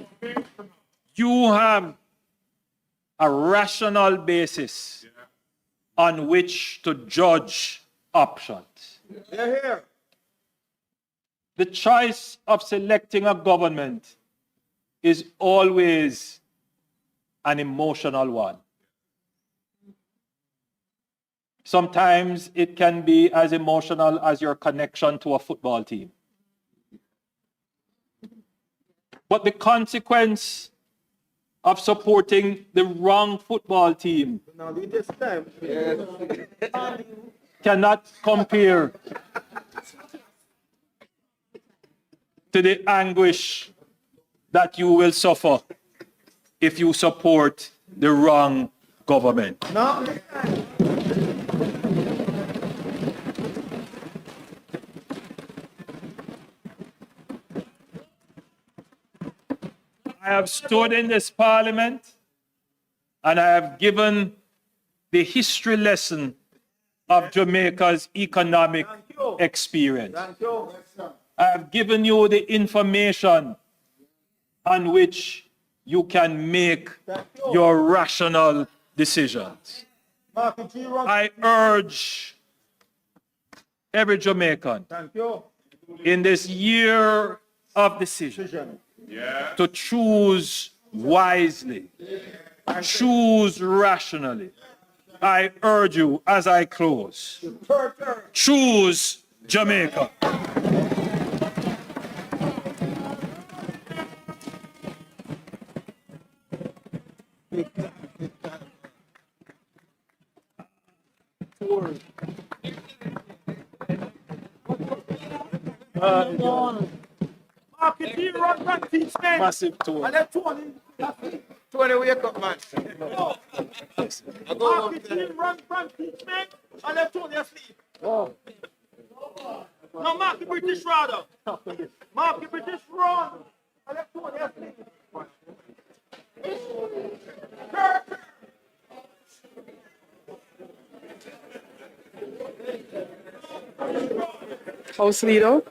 you have a rational basis on which to judge options. The choice of selecting a government is always an emotional one. Sometimes it can be as emotional as your connection to a football team. But the consequence of supporting the wrong football team cannot compare to the anguish that you will suffer if you support the wrong government. No. I have stood in this parliament and I have given the history lesson of Jamaica's economic experience. I have given you the information on which you can make your rational decisions. I urge every Jamaican in this year of decision to choose wisely, choose rationally. I urge you as I close, choose Jamaica. Massive tour. Tony, wake up, man. Marketing run from teachment and let Tony asleep. No, Mark the British rather. Mark the British run and let Tony asleep. House Leader.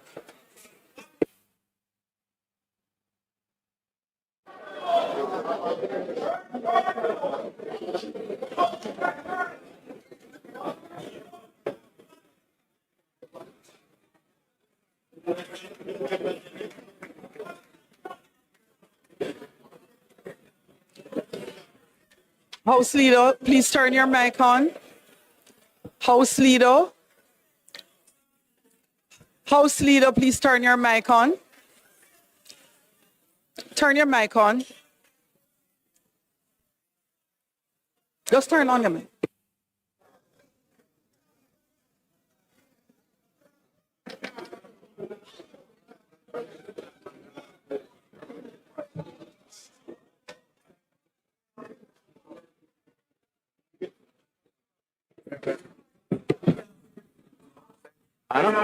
House Leader, please turn your mic on. House Leader. House Leader, please turn your mic on. Turn your mic on. Just turn on your mic. Yes.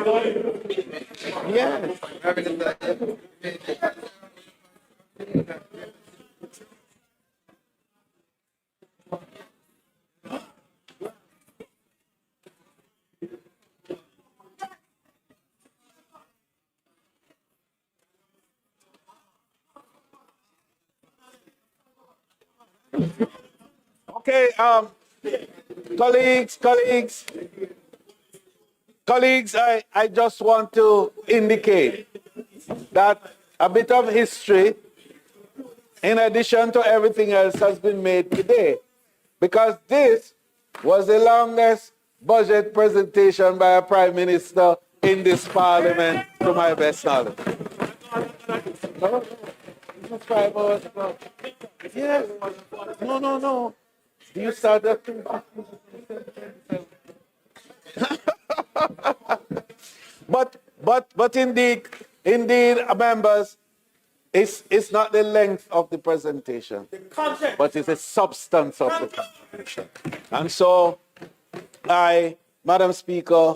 Okay, colleagues, I just want to indicate that a bit of history, in addition to everything else, has been made today. Because this was the longest budget presentation by a prime minister in this parliament, to my best knowledge. No, this is 5 hours ago. Yes. No. You started. But indeed, members, it's not the length of the presentation, but it's the substance of the presentation. And so I, Madam Speaker,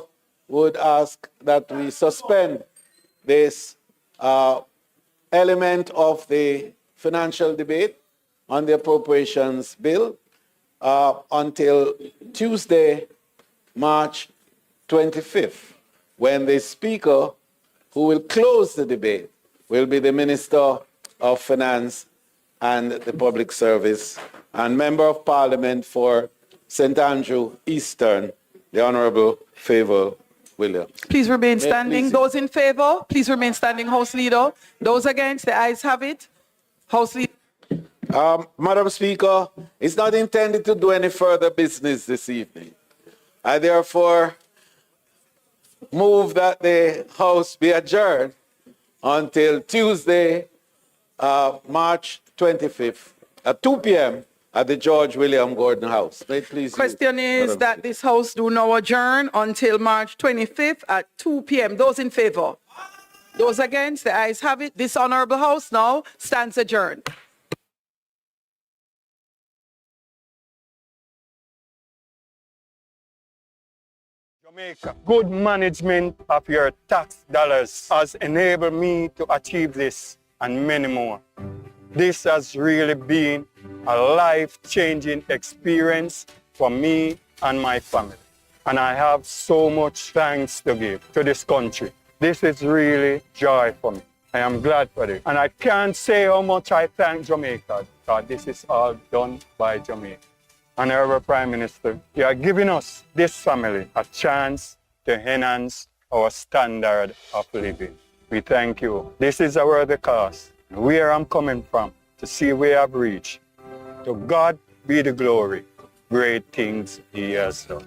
would ask that we suspend this element of the financial debate on the appropriations bill until Tuesday, March 25th, when the Speaker, who will close the debate, will be the Minister of Finance and the Public Service and Member of Parliament for St. Andrew Eastern, the Honourable Favour Williams. Please remain standing. Those in favor, please remain standing. House Leader. Those against, the ayes have it. House Leader. Madam Speaker, it's not intended to do any further business this evening. I therefore move that the House be adjourned until Tuesday, March 25th at 2 p.m. at the George William Gordon House. May it please Question is that this House do now adjourn until March 25th at 2 p.m. Those in favor? Those against? The ayes have it. This Honourable House now stands adjourned. Jamaica, good management of your tax dollars has enabled me to achieve this and many more. This has really been a life-changing experience for me and my family. And I have so much thanks to give to this country. This is really joy for me. I am glad for it. And I can't say how much I thank Jamaica, because this is all done by Jamaica. Honorable Prime Minister, you are giving us, this family, a chance to enhance our standard of living. We thank you. This is a worthy cause. Where I'm coming from, to see where I've reached. To God be the glory. Great things He has done.